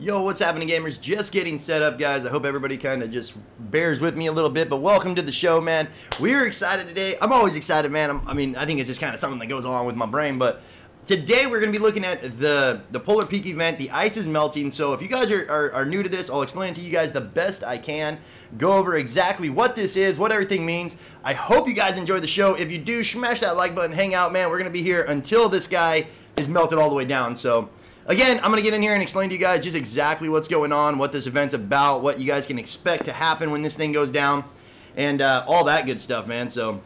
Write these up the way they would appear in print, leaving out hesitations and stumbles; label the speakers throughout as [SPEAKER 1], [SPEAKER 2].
[SPEAKER 1] Yo, what's happening, gamers? Just getting set up, guys. I hope everybody kind of just bears with me a little bit, but welcome to the show, man. We're excited today. I'm always excited, man. I think it's just kind of something that goes along with my brain, but today we're going to be looking at the Polar Peak event. The ice is melting, so if you guys are new to this, I'll explain to you guys the best I can. Go over exactly what this is, what everything means. I hope you guys enjoy the show. If you do, smash that like button, hang out, man. We're going to be here until this guy is melted all the way down, so... Again, I'm going to get in here and explain to you guys just exactly what's going on, what this event's about, what you guys can expect to happen when this thing goes down, and all that good stuff, man. So,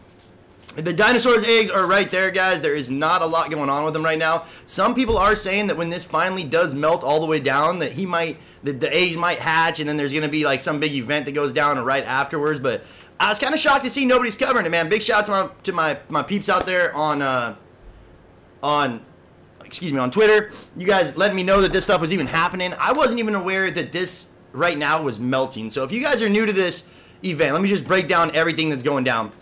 [SPEAKER 1] the dinosaur's eggs are right there, guys. There is not a lot going on with them right now. Some people are saying that when this finally does melt all the way down, that the eggs might hatch, and then there's going to be like some big event that goes down right afterwards. But I was kind of shocked to see nobody's covering it, man. Big shout out to my peeps out there on Twitter. You guys letting me know that this stuff was even happening. I wasn't even aware that this right now was melting. So if you guys are new to this event, let me just break down everything that's going down.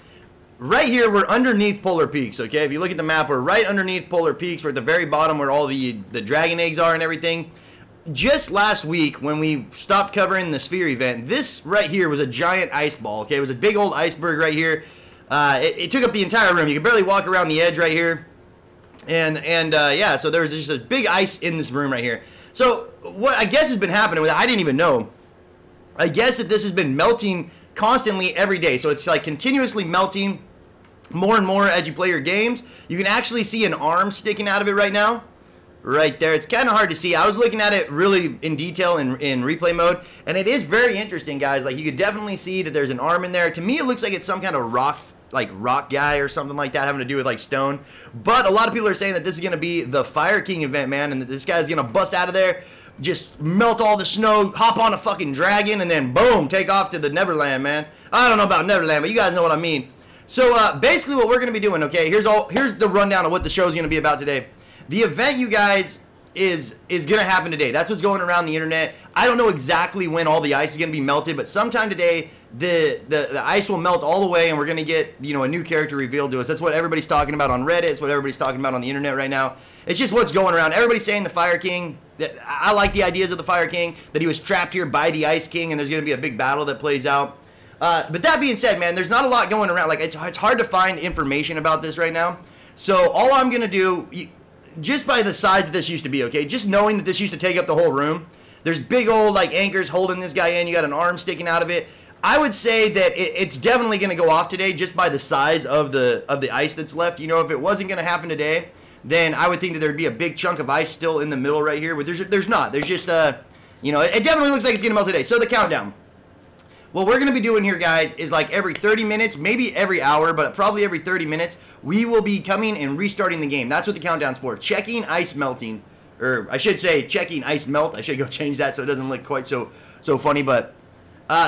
[SPEAKER 1] Right here, we're underneath Polar Peaks, okay? If you look at the map, we're right underneath Polar Peaks. We're at the very bottom where all the dragon eggs are and everything. Just last week, when we stopped covering the Sphere event, this right here was a giant ice ball, okay? It was a big old iceberg right here. It took up the entire room. You could barely walk around the edge right here. Yeah, so there's just a big ice in this room right here. So what I guess has been happening with it, I didn't even know. I guess that this has been melting constantly every day. So it's like continuously melting more and more as you play your games. You can actually see an arm sticking out of it right now. Right there. It's kind of hard to see. I was looking at it really in detail in replay mode, and it is very interesting, guys. Like, you could definitely see that there's an arm in there. To me, it looks like it's some kind of rock guy or something like that, having to do with like stone. But a lot of people are saying that this is going to be the Fire King event, man, and that this guy's going to bust out of there, just melt all the snow, hop on a fucking dragon, and then boom, take off to the Neverland, man. I don't know about Neverland, but you guys know what I mean. So basically what we're going to be doing, okay, here's the rundown of what the show is going to be about today. The event, you guys, is going to happen today. That's what's going around the internet. I don't know exactly when all the ice is going to be melted, but sometime today the ice will melt all the way, and we're going to get, you know, a new character revealed to us. That's what everybody's talking about on Reddit. It's what everybody's talking about on the internet right now. It's just what's going around. Everybody's saying the Fire King. I like the ideas of the Fire King, that he was trapped here by the Ice King, and there's going to be a big battle that plays out. But that being said, man, there's not a lot going around. Like, it's hard to find information about this right now. So all I'm going to do, just by the size that this used to be, okay, just knowing that this used to take up the whole room, there's big old, like, anchors holding this guy in. You got an arm sticking out of it. I would say that it's definitely going to go off today just by the size of the ice that's left. You know, if it wasn't going to happen today, then I would think that there'd be a big chunk of ice still in the middle right here. But there's not. There's just, you know, it definitely looks like it's going to melt today. So the countdown. What we're going to be doing here, guys, is like every 30 minutes, maybe every hour, but probably every 30 minutes, we will be coming and restarting the game. That's what the countdown's for. Checking ice melting. Or I should say checking ice melt. I should go change that so it doesn't look quite so funny, but...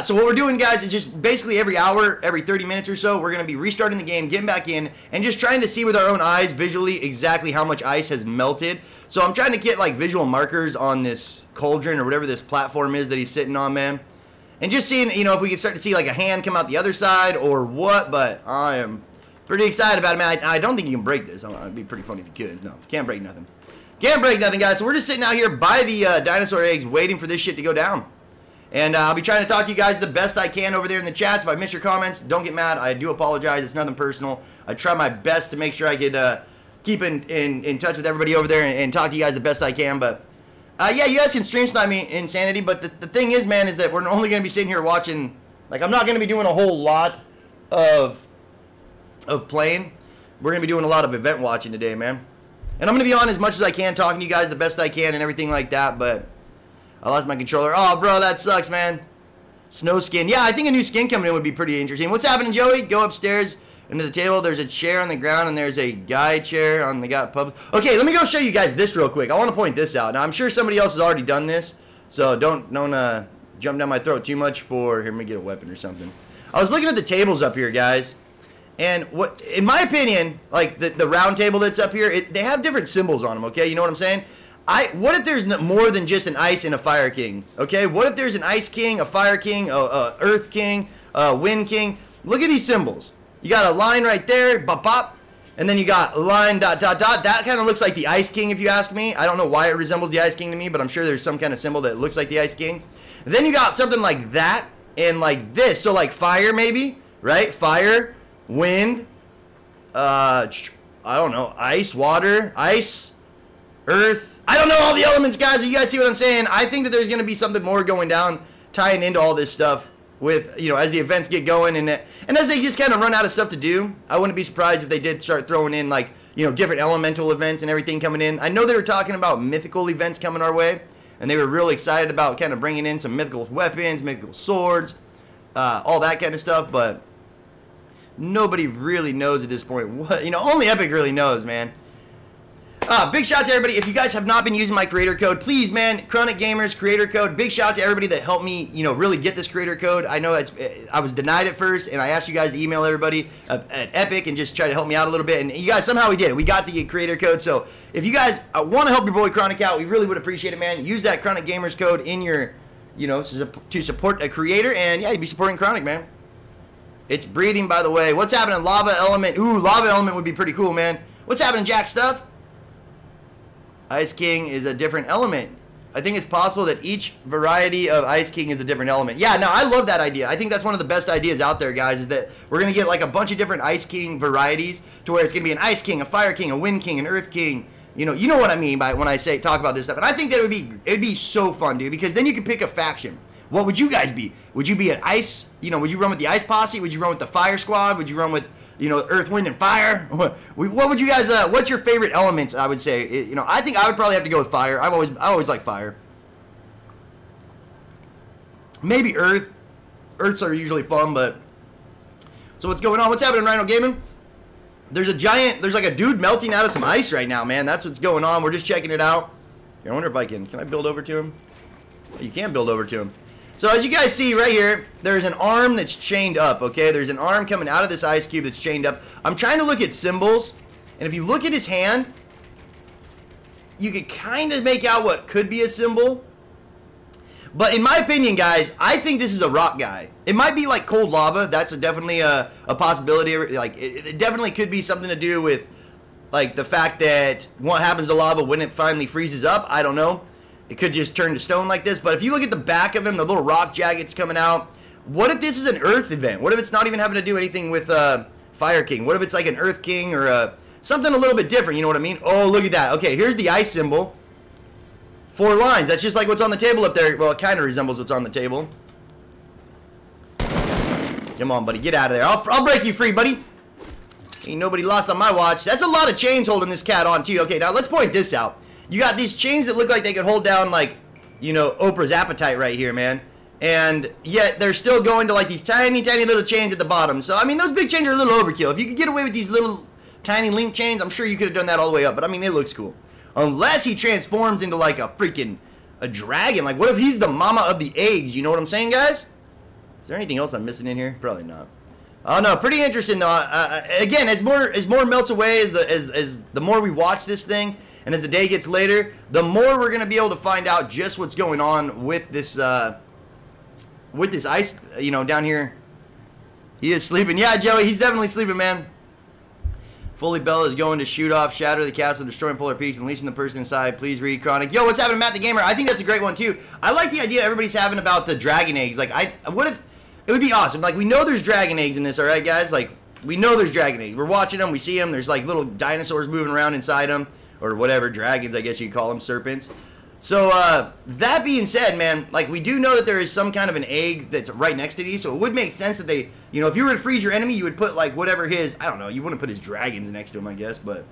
[SPEAKER 1] so what we're doing, guys, is just basically every hour, every 30 minutes or so, we're going to be restarting the game, getting back in, and just trying to see with our own eyes visually exactly how much ice has melted. So I'm trying to get, like, visual markers on this cauldron or whatever this platform is that he's sitting on, man. And just seeing, you know, if we can start to see, like, a hand come out the other side or what, but I am pretty excited about it, man. I don't think you can break this. It'd be pretty funny if you could. No, can't break nothing. Can't break nothing, guys. So we're just sitting out here by the dinosaur eggs waiting for this shit to go down. And I'll be trying to talk to you guys the best I can over there in the chats. If I miss your comments, don't get mad. I do apologize. It's nothing personal. I try my best to make sure I could keep in touch with everybody over there and talk to you guys the best I can. But, yeah, you guys can stream snipe me insanity. But the thing is, man, is that we're only going to be sitting here watching. Like, I'm not going to be doing a whole lot of playing. We're going to be doing a lot of event watching today, man. And I'm going to be on as much as I can, talking to you guys the best I can and everything like that. But... I lost my controller. Oh, bro, that sucks, man. Snow skin. Yeah, I think a new skin coming in would be pretty interesting. What's happening, Joey? Go upstairs into the table. There's a chair on the ground, and there's a guy chair on the guy pub. Okay, let me go show you guys this real quick. I want to point this out. Now, I'm sure somebody else has already done this, so don't jump down my throat too much for... Here, let me get a weapon or something. I was looking at the tables up here, guys, and what, in my opinion, like the round table that's up here, they have different symbols on them, okay? You know what I'm saying? What if there's more than just an ice and a fire king? Okay, what if there's an ice king, a fire king, a earth king, a wind king? Look at these symbols. You got a line right there, bop bop. And then you got line, dot, dot, dot. That kind of looks like the Ice King, if you ask me. I don't know why it resembles the Ice King to me, but I'm sure there's some kind of symbol that looks like the Ice King. And then you got something like that and like this. So like fire maybe, right? Fire, wind, I don't know, ice, water, ice, earth. I don't know all the elements, guys, but you guys see what I'm saying? I think that there's going to be something more going down, tying into all this stuff with, you know, as the events get going and as they just kind of run out of stuff to do. I wouldn't be surprised if they did start throwing in, like, you know, different elemental events and everything coming in. I know they were talking about mythical events coming our way, and they were really excited about kind of bringing in some mythical weapons, mythical swords, all that kind of stuff, but nobody really knows at this point what, you know, only Epic really knows, man. Big shout out to everybody. If you guys have not been using my creator code, please, man, CronicGamerZ creator code. Big shout out to everybody that helped me, you know, really get this creator code. I know I was denied at first, and I asked you guys to email everybody at Epic and just try to help me out a little bit. And you guys, somehow we did it. We got the creator code. So if you guys want to help your boy Chronic out, we really would appreciate it, man. Use that CronicGamerZ code in your, you know, to support a creator. And yeah, you'd be supporting Chronic, man. It's breathing, by the way. What's happening? Lava element. Ooh, lava element would be pretty cool, man. What's happening, Jack Stuff? Ice King is a different element. I think it's possible that each variety of Ice King is a different element. Yeah, no, I love that idea. I think that's one of the best ideas out there, guys, is that we're going to get like a bunch of different Ice King varieties to where it's going to be an Ice King, a Fire King, a Wind King, an Earth King. You know what I mean by when I say talk about this stuff. And I think that it'd be so fun, dude, because then you can pick a faction. What would you guys be? Would you be an ice, you know, would you run with the Ice Posse? Would you run with the Fire Squad? Would you run with, you know, Earth, Wind, and Fire? What would you guys, what's your favorite elements, I would say? You know, I think I would probably have to go with Fire. I always like Fire. Maybe Earth. Earths are usually fun, but... So what's going on? What's happening, Rhino Gaming? There's like a dude melting out of some ice right now, man. That's what's going on. We're just checking it out. I wonder if can I build over to him? You can build over to him. So as you guys see right here, there's an arm that's chained up, okay? There's an arm coming out of this ice cube that's chained up. I'm trying to look at symbols, and if you look at his hand, you can kind of make out what could be a symbol. But in my opinion, guys, I think this is a rock guy. It might be like cold lava. That's definitely a possibility. Like it definitely could be something to do with like the fact that what happens to lava when it finally freezes up. I don't know. It could just turn to stone like this. But if you look at the back of him, the little rock jagged's coming out. What if this is an Earth event? What if it's not even having to do anything with Fire King? What if it's like an Earth King or something a little bit different? You know what I mean? Oh, look at that. Okay, here's the ice symbol. 4 lines. That's just like what's on the table up there. Well, it kind of resembles what's on the table. Come on, buddy. Get out of there. I'll break you free, buddy. Ain't nobody lost on my watch. That's a lot of chains holding this cat on, too. Okay, now let's point this out. You got these chains that look like they could hold down, like, you know, Oprah's appetite right here, man. And yet they're still going to, like, these tiny, tiny little chains at the bottom. So, I mean, those big chains are a little overkill. If you could get away with these little tiny link chains, I'm sure you could have done that all the way up. But, I mean, it looks cool. Unless he transforms into, like, a dragon. Like, what if he's the mama of the eggs? You know what I'm saying, guys? Is there anything else I'm missing in here? Probably not. Oh, no, pretty interesting, though. Again, as more melts away, as the more we watch this thing, and as the day gets later, the more we're going to be able to find out just what's going on with this ice, you know, down here. He is sleeping. Yeah, Joey, he's definitely sleeping, man. Fully Bell is going to shoot off, shatter the castle, destroying polar peaks, and unleashing the person inside. Please read Chronic. Yo, what's happening, Matt the Gamer? I think that's a great one, too. I like the idea everybody's having about the dragon eggs. Like, what if... It would be awesome. Like, we know there's dragon eggs in this, alright, guys? Like, we know there's dragon eggs. We're watching them. We see them. There's, like, little dinosaurs moving around inside them. Or whatever, dragons, I guess you could call them, serpents. So, that being said, man, like, we do know that there is some kind of an egg that's right next to these, so it would make sense that they, you know, if you were to freeze your enemy, you would put, like, whatever his, I don't know, you wouldn't put his dragons next to him, I guess, but,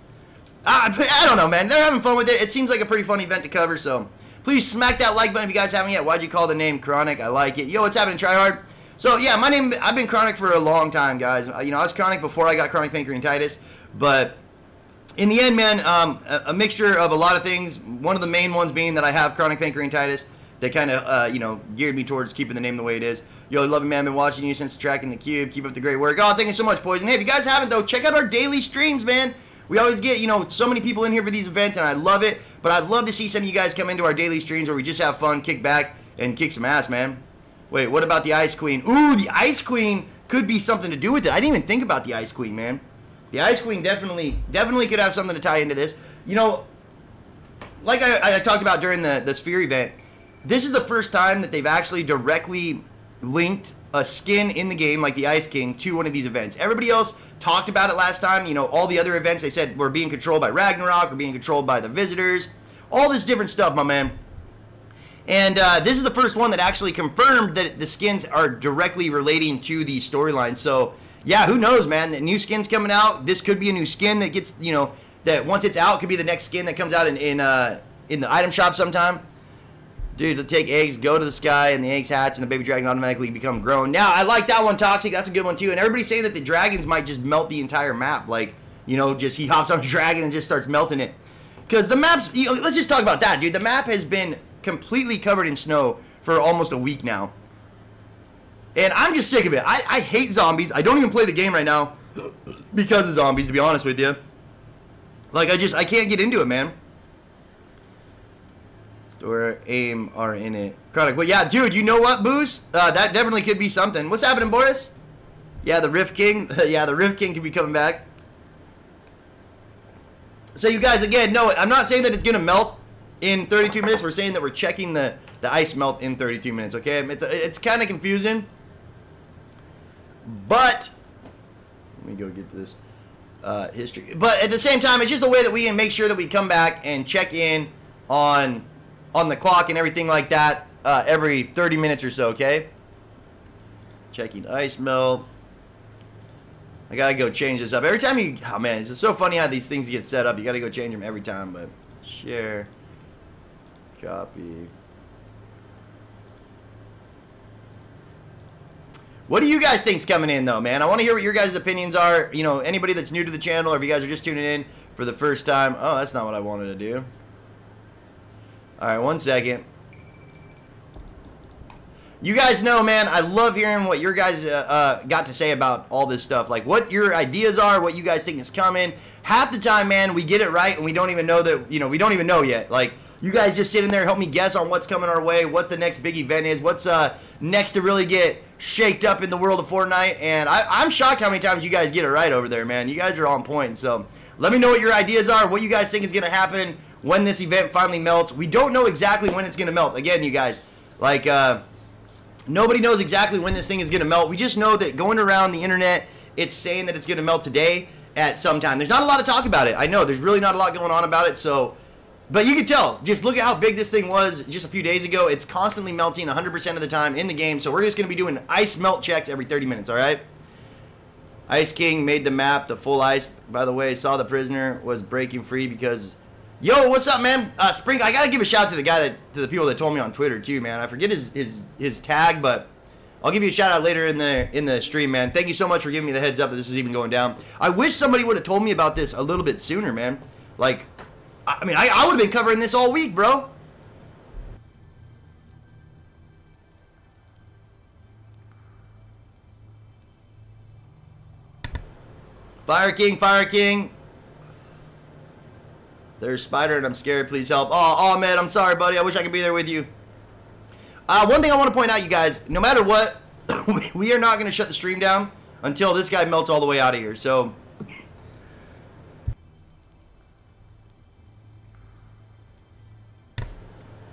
[SPEAKER 1] I don't know, man, they're having fun with it. It seems like a pretty fun event to cover, so, please smack that like button if you guys haven't yet. Why'd you call the name Chronic? I like it. Yo, what's happening, Tryhard? So, yeah, my name, I've been Chronic for a long time, guys. You know, I was Chronic before I got chronic pancreatitis, but... In the end, man, a mixture of a lot of things. One of the main ones being that I have chronic pancreatitis that kind of, you know, geared me towards keeping the name the way it is. Yo, love you, man. Been watching you since tracking the cube. Keep up the great work. Oh, thank you so much, Poison. Hey, if you guys haven't, though, check out our daily streams, man. We always get, you know, so many people in here for these events, and I love it. But I'd love to see some of you guys come into our daily streams where we just have fun, kick back, and kick some ass, man. Wait, what about the Ice Queen? Ooh, the Ice Queen could be something to do with it. I didn't even think about the Ice Queen, man. The Ice Queen definitely could have something to tie into this. You know, like I talked about during the Sphere event, this is the first time that they've actually directly linked a skin in the game like the Ice King to one of these events. Everybody else talked about it last time. You know, all the other events, they said we're being controlled by Ragnarok, we're being controlled by the visitors, all this different stuff, my man. And this is the first one that actually confirmed that the skins are directly relating to the storyline. So, yeah, who knows, man? The new skin's coming out. This could be a new skin that gets, you know, that once it's out, could be the next skin that comes out in the item shop sometime. Dude, they'll take eggs, go to the sky, and the eggs hatch, and the baby dragon automatically become grown. Now, I like that one, Toxic. That's a good one, too. And everybody's saying that the dragons might just melt the entire map. Like, you know, just he hops on a dragon and just starts melting it. Because the map's, you know, let's just talk about that, dude. The map has been completely covered in snow for almost a week now. And I'm just sick of it. I hate zombies. I don't even play the game right now because of zombies, to be honest with you. Like, I can't get into it, man. Store, aim are in it. Chronic. Well, yeah, dude, you know what, Booze? That definitely could be something. What's happening, Boris? Yeah, the Rift King. Yeah, the Rift King could be coming back. So, you guys, again, no, I'm not saying that it's going to melt in 32 minutes. We're saying that we're checking the ice melt in 32 minutes, okay? It's kind of confusing. But, let me go get this history. But at the same time, it's just the way that we can make sure that we come back and check in on the clock and everything like that every 30 minutes or so, okay? Checking ice melt. I gotta go change this up. Every time you, oh man, it's so funny how these things get set up. You gotta go change them every time, but share, copy. What do you guys think's coming in, though, man? I want to hear what your guys' opinions are. You know, anybody that's new to the channel, or if you guys are just tuning in for the first time. Oh, that's not what I wanted to do. All right, 1 second. You guys know, man, I love hearing what your guys got to say about all this stuff. Like, what your ideas are, what you guys think is coming. Half the time, man, we get it right, and we don't even know that, you know, we don't even know yet. Like, you guys just sit in there, help me guess on what's coming our way, what the next big event is, what's next to really get shaked up in the world of Fortnite. And I'm shocked how many times you guys get it right over there, man. You guys are on point. So let me know what your ideas are, what you guys think is going to happen when this event finally melts. We don't know exactly when it's going to melt. Again, you guys, like, nobody knows exactly when this thing is going to melt. We just know that going around the internet, it's saying that it's going to melt today at some time. There's not a lot of talk about it. I know, there's really not a lot going on about it, so... But you can tell, just look at how big this thing was just a few days ago. It's constantly melting 100% of the time in the game, so we're just going to be doing ice melt checks every 30 minutes, alright? Ice King made the map, the full ice, by the way, saw the prisoner was breaking free because... Yo, what's up, man? Spring, I got to give a shout out to the guy to the people that told me on Twitter, too, man. I forget his tag, but I'll give you a shout out later in the stream, man. Thank you so much for giving me the heads up that this is even going down. I wish somebody would have told me about this a little bit sooner, man. Like... I mean, I would have been covering this all week, bro. Fire King, Fire King. There's Spider and I'm scared. Please help. Oh, man, I'm sorry, buddy. I wish I could be there with you. One thing I want to point out, you guys, no matter what, we are not going to shut the stream down until this guy melts all the way out of here. So...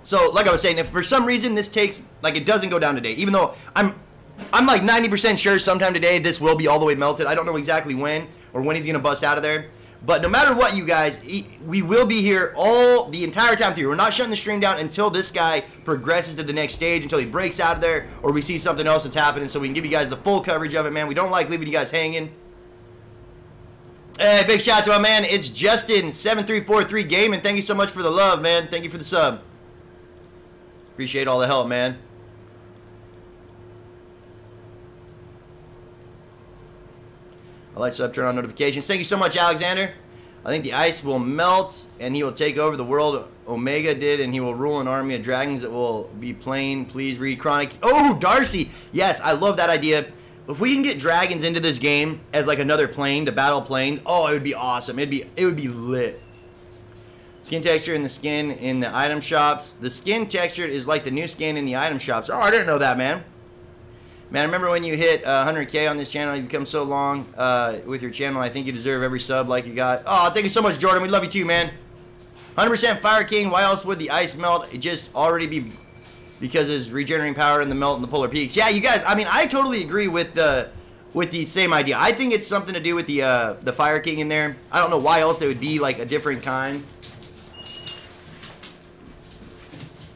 [SPEAKER 1] So, like I was saying, if for some reason this takes, like, it doesn't go down today, even though I'm like 90% sure sometime today this will be all the way melted. I don't know exactly when or when he's going to bust out of there. But no matter what, you guys, we will be here the entire time through. We're not shutting the stream down until this guy progresses to the next stage, until he breaks out of there, or we see something else that's happening, so we can give you guys the full coverage of it, man. We don't like leaving you guys hanging. Hey, big shout out to our man. It's Justin7343 Gaming. Thank you so much for the love, man. Thank you for the sub. Appreciate all the help, man. I like sub, turn on notifications. Thank you so much, Alexander. I think the ice will melt and he will take over the world. Omega did, and he will rule an army of dragons that will be plain. Please read Chronic. Oh, Darcy. Yes, I love that idea. If we can get dragons into this game as like another plane to battle planes, oh, it would be awesome. It would be lit. Skin texture in the skin in the item shops. The skin texture is like the new skin in the item shops. Oh, I didn't know that, man. Man, I remember when you hit 100K on this channel. You've come so long with your channel. I think you deserve every sub like you got. Oh, thank you so much, Jordan. We love you too, man. 100% Fire King. Why else would the ice melt? It just already be because it's regenerating power in the melt and the polar peaks. Yeah, you guys. I mean, I totally agree with the same idea. I think it's something to do with the Fire King in there. I don't know why else it would be like a different kind.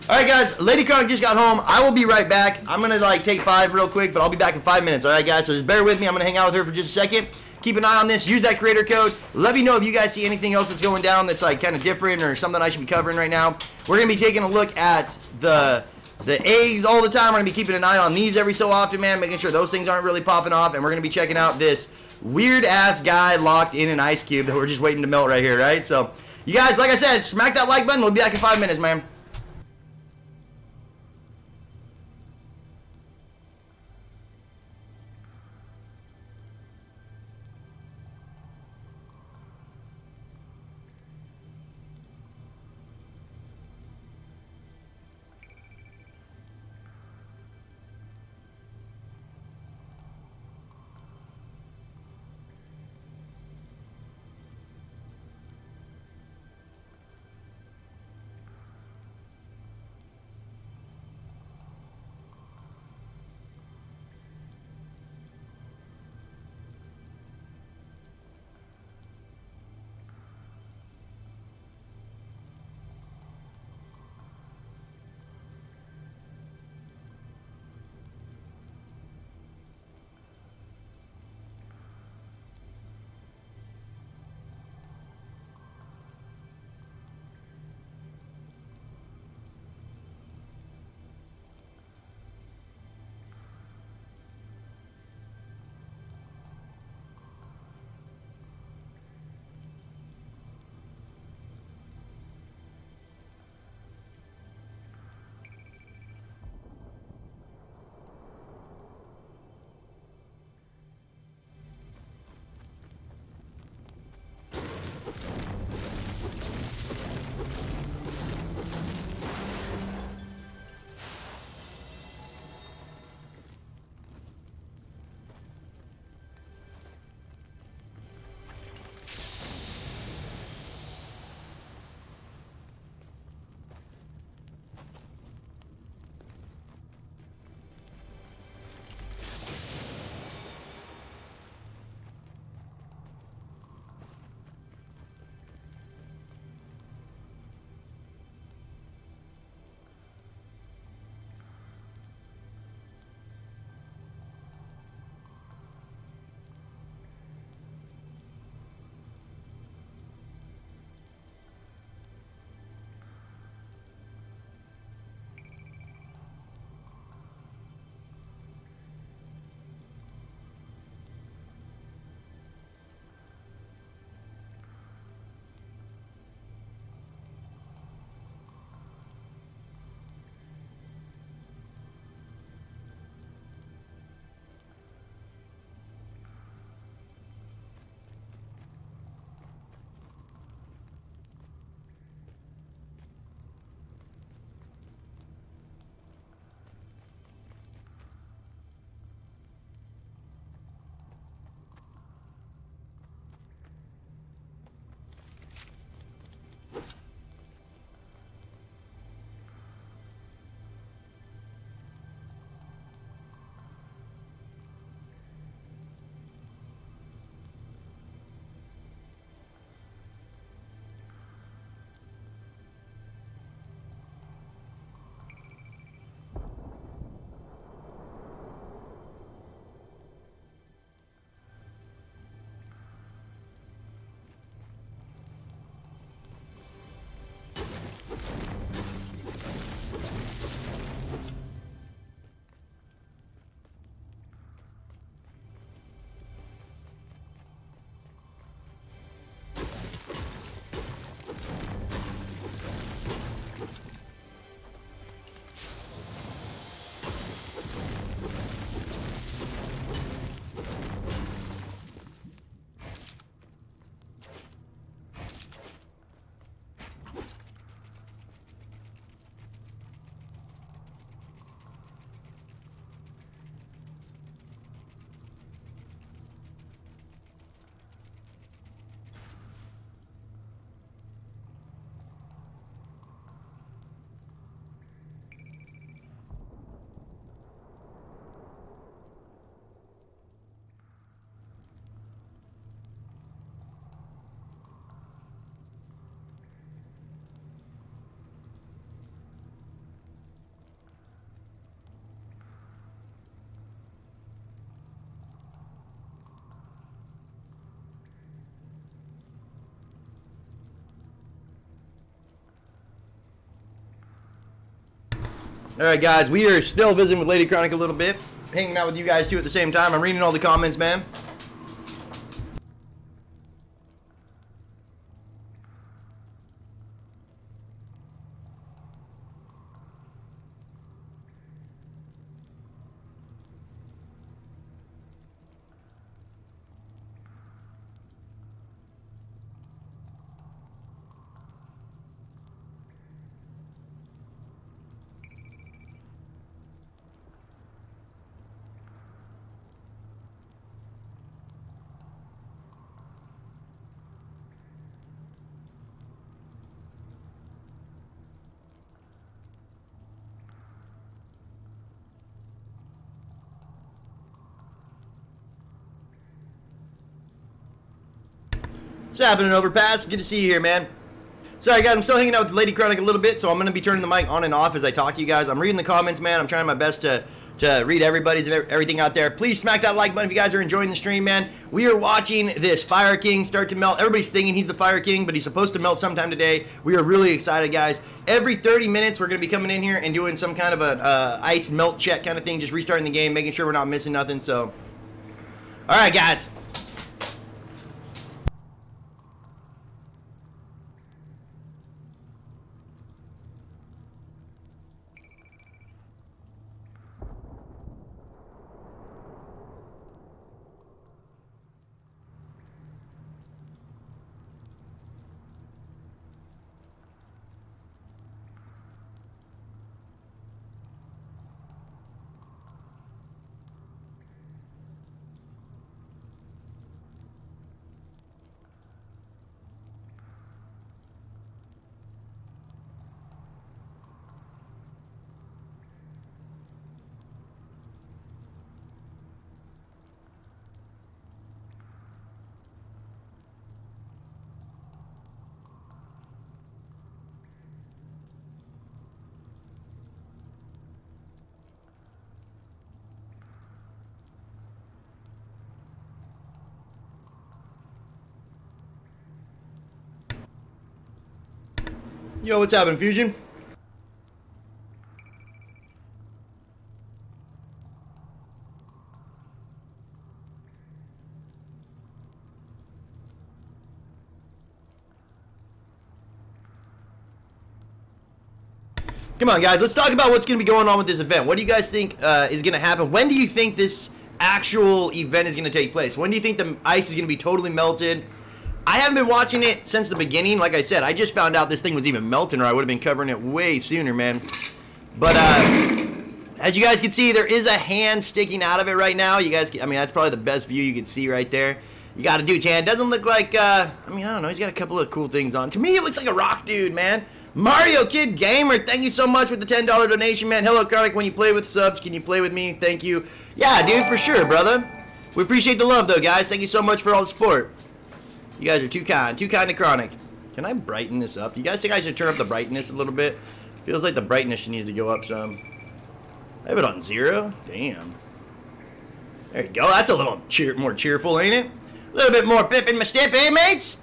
[SPEAKER 1] Alright guys, Lady Chronic just got home. I will be right back. I'm going to like take 5 real quick, but I'll be back in 5 minutes. Alright guys, so just bear with me. I'm going to hang out with her for just a second. Keep an eye on this. Use that creator code. Let me know if you guys see anything else that's going down that's like kind of different or something I should be covering right now. We're going to be taking a look at the eggs all the time. We're going to be keeping an eye on these every so often, man. Making sure those things aren't really popping off. And we're going to be checking out this weird-ass guy locked in an ice cube that we're just waiting to melt right here, right? So, you guys, like I said, smack that like button. We'll be back in 5 minutes, man. Alright guys, we are still visiting with Lady Chronic a little bit. Hanging out with you guys too at the same time. I'm reading all the comments, man. What's happening, Overpass? Good to see you here, man. Sorry, guys, I'm still hanging out with Lady Chronic a little bit, so I'm going to be turning the mic on and off as I talk to you guys. I'm reading the comments, man. I'm trying my best to read everybody's and everything out there. Please smack that like button if you guys are enjoying the stream, man. We are watching this Fire King start to melt. Everybody's thinking he's the Fire King, but he's supposed to melt sometime today. We are really excited, guys. Every 30 minutes, we're going to be coming in here and doing some kind of an ice melt check kind of thing, just restarting the game, making sure we're not missing nothing, so. All right, guys. Yo, what's happening, Fusion? Come on, guys, let's talk about what's going to be going on with this event. What do you guys think is going to happen? When do you think this actual event is going to take place? When do you think the ice is going to be totally melted? I haven't been watching it since the beginning. Like I said, I just found out this thing was even melting, or I would have been covering it way sooner, man. But as you guys can see, there is a hand sticking out of it right now. You guys, I mean, that's probably the best view you can see right there. You got a dude's hand. Doesn't look like, I mean, I don't know. He's got a couple of cool things on. To me, it looks like a rock dude, man. Mario Kid Gamer, thank you so much with the $10 donation, man. Hello, Chronic. When you play with subs, can you play with me? Thank you. Yeah, dude, for sure, brother. We appreciate the love, though, guys. Thank you so much for all the support. You guys are too kind to Chronic. Can I brighten this up? Do you guys think I should turn up the brightness a little bit? Feels like the brightness needs to go up some. I have it on 0. Damn. There you go. That's a little more cheerful, ain't it? A little bit more pip in my step, eh, mates?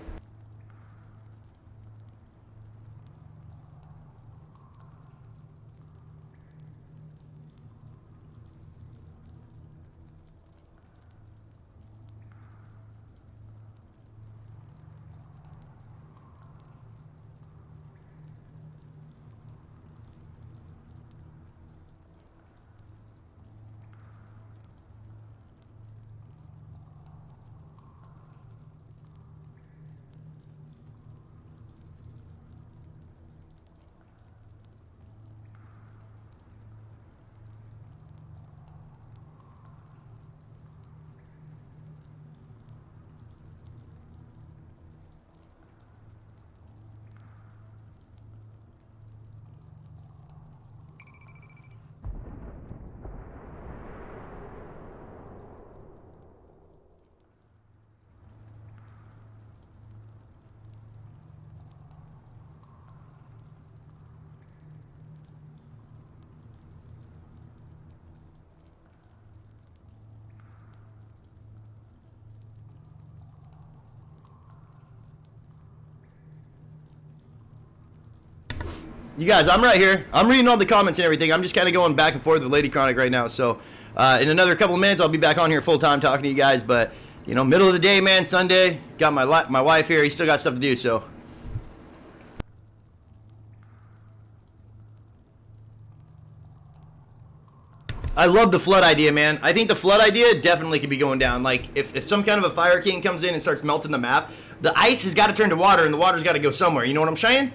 [SPEAKER 1] You guys, I'm right here. I'm reading all the comments and everything. I'm just kind of going back and forth with Lady Chronic right now. So in another couple of minutes, I'll be back on here full time talking to you guys. But, you know, middle of the day, man, Sunday. Got my wife here. He's still got stuff to do, so. I love the flood idea, man. I think the flood idea definitely could be going down. Like, if some kind of a fire king comes in and starts melting the map, the ice has got to turn to water, and the water's got to go somewhere. You know what I'm saying?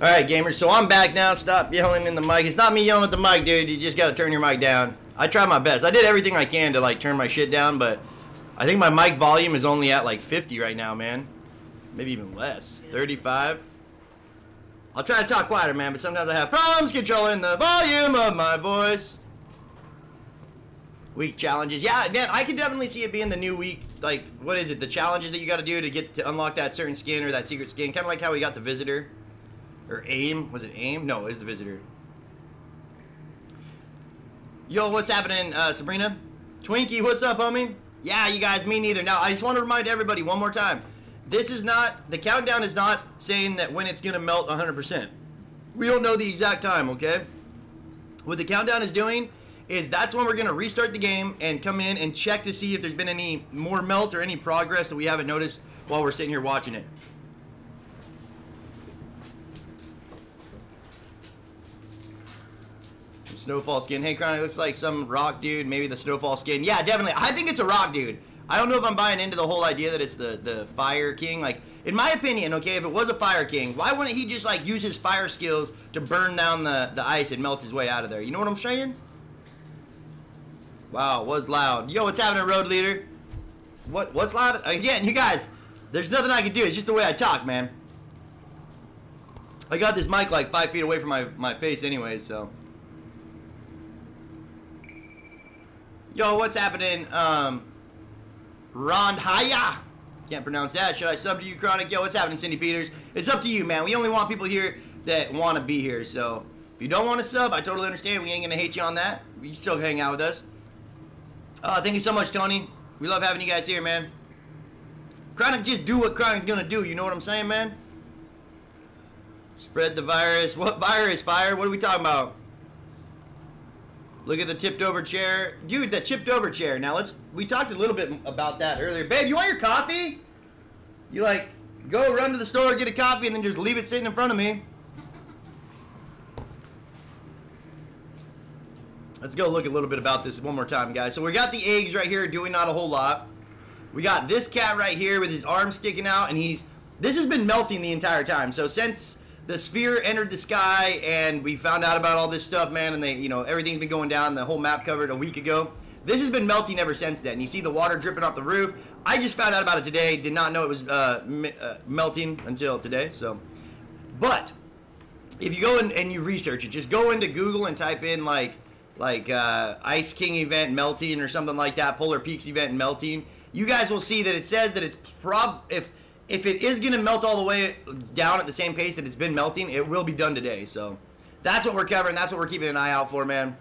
[SPEAKER 1] Alright, gamers, so I'm back now. Stop yelling in the mic. It's not me yelling at the mic, dude. You just gotta turn your mic down. I tried my best. I did everything I can to, like, turn my shit down, but I think my mic volume is only at, like, 50 right now, man. Maybe even less. 35. I'll try to talk quieter, man, but sometimes I have problems controlling the volume of my voice. Week challenges. Yeah, man, I can definitely see it being the new week. Like, what is it? The challenges that you gotta do to unlock that certain skin or that secret skin. Kind of like how we got the Visitor. Or AIM. Was it AIM? No, it was the Visitor. Yo, what's happening, Sabrina? Twinkie, what's up, homie? Yeah, you guys, me neither. Now, I just want to remind everybody one more time. This is not, the countdown is not saying that when it's going to melt 100%. We don't know the exact time, okay? What the countdown is doing is that's when we're going to restart the game and come in and check to see if there's been any more melt or any progress that we haven't noticed while we're sitting here watching it. Snowfall skin. Hey, Chronic, looks like some rock dude. Maybe the snowfall skin. Yeah, definitely. I think it's a rock dude. I don't know if I'm buying into the whole idea that it's the fire king. Like, in my opinion, okay, if it was a fire king, why wouldn't he just, like, use his fire skills to burn down the ice and melt his way out of there? You know what I'm saying? Wow, was loud. Yo, what's happening, road leader? What's loud? Again, you guys, there's nothing I can do. It's just the way I talk, man. I got this mic, like, 5 feet away from my face anyway, so. Yo, what's happening? Rondhaya. Can't pronounce that. Should I sub to you, Chronic? Yo, what's happening, Cindy Peters? It's up to you, man. We only want people here that want to be here. So, if you don't want to sub, I totally understand. We ain't going to hate you on that. You can still hang out with us. Thank you so much, Tony. We love having you guys here, man. Chronic, just do what Chronic's going to do. You know what I'm saying, man? Spread the virus. What virus, Fire? What are we talking about? Look at the tipped over chair. Dude, the tipped over chair. Now we talked a little bit about that earlier. Babe, you want your coffee? You like, go run to the store, get a coffee, and then just leave it sitting in front of me. Let's go look a little bit about this one more time, guys. So we got the eggs right here doing not a whole lot. We got this cat right here with his arm sticking out, and this has been melting the entire time. So since the sphere entered the sky and we found out about all this stuff, man, and everything's been going down, the whole map covered a week ago. This has been melting ever since then. You see the water dripping off the roof. I just found out about it today. Did not know it was melting until today. So, but if you go in and you research it, just go into Google and type in like Ice King event melting or something like that, Polar Peaks event melting. You guys will see that it says that it's if it is going to melt all the way down at the same pace that it's been melting, it will be done today. So that's what we're covering. That's what we're keeping an eye out for, man.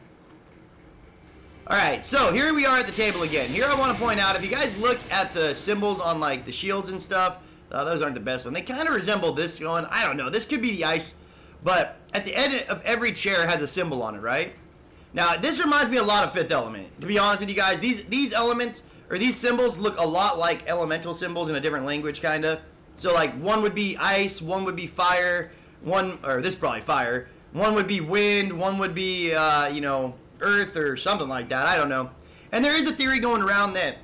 [SPEAKER 1] All right, so here we are at the table again. Here I want to point out, if you guys look at the symbols on, like, the shields and stuff, those aren't the best one. They kind of resemble this one. I don't know. This could be the ice, but at the end of every chair has a symbol on it, right? Now, this reminds me a lot of Fifth Element. To be honest with you guys, these elements, or these symbols, look a lot like elemental symbols in a different language, kind of. So, like, one would be ice, one would be fire, or this is probably fire. One would be wind, one would be, earth or something like that. I don't know. And there is a theory going around that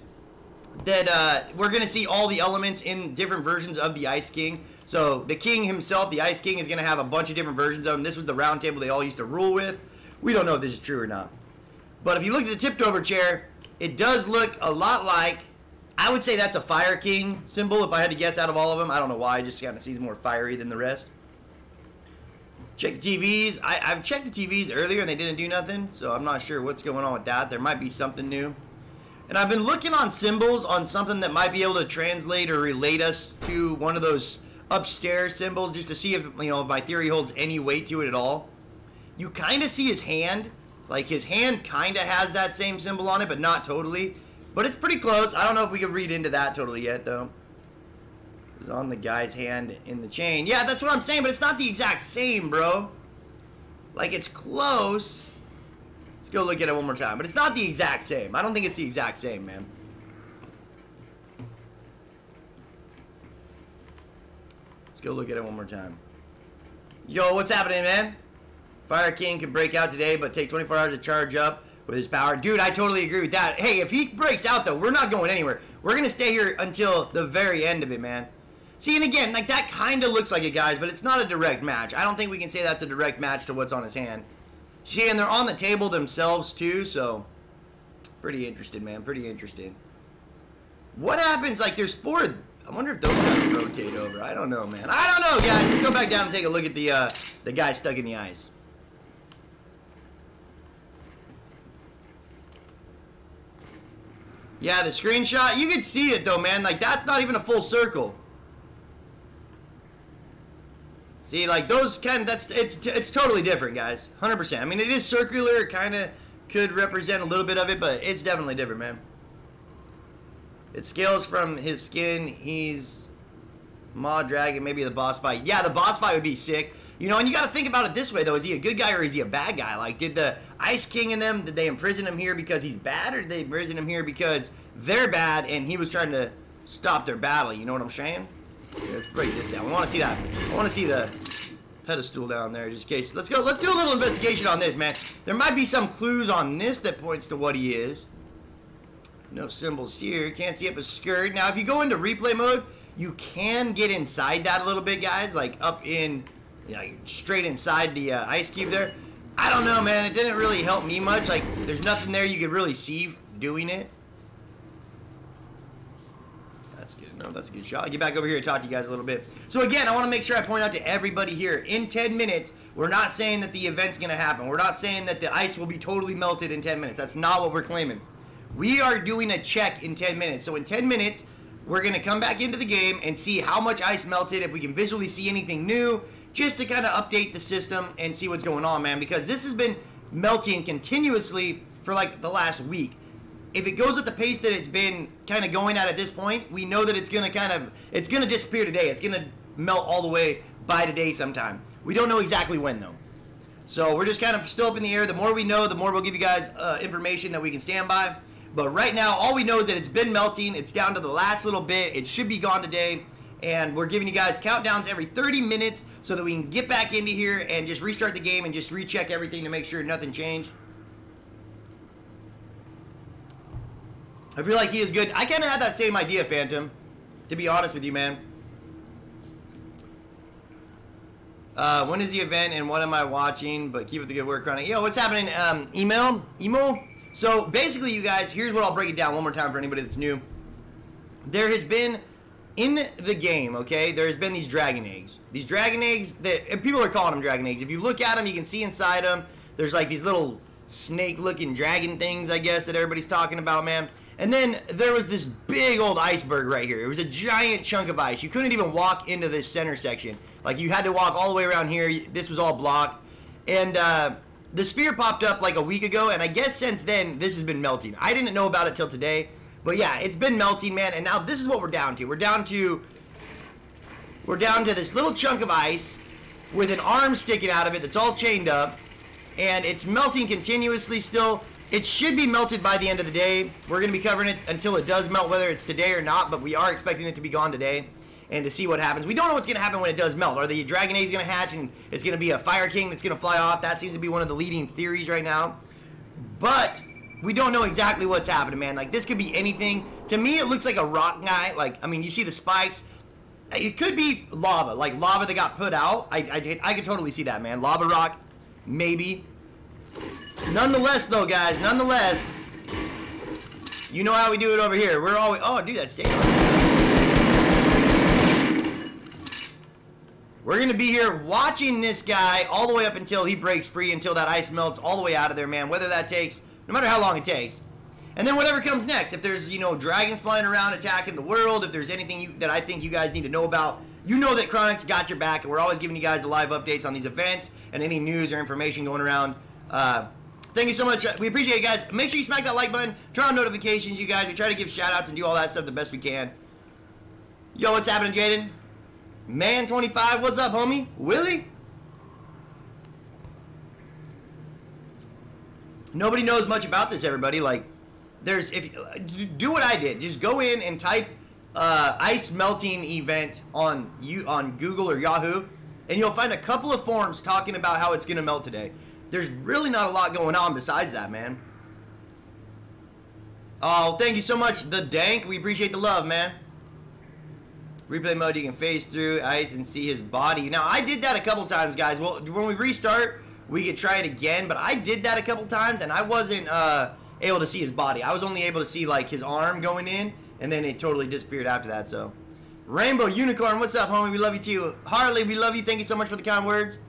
[SPEAKER 1] we're going to see all the elements in different versions of the Ice King. So, the king himself, the Ice King, is going to have a bunch of different versions of him. This was the round table they all used to rule with. We don't know if this is true or not. But if you look at the tipped over chair, it does look a lot like, I would say that's a Fire King symbol if I had to guess out of all of them. I don't know why, it just kind of seems more fiery than the rest. Check the TVs. I've checked the TVs earlier and they didn't do nothing, so I'm not sure what's going on with that. There might be something new. And I've been looking on symbols on something that might be able to translate or relate us to one of those upstairs symbols, just to see if, you know, if my theory holds any weight to it at all. You kind of see his hand. Like, his hand kind of has that same symbol on it, but not totally. But it's pretty close. I don't know if we can read into that totally yet, though. It was on the guy's hand in the chain. Yeah, that's what I'm saying, but it's not the exact same, bro. Like, it's close. Let's go look at it one more time. But it's not the exact same. I don't think it's the exact same, man. Let's go look at it one more time. Yo, what's happening, man? Fire King could break out today, but take 24 hours to charge up with his power. Dude, I totally agree with that. Hey, if he breaks out, though, we're not going anywhere. We're going to stay here until the very end of it, man. See, and again, like, that kind of looks like it, guys, but it's not a direct match. I don't think we can say that's a direct match to what's on his hand. See, and they're on the table themselves, too, so pretty interesting, man. Pretty interesting. What happens, like, there's 4... I wonder if those guys rotate over. I don't know, man. I don't know, guys. Let's go back down and take a look at the guy stuck in the ice. Yeah, the screenshot, you can see it, though, man. Like, that's not even a full circle. See, like, those kind of, it's totally different, guys. 100%. I mean, it is circular. It kind of could represent a little bit of it, but it's definitely different, man. It scales from his skin. He's Maw Dragon, maybe the boss fight. Yeah, the boss fight would be sick. You know, and you got to think about it this way, though. Is he a good guy or is he a bad guy? Like, did the Ice King in them, did they imprison him here because he's bad, or did they imprison him here because they're bad and he was trying to stop their battle? You know what I'm saying? Yeah, let's break this down. We want to see that. I want to see the pedestal down there, just in case. Let's go. Let's do a little investigation on this, man. There might be some clues on this that points to what he is. No symbols here. Can't see up his skirt. Now, if you go into replay mode, you can get inside that a little bit, guys. Like up in, like straight inside the ice cube there. I don't know, man. It didn't really help me much. Like, there's nothing there you could really see doing it. That's good. No, that's a good shot. I'll get back over here and talk to you guys a little bit. So again, I want to make sure I point out to everybody here, in 10 minutes, we're not saying that the event's going to happen. We're not saying that the ice will be totally melted in 10 minutes. That's not what we're claiming. We are doing a check in 10 minutes. So in 10 minutes, we're going to come back into the game and see how much ice melted, if we can visually see anything new, just to kind of update the system and see what's going on, man. Because this has been melting continuously for like the last week. If it goes at the pace that it's been kind of going at this point, we know that it's going to it's going to disappear today. It's going to melt all the way by today sometime. We don't know exactly when, though. So we're just kind of still up in the air. The more we know, the more we'll give you guys information that we can stand by. But right now, all we know is that it's been melting. It's down to the last little bit. It should be gone today. And we're giving you guys countdowns every 30 minutes so that we can get back into here and just restart the game and just recheck everything to make sure nothing changed. I feel like he is good. I kind of had that same idea, Phantom, to be honest with you, man. When is the event and what am I watching? But keep up the good work, Chronic. Yo, what's happening? Emo? So basically, you guys, here's what I'll break it down one more time for anybody that's new. There has been, in the game, okay, there's been these dragon eggs. These dragon eggs, that people are calling them dragon eggs. If you look at them, you can see inside them. There's like these little snake-looking dragon things, I guess, that everybody's talking about, man. And then there was this big old iceberg right here. It was a giant chunk of ice. You couldn't even walk into this center section. Like, you had to walk all the way around here. This was all blocked. And the sphere popped up like a week ago, and I guess since then, this has been melting. I didn't know about it till today. But yeah, it's been melting, man. And now this is what we're down to. We're down to this little chunk of ice with an arm sticking out of it that's all chained up. And it's melting continuously still. It should be melted by the end of the day. We're going to be covering it until it does melt, whether it's today or not, but we are expecting it to be gone today and to see what happens. We don't know what's going to happen when it does melt. Are the dragon eggs going to hatch and it's going to be a Fire King that's going to fly off? That seems to be one of the leading theories right now. But we don't know exactly what's happening, man. Like, this could be anything. To me, it looks like a rock guy. Like, I mean, you see the spikes. It could be lava, like lava that got put out. I could totally see that, man. Lava rock, maybe. Nonetheless, though, guys, nonetheless, you know how we do it over here. We're always, oh, dude, that stayed on. We're going to be here watching this guy all the way up until he breaks free, until that ice melts all the way out of there, man. Whether that takes, no matter how long it takes. And then whatever comes next. If there's, you know, dragons flying around attacking the world, if there's anything that I think you guys need to know about, you know that Chronic's got your back, and we're always giving you guys the live updates on these events and any news or information going around. Thank you so much. We appreciate it, guys. Make sure you smack that like button. Turn on notifications, you guys. We try to give shout-outs and do all that stuff the best we can. Yo, what's happening, Jaden? Man 25, what's up, homie? Willie? Nobody knows much about this, everybody. Like, there's, if do what I did. Just go in and type ice melting event on Google or Yahoo, and you'll find a couple of forums talking about how it's going to melt today. There's really not a lot going on besides that, man. Oh, thank you so much, The Dank. We appreciate the love, man. Replay mode, you can phase through ice and see his body. Now, I did that a couple times, guys. Well, when we restart, we could try it again, but I did that a couple times, and I wasn't able to see his body. I was only able to see, like, his arm going in, and then it totally disappeared after that, so. Rainbow Unicorn, what's up, homie? We love you, too. Harley, we love you. Thank you so much for the kind words.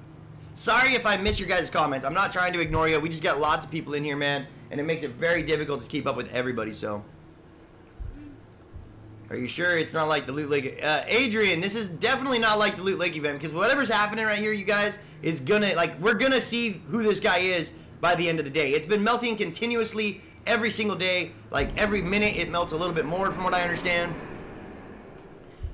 [SPEAKER 1] Sorry if I miss your guys' comments. I'm not trying to ignore you. We just got lots of people in here, man, and it makes it very difficult to keep up with everybody, so. Are you sure it's not like the Loot Lake? Adrian, this is definitely not like the Loot Lake event, because whatever's happening right here, you guys, is gonna, like, we're gonna see who this guy is by the end of the day. It's been melting continuously every single day. Like, every minute it melts a little bit more, from what I understand.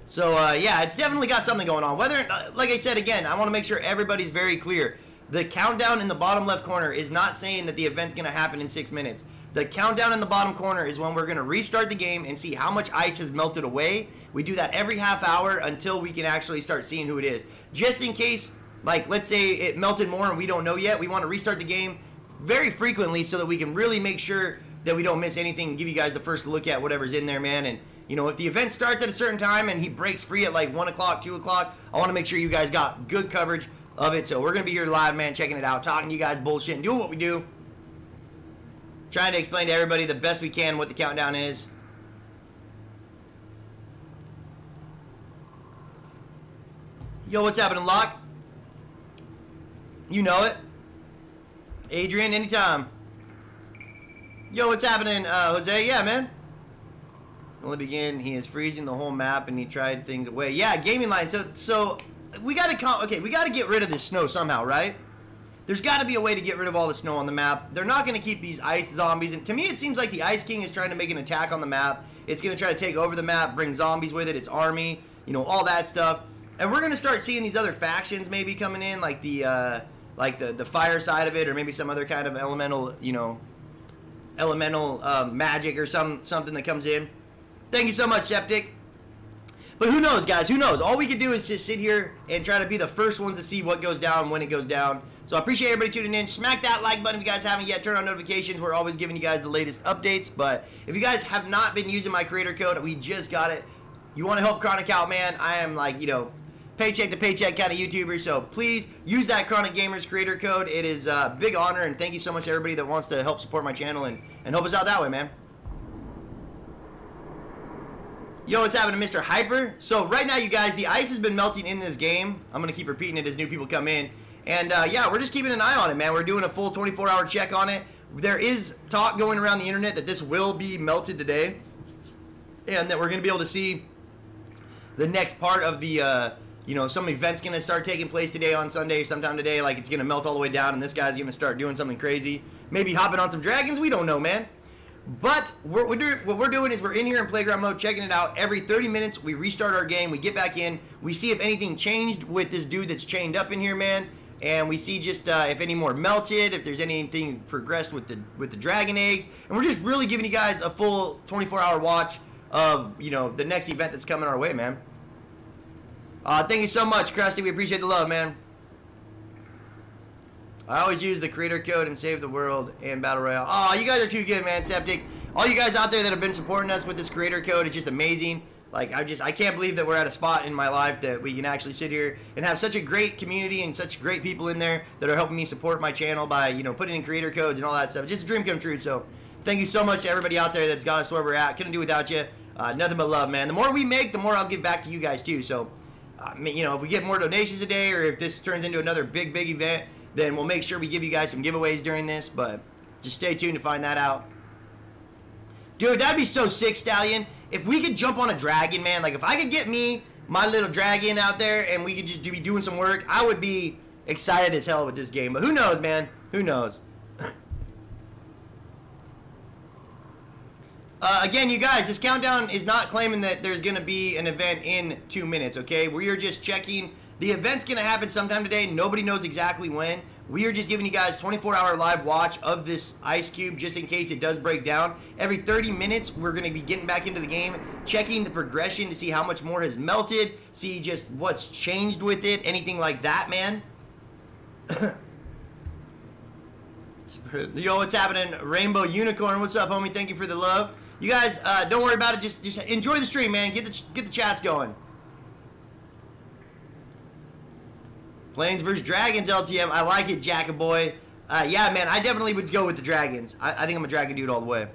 [SPEAKER 1] So, yeah, it's definitely got something going on. Whether, like I said, again, I want to make sure everybody's very clear. The countdown in the bottom left corner is not saying that the event's going to happen in 6 minutes. The countdown in the bottom corner is when we're going to restart the game and see how much ice has melted away. We do that every half hour until we can actually start seeing who it is. Just in case, like, let's say it melted more and we don't know yet, we want to restart the game very frequently so that we can really make sure that we don't miss anything and give you guys the first look at whatever's in there, man. And, you know, if the event starts at a certain time and he breaks free at like 1 o'clock, 2 o'clock, I want to make sure you guys got good coverage of it. So we're going to be here live, man, checking it out, talking to you guys, bullshit, and doing what we do. Trying to explain to everybody the best we can what the countdown is. Yo, what's happening, Locke? You know it. Adrian, anytime. Yo, what's happening, Jose? Yeah, man. Only begin. He is freezing the whole map, and he tried things away. Yeah, gaming line. So we gotta we gotta get rid of this snow somehow, right? There's got to be a way to get rid of all the snow on the map. They're not going to keep these ice zombies. And to me, it seems like the Ice King is trying to make an attack on the map. It's going to try to take over the map, bring zombies with it, its army, you know, all that stuff. And we're going to start seeing these other factions maybe coming in, like the fire side of it, or maybe some other kind of elemental, you know, magic or something that comes in. Thank you so much, Septic. But who knows, guys? Who knows? All we can do is just sit here and try to be the first ones to see what goes down when it goes down. So I appreciate everybody tuning in. Smack that like button if you guys haven't yet. Turn on notifications. We're always giving you guys the latest updates. But if you guys have not been using my creator code, we just got it. You want to help Chronic out, man? I am, like, you know, paycheck to paycheck kind of YouTuber. So please use that CronicGamerZ creator code. It is a big honor, and thank you so much to everybody that wants to help support my channel and help us out that way, man. Yo, what's happening, Mr. Hyper? So right now, you guys, the ice has been melting in this game. I'm going to keep repeating it as new people come in. And, yeah, we're just keeping an eye on it, man. We're doing a full 24-hour check on it. There is talk going around the internet that this will be melted today. And that we're going to be able to see the next part of the, you know, some event's going to start taking place today on Sunday, sometime today. Like, it's going to melt all the way down, and this guy's going to start doing something crazy. Maybe hopping on some dragons. We don't know, man. But what we're doing is we're in here in playground mode, checking it out. Every 30 minutes, we restart our game. We get back in. We see if anything changed with this dude that's chained up in here, man. And we see just if any more melted, if there's anything progressed with the dragon eggs. And we're just really giving you guys a full 24-hour watch of, you know, the next event that's coming our way, man. Thank you so much, Krusty. We appreciate the love, man. I always use the creator code and save the world and Battle Royale. Oh, you guys are too good, man, Septic. All you guys out there that have been supporting us with this creator code is just amazing. Like, I can't believe that we're at a spot in my life that we can actually sit here and have such a great community and such great people in there that are helping me support my channel by, you know, putting in creator codes and all that stuff. It's just a dream come true. So thank you so much to everybody out there that's got us where we're at. Couldn't do without you. Nothing but love, man. The more we make, the more I'll give back to you guys, too. So you know, if we get more donations today, or if this turns into another big event, then we'll make sure we give you guys some giveaways during this. But just stay tuned to find that out. Dude, that'd be so sick, Stallion. If we could jump on a dragon, man. Like, if I could get my little dragon out there, and we could just be doing some work, I would be excited as hell with this game. But who knows, man? Who knows? Again, you guys, this countdown is not claiming that there's going to be an event in 2 minutes, okay? We are just checking. The event's going to happen sometime today. Nobody knows exactly when. We are just giving you guys 24-hour live watch of this ice cube just in case it does break down. Every 30 minutes, we're going to be getting back into the game, checking the progression to see how much more has melted, see just what's changed with it, anything like that, man. Yo, what's happening? Rainbow Unicorn, what's up, homie? Thank you for the love. You guys, don't worry about it. Just enjoy the stream, man. Get the chats going. Planes versus Dragons, LTM. I like it, Jackaboy. Yeah, man, I definitely would go with the Dragons. I think I'm a Dragon dude all the way.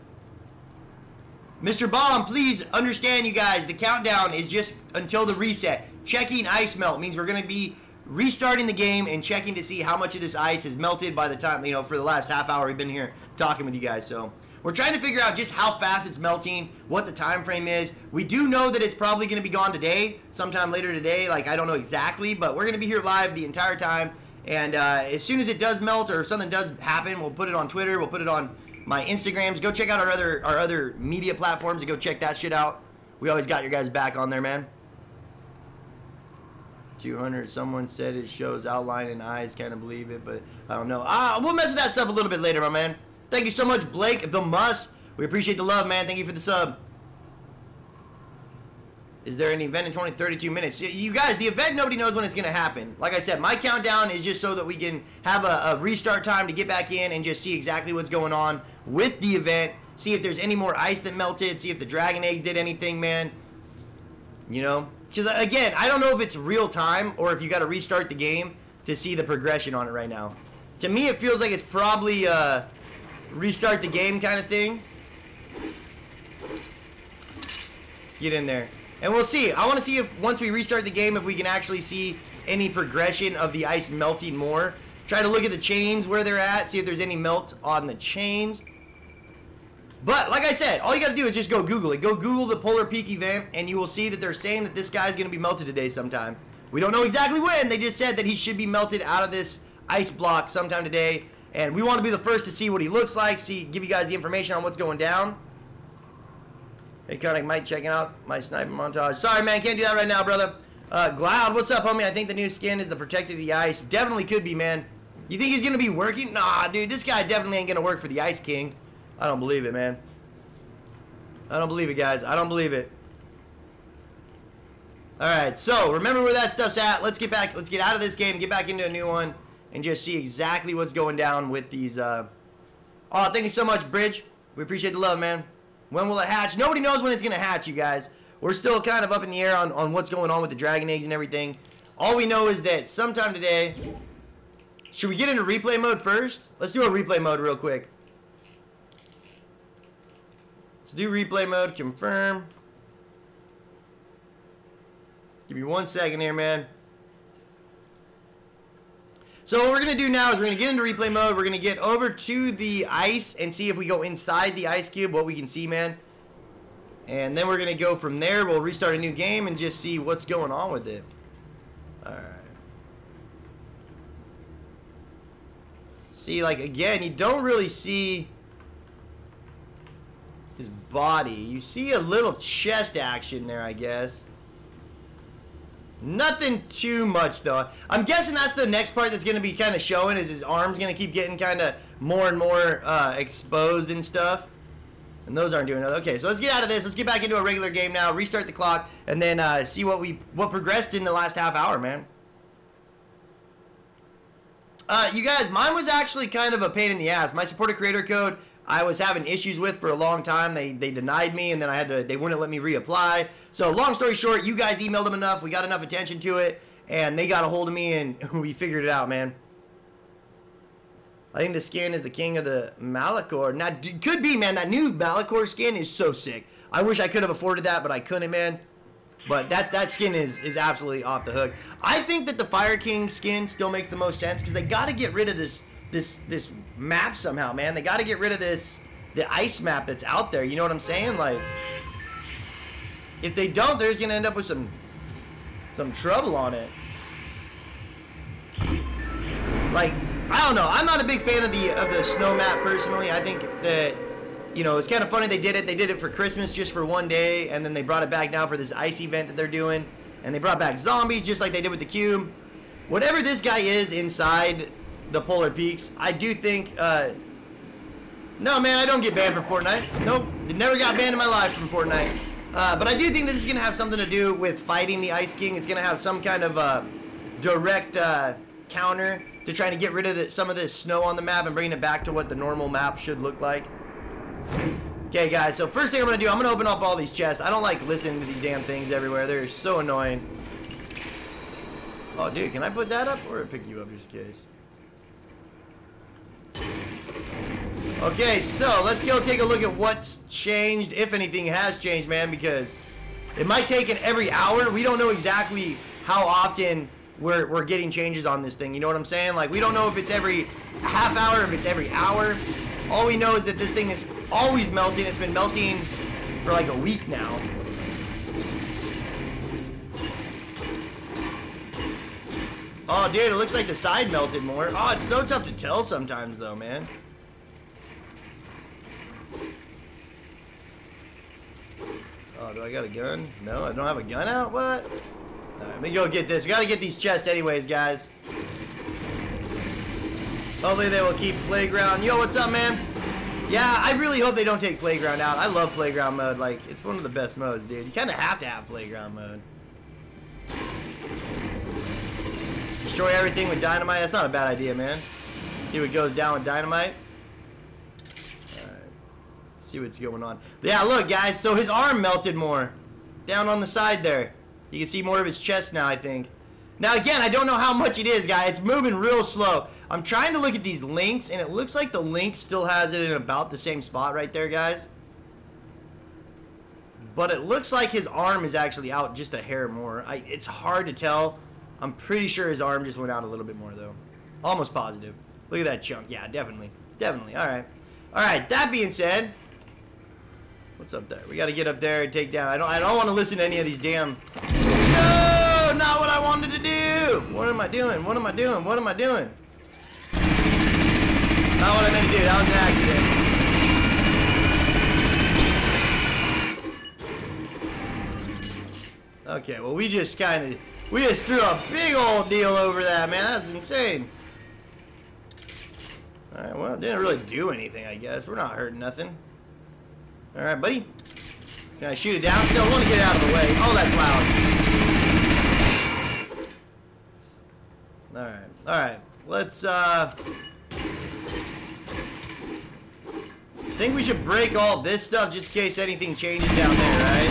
[SPEAKER 1] Mr. Bomb, please understand, you guys, the countdown is just until the reset. Checking ice melt means we're going to be restarting the game and checking to see how much of this ice has melted by the time, you know, for the last half hour we've been here talking with you guys. So we're trying to figure out just how fast it's melting, what the time frame is. We do know that it's probably going to be gone today, sometime later today. Like, I don't know exactly, but we're going to be here live the entire time. And as soon as it does melt or something does happen, we'll put it on Twitter. We'll put it on my Instagrams. Go check out our other media platforms and go check that shit out. We always got your guys' back on there, man. 200. Someone said it shows outline and eyes. Kind of believe it, but I don't know. We'll mess with that stuff a little bit later, my man. Thank you so much, Blake the Muss. We appreciate the love, man. Thank you for the sub. Is there an event in 32 minutes? You guys, the event, nobody knows when it's going to happen. Like I said, my countdown is just so that we can have a restart time to get back in and just see exactly what's going on with the event. See if there's any more ice that melted. See if the dragon eggs did anything, man. You know? Because, again, I don't know if it's real time or if you got to restart the game to see the progression on it right now. To me, it feels like it's probably restart the game kind of thing. Let's get in there. And we'll see. I want to see if once we restart the game, if we can actually see any progression of the ice melting more. Try to look at the chains where they're at, see if there's any melt on the chains. But, like I said, all you got to do is just go Google it. Go Google the Polar Peak event, and you will see that they're saying that this guy's going to be melted today sometime. We don't know exactly when. They just said that he should be melted out of this ice block sometime today. And we want to be the first to see what he looks like, give you guys the information on what's going down. Hey, Chronic Mike, checking out my sniper montage. Sorry, man, can't do that right now, brother. Gloud, what's up, homie? I think the new skin is the protector of the ice. Definitely could be, man. You think he's going to be working? Nah, dude, this guy definitely ain't going to work for the Ice King. I don't believe it, man. I don't believe it, guys. I don't believe it. Alright, so remember where that stuff's at. Let's get back. Let's get out of this game, get back into a new one, and just see exactly what's going down with these. Oh, thank you so much, Bridge. We appreciate the love, man. When will it hatch? Nobody knows when it's going to hatch, you guys. We're still kind of up in the air on what's going on with the dragon eggs and everything. All we know is that sometime today... Should we get into replay mode first? Let's do a replay mode real quick. Let's do replay mode, confirm. Give me 1 second here, man. So what we're going to do now is we're going to get into replay mode. We're going to get over to the ice and see if we go inside the ice cube, what we can see, man. And then we're going to go from there. We'll restart a new game and just see what's going on with it. Alright. See, like, again, you don't really see his body. You see a little chest action there, I guess. Nothing too much, though. I'm guessing that's the next part that's going to be kind of showing, is his arm's going to keep getting kind of more and more exposed and stuff. And those aren't doing it. Okay, so let's get out of this. Let's get back into a regular game now, restart the clock, and then see what progressed in the last half hour, man. You guys, mine was actually kind of a pain in the ass. My supported creator code, I was having issues with for a long time. They denied me, and then they wouldn't let me reapply. So long story short, you guys emailed them enough. We got enough attention to it, and they got a hold of me, and we figured it out, man. I think the skin is the king of the Malachor. Now, could be, man. That new Malachor skin is so sick. I wish I could have afforded that, but I couldn't, man. But that skin is absolutely off the hook. I think that the Fire King skin still makes the most sense because they got to get rid of this map somehow, man. They got to get rid of the ice map that's out there. You know what I'm saying? Like, if they don't, they're just gonna end up with some trouble on it. Like, I don't know. I'm not a big fan of the snow map personally. I think that, you know, it's kind of funny they did it. They did it for Christmas just for one day, and then they brought it back now for this ice event that they're doing. And they brought back zombies just like they did with the cube. Whatever this guy is inside the Polar Peaks, I do think, no, man, I don't get banned from Fortnite. Nope, never got banned in my life from Fortnite. But I do think that this is going to have something to do with fighting the Ice King. It's going to have some kind of direct counter to trying to get rid of some of this snow on the map and bringing it back to what the normal map should look like. Okay, guys, so first thing I'm going to do, I'm going to open up all these chests. I don't like listening to these damn things everywhere. They're so annoying. Oh, dude, can I put that up or pick you up just in case? Okay, so let's go take a look at what's changed, if anything has changed, man, because it might take it every hour. We don't know exactly how often we're getting changes on this thing. You know what I'm saying? Like, we don't know if it's every half hour, if it's every hour. All we know is that this thing is always melting. It's been melting for like a week now. Oh, dude, it looks like the side melted more. Oh, it's so tough to tell sometimes, though, man. Oh, do I got a gun? No, I don't have a gun out? What? Alright, let me go get this. We gotta get these chests anyways, guys. Hopefully they will keep Playground. Yo, what's up, man? Yeah, I really hope they don't take Playground out. I love Playground mode. Like, it's one of the best modes, dude. You kind of have to have Playground mode. Destroy everything with dynamite. That's not a bad idea, man. See what goes down with dynamite. See what's going on. Yeah, look, guys. So his arm melted more. Down on the side there. You can see more of his chest now, I think. Now, again, I don't know how much it is, guys. It's moving real slow. I'm trying to look at these links, and it looks like the link still has it in about the same spot right there, guys. But it looks like his arm is actually out just a hair more. It's hard to tell. I'm pretty sure his arm just went out a little bit more, though. Almost positive. Look at that chunk. Yeah, definitely. Definitely. All right. All right. That being said... What's up there? We got to get up there and take down. I don't want to listen to any of these damn... No! Not what I wanted to do! What am I doing? What am I doing? What am I doing? Not what I meant to do. That was an accident. Okay, well, we just threw a big old deal over that, man. That's insane. Alright, well, it didn't really do anything, I guess. We're not hurting nothing. Alright, buddy. Can I shoot it down? Still, I want to get it out of the way. Oh, that's loud. Alright, alright. Let's, I think we should break all this stuff just in case anything changes down there, right?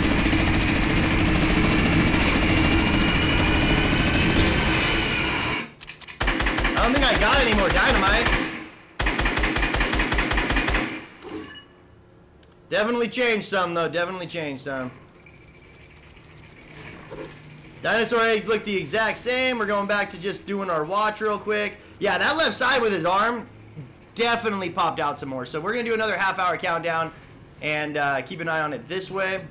[SPEAKER 1] I don't think I got any more dynamite. Definitely changed some, though. Definitely changed some. Dinosaur eggs look the exact same. We're going back to just doing our watch real quick. Yeah, that left side with his arm definitely popped out some more. So we're going to do another half-hour countdown and keep an eye on it this way.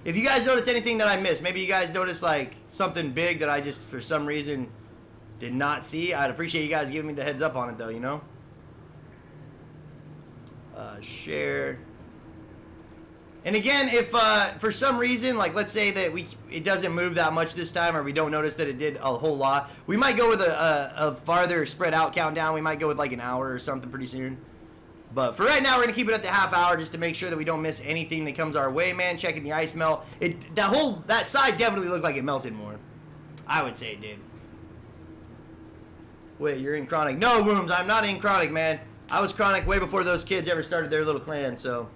[SPEAKER 1] If you guys notice anything that I missed, maybe you guys noticed like something big that I just, for some reason, did not see. I'd appreciate you guys giving me the heads up on it, though, you know? Share. And again, if for some reason, like let's say that it doesn't move that much this time, or we don't notice that it did a whole lot, we might go with a farther spread out countdown. We might go with like an hour or something pretty soon. But for right now, we're gonna keep it at the half hour just to make sure that we don't miss anything that comes our way, man. Checking the ice melt. That side definitely looked like it melted more. I would say it did. Wait, you're in Chronic? No, Rooms, I'm not in Chronic, man. I was Chronic way before those kids ever started their little clan, so.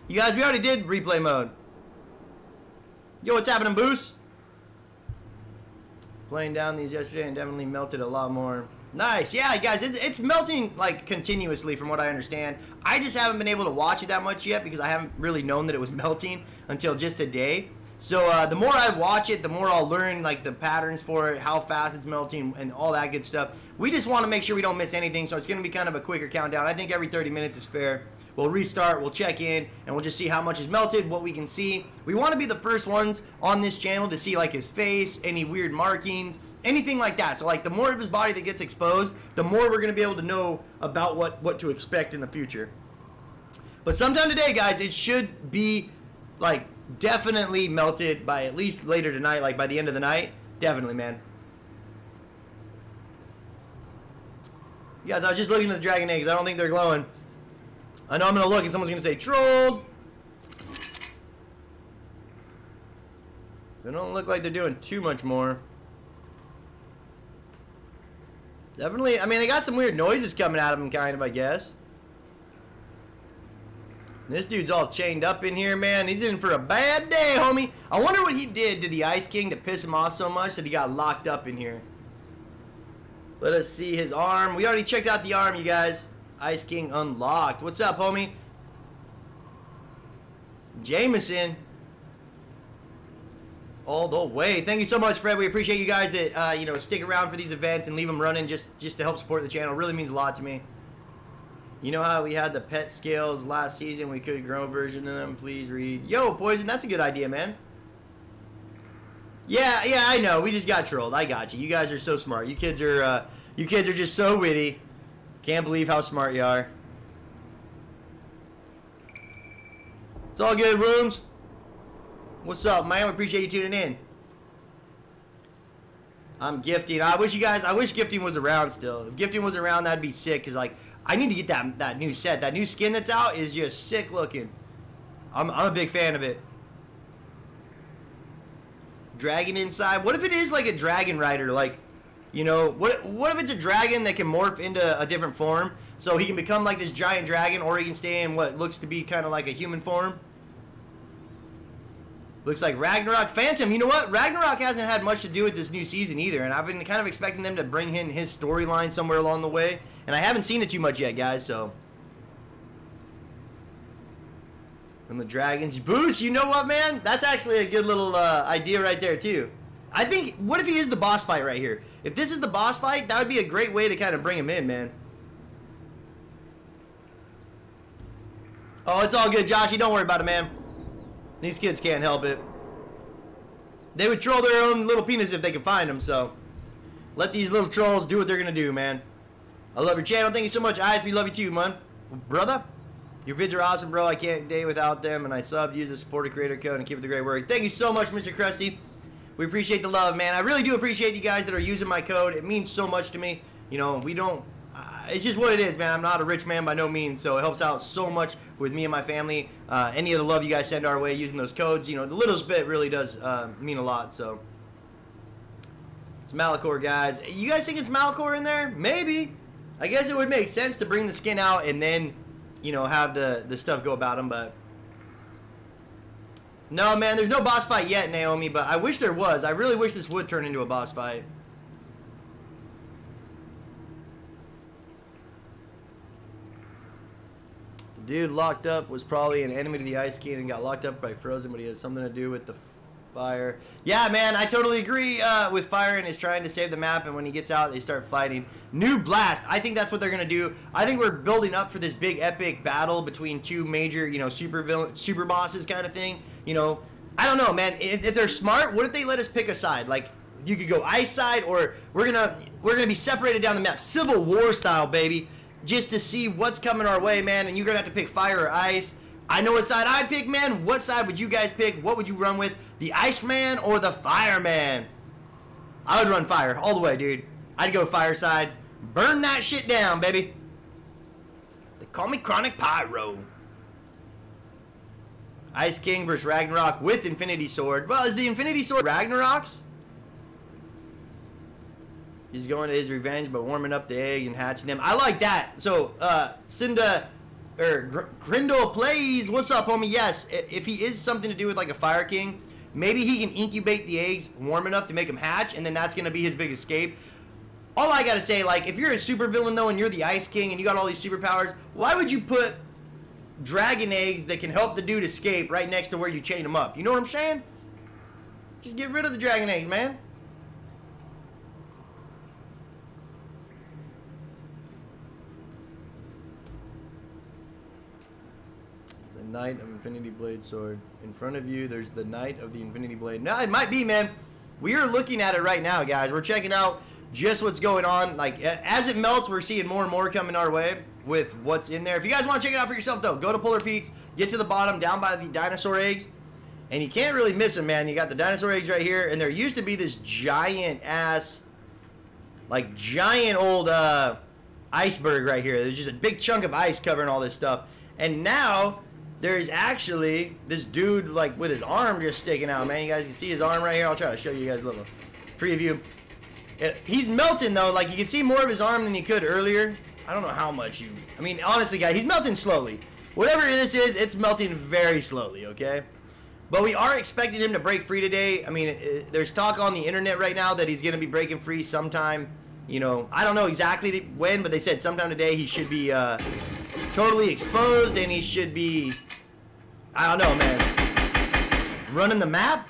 [SPEAKER 1] You guys, we already did replay mode. Yo, what's happening, Boost? Playing down these yesterday and definitely melted a lot more. Nice. Yeah, guys, it's melting, like, continuously from what I understand. I just haven't been able to watch it that much yet because I haven't really known that it was melting until just today. So the more I watch it, the more I'll learn, like, the patterns for it, how fast it's melting, and all that good stuff. We just want to make sure we don't miss anything, so it's going to be kind of a quicker countdown. I think every 30 minutes is fair. We'll restart, we'll check in, and we'll just see how much is melted, what we can see. We want to be the first ones on this channel to see, like, his face, any weird markings, anything like that. So, like, the more of his body that gets exposed, the more we're going to be able to know about what to expect in the future. But sometime today, guys, it should be, like, definitely melted by at least later tonight, like by the end of the night. Definitely, man. Guys, I was just looking at the dragon eggs. I don't think they're glowing. I know I'm going to look and someone's going to say, trolled. They don't look like they're doing too much more. Definitely, I mean, they got some weird noises coming out of them, kind of, I guess. This dude's all chained up in here, man. He's in for a bad day, homie. I wonder what he did to the Ice King to piss him off so much that he got locked up in here. Let us see his arm. We already checked out the arm, you guys. Ice King unlocked. What's up, homie? Jameson. All the way. Thank you so much, Fred. We appreciate you guys that, you know, stick around for these events and leave them running just to help support the channel. It really means a lot to me. You know how we had the pet scales last season? We could grow a version of them. Please read. Yo, Poison, that's a good idea, man. Yeah, I know. We just got trolled. I got you. You guys are so smart. You kids are just so witty. Can't believe how smart you are. It's all good, Rooms. What's up, man? We appreciate you tuning in. I'm Gifting. I wish Gifting was around still. If Gifting was around, that'd be sick. Cause like, I need to get that new set. That new skin that's out is just sick looking. I'm a big fan of it. Dragon inside. What if it is like a dragon rider? Like, you know, what if it's a dragon that can morph into a different form? So he can become like this giant dragon, or he can stay in what looks to be kind of like a human form. Looks like Ragnarok Phantom. You know what? Ragnarok hasn't had much to do with this new season either, and I've been kind of expecting them to bring in his storyline somewhere along the way, and I haven't seen it too much yet, guys, so. And the dragons boost. You know what, man? That's actually a good little idea right there, too. I think, what if he is the boss fight right here? If this is the boss fight, that would be a great way to kind of bring him in, man. Oh, it's all good, Josh. You don't worry about it, man. These kids can't help it. They would troll their own little penis if they could find them, so. Let these little trolls do what they're going to do, man. I love your channel. Thank you so much, Ice. We love you too, man. Brother, your vids are awesome, bro. I can't day without them, and I subbed. Use the supporter creator code and keep it the great work. Thank you so much, Mr. Krusty. We appreciate the love, man. I really do appreciate you guys that are using my code. It means so much to me. You know, we don't... it's just what it is, man. I'm not a rich man by no means, so it helps out so much with me and my family. Any of the love you guys send our way using those codes, you know, the little bit really does mean a lot, so. It's Malachor, guys. You guys think it's Malachor in there? Maybe. I guess it would make sense to bring the skin out and then, you know, have the stuff go about him, but. No, man, there's no boss fight yet, Naomi, but I wish there was. I really wish this would turn into a boss fight. The dude locked up was probably an enemy to the Ice King and got locked up by Frozen, but he has something to do with the fire. Yeah, man, I totally agree with Fire and is trying to save the map, and when he gets out, they start fighting. New Blast. I think that's what they're going to do. I think we're building up for this big epic battle between two major, you know, super bosses kind of thing. You know, I don't know, man. If they're smart, what if they let us pick a side? Like, you could go Ice side, or we're gonna be separated down the map. Civil War style, baby. Just to see what's coming our way, man, and you're going to have to pick Fire or Ice. I know what side I'd pick, man. What side would you guys pick? What would you run with? The Iceman or the Fireman? I would run Fire all the way, dude. I'd go Fire side. Burn that shit down, baby. They call me Chronic Pyro. Ice King versus Ragnarok with Infinity Sword. Well, is the Infinity Sword Ragnarok's? He's going to his revenge by warming up the egg and hatching them. I like that. So, Grindle plays. What's up, homie? Yes, if he is something to do with like a Fire King, maybe he can incubate the eggs warm enough to make them hatch, and then that's going to be his big escape. All I gotta say, like, if you're a super villain though and you're the Ice King and you got all these superpowers, why would you put dragon eggs that can help the dude escape right next to where you chain him up? You know what I'm saying? Just get rid of the dragon eggs, man. The Knight of Infinity Blade sword. In front of you, there's the Knight of the Infinity Blade. No, it might be, man. We are looking at it right now, guys. We're checking out just what's going on. Like, as it melts, we're seeing more and more coming our way with what's in there. If you guys want to check it out for yourself, though, go to Polar Peaks, get to the bottom, down by the dinosaur eggs, and you can't really miss them, man. You got the dinosaur eggs right here, and there used to be this giant-ass, like, giant old iceberg right here. There's just a big chunk of ice covering all this stuff. And now there's actually this dude, like, with his arm just sticking out, man. You guys can see his arm right here. I'll try to show you guys a little preview. He's melting, though. Like, you can see more of his arm than you could earlier. I don't know how much you... I mean, honestly, guys, he's melting slowly. Whatever this is, it's melting very slowly, okay? But we are expecting him to break free today. I mean, there's talk on the internet right now that he's going to be breaking free sometime. You know, I don't know exactly when, but they said sometime today he should be totally exposed, and he should be... I don't know, man. Running the map?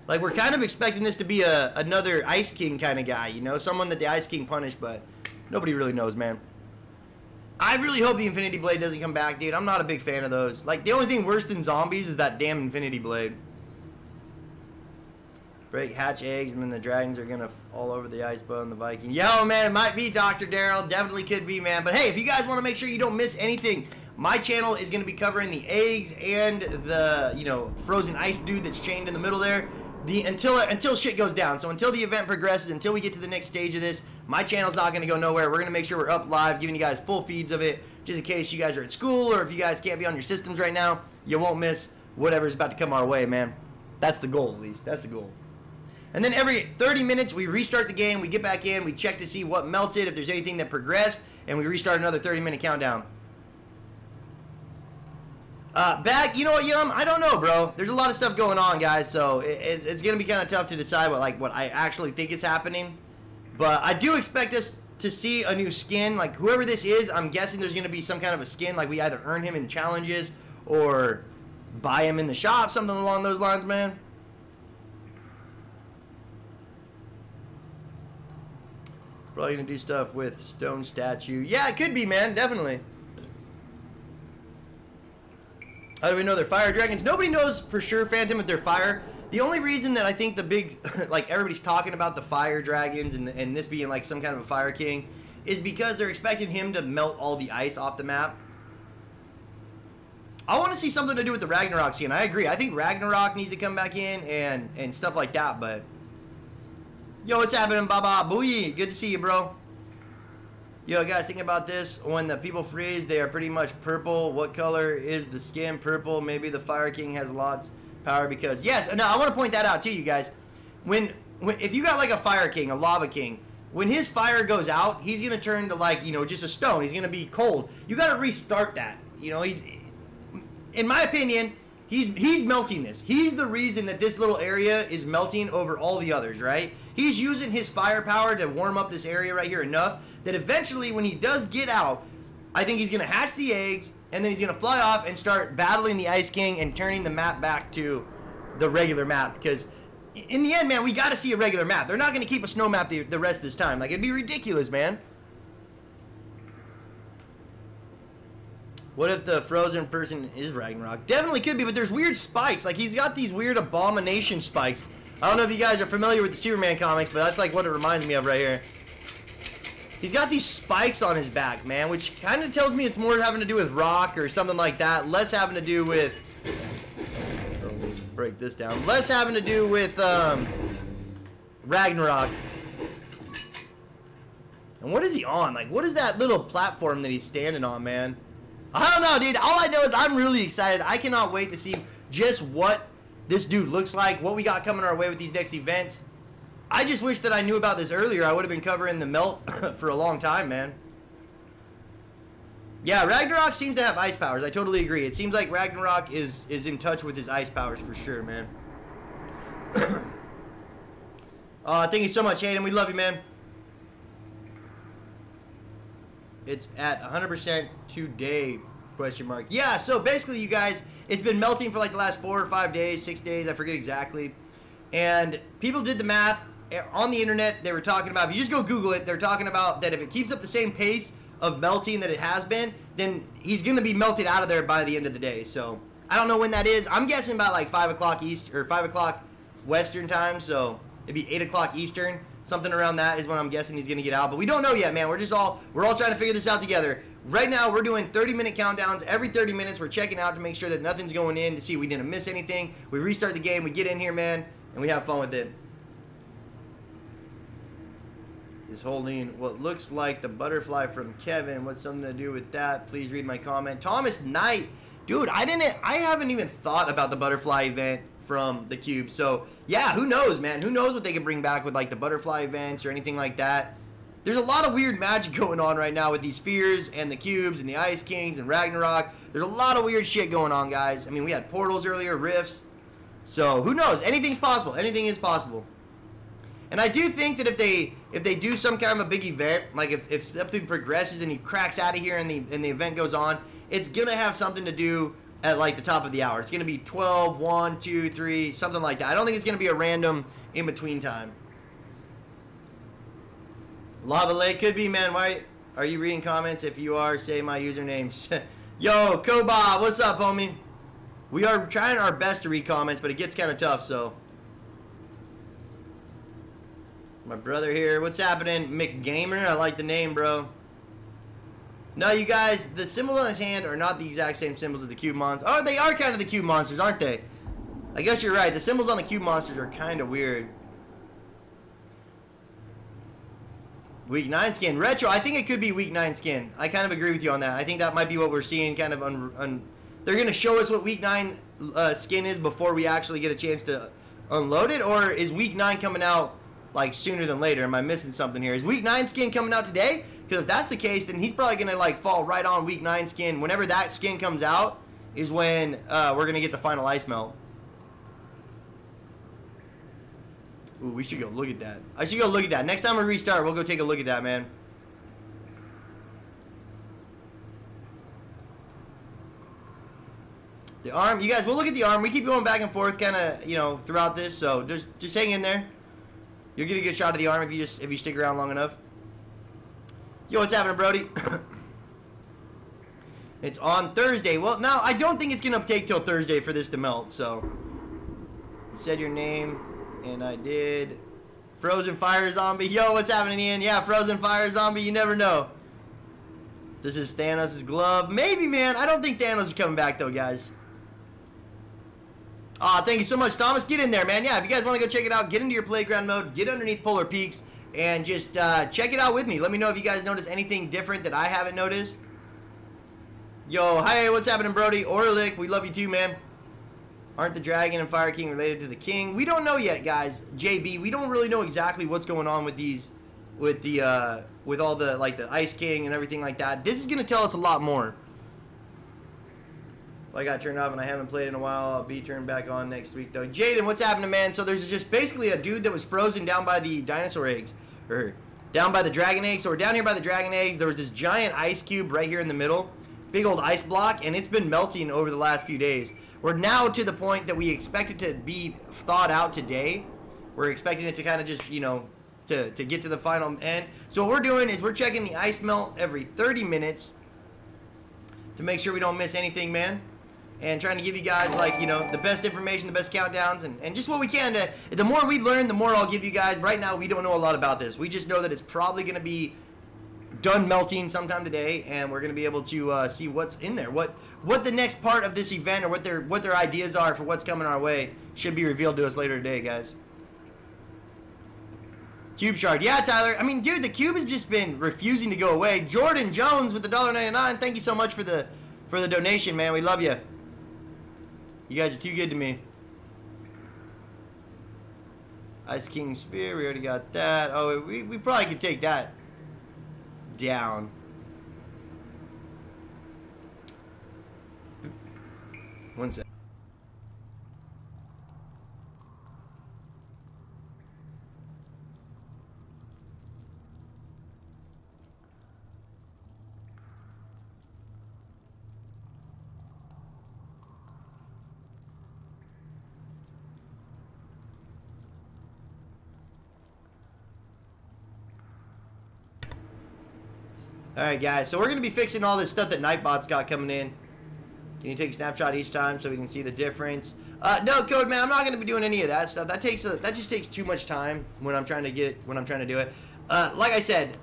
[SPEAKER 1] Like, we're kind of expecting this to be another Ice King kind of guy, you know? Someone that the Ice King punished, but nobody really knows, man. I really hope the Infinity Blade doesn't come back, dude. I'm not a big fan of those. Like, the only thing worse than zombies is that damn Infinity Blade. Break, hatch eggs, and then the dragons are going to all over the ice bow and the Viking. Yo, man, it might be Dr. Daryl. Definitely could be, man. But, hey, if you guys want to make sure you don't miss anything, my channel is going to be covering the eggs and the, you know, frozen ice dude that's chained in the middle there. Until shit goes down. So until the event progresses, until we get to the next stage of this, my channel's not going to go nowhere. We're going to make sure we're up live, giving you guys full feeds of it, just in case you guys are at school, or if you guys can't be on your systems right now, you won't miss whatever's about to come our way, man. That's the goal, at least. That's the goal. And then every 30 minutes, we restart the game, we get back in, we check to see what melted, if there's anything that progressed, and we restart another 30-minute countdown. Back, you know what, Yum? I don't know, bro. There's a lot of stuff going on, guys, so it's going to be kind of tough to decide what I actually think is happening. But I do expect us to see a new skin. Like, whoever this is, I'm guessing there's going to be some kind of a skin. Like, we either earn him in challenges or buy him in the shop, something along those lines, man. Probably going to do stuff with stone statue. Yeah, it could be, man. Definitely. How do we know they're fire dragons? Nobody knows for sure, Phantom, if they're fire. The only reason that I think the big, like, everybody's talking about the fire dragons and this being, like, some kind of a fire king is because they're expecting him to melt all the ice off the map. I want to see something to do with the Ragnarok scene. I agree. I think Ragnarok needs to come back in and stuff like that, but... Yo, what's happening, Baba? Booyah. Good to see you, bro. Yo, guys, think about this. When the people freeze, they are pretty much purple. What color is the skin? Purple. Maybe the Fire King has lots of power because... Yes, no, I want to point that out to you guys. If you got like a Fire King, a Lava King, when his fire goes out, he's going to turn to like, you know, just a stone. He's going to be cold. You got to restart that. You know, in my opinion, he's melting this. He's the reason that this little area is melting over all the others, right? He's using his firepower to warm up this area right here enough that eventually when he does get out, I think he's going to hatch the eggs, and then he's going to fly off and start battling the Ice King and turning the map back to the regular map. Because in the end, man, we got to see a regular map. They're not going to keep a snow map the rest of this time. Like, it'd be ridiculous, man. What if the frozen person is Ragnarok? Definitely could be, but there's weird spikes. Like, he's got these weird abomination spikes. I don't know if you guys are familiar with the Superman comics, but that's like what it reminds me of right here. He's got these spikes on his back, man, which kind of tells me it's more having to do with rock or something like that. Less having to do with... break this down. Less having to do with Ragnarok. And what is he on? Like, what is that little platform that he's standing on, man? I don't know, dude. All I know is I'm really excited. I cannot wait to see just what this dude looks like, what we got coming our way with these next events. I just wish that I knew about this earlier. I would have been covering the melt for a long time, man. Yeah, Ragnarok seems to have ice powers. I totally agree. It seems like Ragnarok is in touch with his ice powers for sure, man. Thank you so much, Hayden. We love you, man. It's at 100% today, question mark. Yeah, so basically, you guys, it's been melting for like the last 4 or 5 days, 6 days, I forget exactly. And people did the math on the internet. They were talking about, if you just go Google it, they're talking about that if it keeps up the same pace of melting that it has been, then he's going to be melted out of there by the end of the day. So I don't know when that is. I'm guessing about like 5 o'clock East or 5 o'clock Western time. So it'd be 8 o'clock Eastern. Something around that is when I'm guessing he's going to get out. But we don't know yet, man. We're all trying to figure this out together. Right now, we're doing 30-minute countdowns. Every 30 minutes, we're checking out to make sure that nothing's going in to see if we didn't miss anything. We restart the game. We get in here, man, and we have fun with it. Is holding what looks like the butterfly from Kevin. What's something to do with that? Please read my comment. Thomas Knight. Dude, I haven't even thought about the butterfly event from the cube. So yeah, who knows, man? Who knows what they can bring back with like the butterfly events or anything like that. There's a lot of weird magic going on right now with these spheres and the cubes and the Ice Kings and Ragnarok. There's a lot of weird shit going on, guys. I mean, we had portals earlier, rifts. So who knows? Anything's possible. Anything is possible. And I do think that if they do some kind of a big event, like if something progresses and he cracks out of here and the event goes on, it's gonna have something to do at like the top of the hour. It's going to be 12, 1, 2, 3, something like that. I don't think it's going to be a random in-between time. Lava Lake could be, man. Why are you reading comments? If you are, say my usernames. Yo, Koba, what's up, homie? We are trying our best to read comments, but it gets kind of tough, so. My brother here. What's happening? McGamer? I like the name, bro. No, you guys, the symbols on his hand are not the exact same symbols of the cube monsters. Oh, they are kind of the cube monsters, aren't they? I guess you're right. The symbols on the cube monsters are kind of weird. Week 9 skin. Retro, I think it could be Week 9 skin. I kind of agree with you on that. I think that might be what we're seeing kind of they're going to show us what Week 9 skin is before we actually get a chance to unload it? Or is Week 9 coming out like sooner than later? Am I missing something here? Is Week 9 skin coming out today? Because if that's the case, then he's probably going to like fall right on Week 9 skin. Whenever that skin comes out is when we're going to get the final ice melt. Ooh, we should go look at that. I should go look at that. Next time we restart, we'll go take a look at that, man. The arm, you guys, we'll look at the arm. We keep going back and forth kind of, you know, throughout this. So just hang in there. You'll get a good shot of the arm if you stick around long enough. Yo, what's happening, Brody? It's on Thursday. Well, now, I don't think it's going to take till Thursday for this to melt, so. You said your name, and I did. Frozen Fire Zombie. Yo, what's happening, Ian? Yeah, Frozen Fire Zombie. You never know. This is Thanos' glove. Maybe, man. I don't think Thanos is coming back, though, guys. Aw, thank you so much, Thomas. Get in there, man. Yeah, if you guys want to go check it out, get into your playground mode, get underneath Polar Peaks, and just check it out with me. Let me know if you guys notice anything different that I haven't noticed. Yo, hi, what's happening, Brody? Orlick, we love you too, man. Aren't the Dragon and Fire King related to the King? We don't know yet, guys. JB, we don't really know exactly what's going on with these, with all the, like, the Ice King and everything like that. This is going to tell us a lot more. I got turned off and I haven't played in a while. I'll be turned back on next week, though. Jaden, what's happening, man? So there's just basically a dude that was frozen down by the dinosaur eggs. Or down by the dragon eggs. So we're down here by the dragon eggs. There was this giant ice cube right here in the middle. Big old ice block. And it's been melting over the last few days. We're now to the point that we expect it to be thawed out today. We're expecting it to kind of just, you know, to get to the final end. So what we're doing is we're checking the ice melt every 30 minutes. To make sure we don't miss anything, man. And trying to give you guys, like, you know, the best information, the best countdowns, and just what we can to, the more we learn, the more I'll give you guys. Right now, we don't know a lot about this. We just know that it's probably going to be done melting sometime today, and we're going to be able to see what's in there. What the next part of this event, or what their ideas are for what's coming our way, should be revealed to us later today, guys. Cube Shard. Yeah, Tyler. I mean, dude, the cube has just been refusing to go away. Jordan Jones with the $1.99. Thank you so much for the donation, man. We love you. You guys are too good to me. Ice King Sphere, we already got that. Oh, we probably could take that down. One sec. Alright, guys. So we're going to be fixing all this stuff that Nightbot's got coming in. Can you take a snapshot each time so we can see the difference? No, Code Man, I'm not going to be doing any of that stuff. That just takes too much time when I'm trying to do it. Like I said,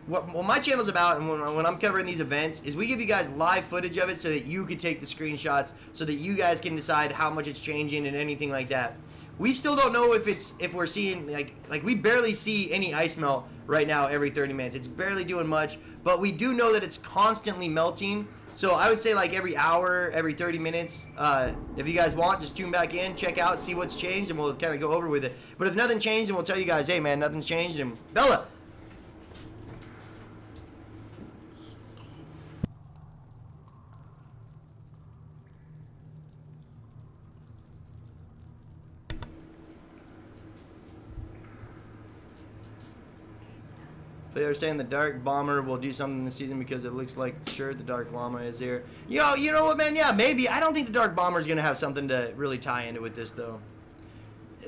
[SPEAKER 1] what my channel's about, and when I'm covering these events, is we give you guys live footage of it so that you can take the screenshots, so that you guys can decide how much it's changing and anything like that. We still don't know if we're seeing, like we barely see any ice melt right now every 30 minutes. It's barely doing much, but we do know that it's constantly melting. So I would say like every hour, every 30 minutes, if you guys want, just tune back in, check out, see what's changed, and we'll kind of go over with it. But if nothing changed, then we'll tell you guys, hey man, nothing's changed, and Bella! They are saying the Dark Bomber will do something this season because it looks like, sure, the Dark Llama is here. Yo, you know what, man? Yeah, maybe. I don't think the Dark Bomber is going to have something to really tie into with this, though.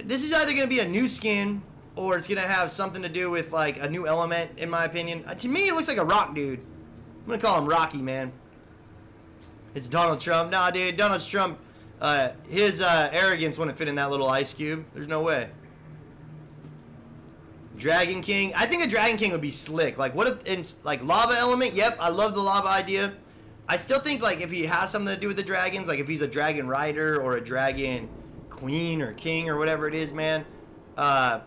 [SPEAKER 1] This is either going to be a new skin, or it's going to have something to do with, like, a new element, in my opinion. To me, it looks like a rock dude. I'm going to call him Rocky, man. It's Donald Trump. Nah, dude, Donald Trump, his arrogance wouldn't fit in that little ice cube. There's no way. Dragon King. I think a Dragon King would be slick. Like, what if, in, like, lava element? Yep, I love the lava idea. I still think, like, if he has something to do with the dragons, like, if he's a dragon rider or a dragon queen or king or whatever it is, man. Yeah,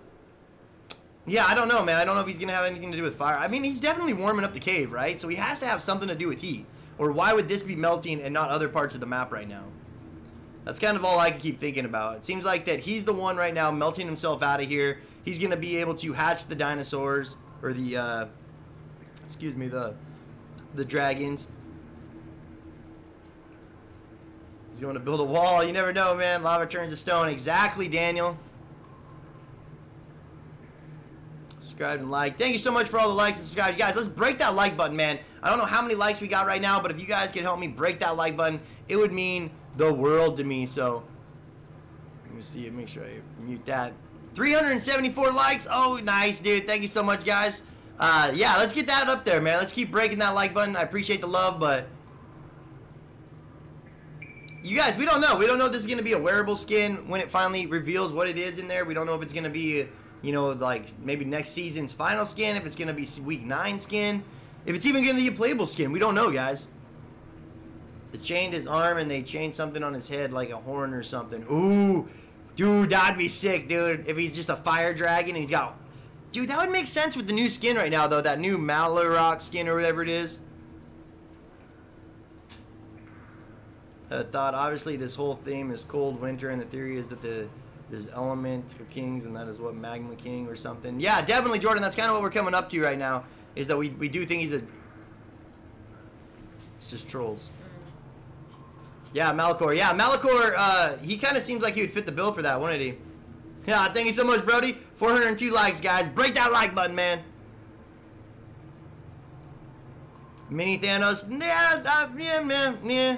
[SPEAKER 1] I don't know, man. I don't know if he's going to have anything to do with fire. I mean, he's definitely warming up the cave, right? So he has to have something to do with heat. Or why would this be melting and not other parts of the map right now? That's kind of all I can keep thinking about. It seems like that he's the one right now melting himself out of here. He's going to be able to hatch the dinosaurs, or the, excuse me, the dragons. He's going to build a wall. You never know, man. Lava turns to stone. Exactly, Daniel. Subscribe and like. Thank you so much for all the likes and subscribes. Guys, let's break that like button, man. I don't know how many likes we got right now, but if you guys could help me break that like button, it would mean the world to me. So, let me see it. Make sure I mute that. 374 likes. Oh, nice, dude. Thank you so much, guys. Yeah, let's get that up there, man. Let's keep breaking that like button. I appreciate the love, but you guys, we don't know. We don't know if this is going to be a wearable skin when it finally reveals what it is in there. We don't know if it's going to be, you know, like maybe next season's final skin, if it's going to be week 9 skin, if it's even going to be a playable skin. We don't know, guys. They chained his arm and they chained something on his head like a horn or something. Ooh. Dude, that'd be sick, dude. If he's just a fire dragon and he's got... Dude, that would make sense with the new skin right now, though. That new Malorock skin or whatever it is. I thought, obviously, this whole theme is cold winter, and the theory is that there's element kings, and that is what Magma King or something. Yeah, definitely, Jordan. That's kind of what we're coming up to right now, is that we do think he's a... It's just trolls. Yeah, Malachor. Yeah, Malachor, he kind of seems like he would fit the bill for that, wouldn't he? Yeah, thank you so much, Brody. 402 likes, guys. Break that like button, man. Mini Thanos. Yeah.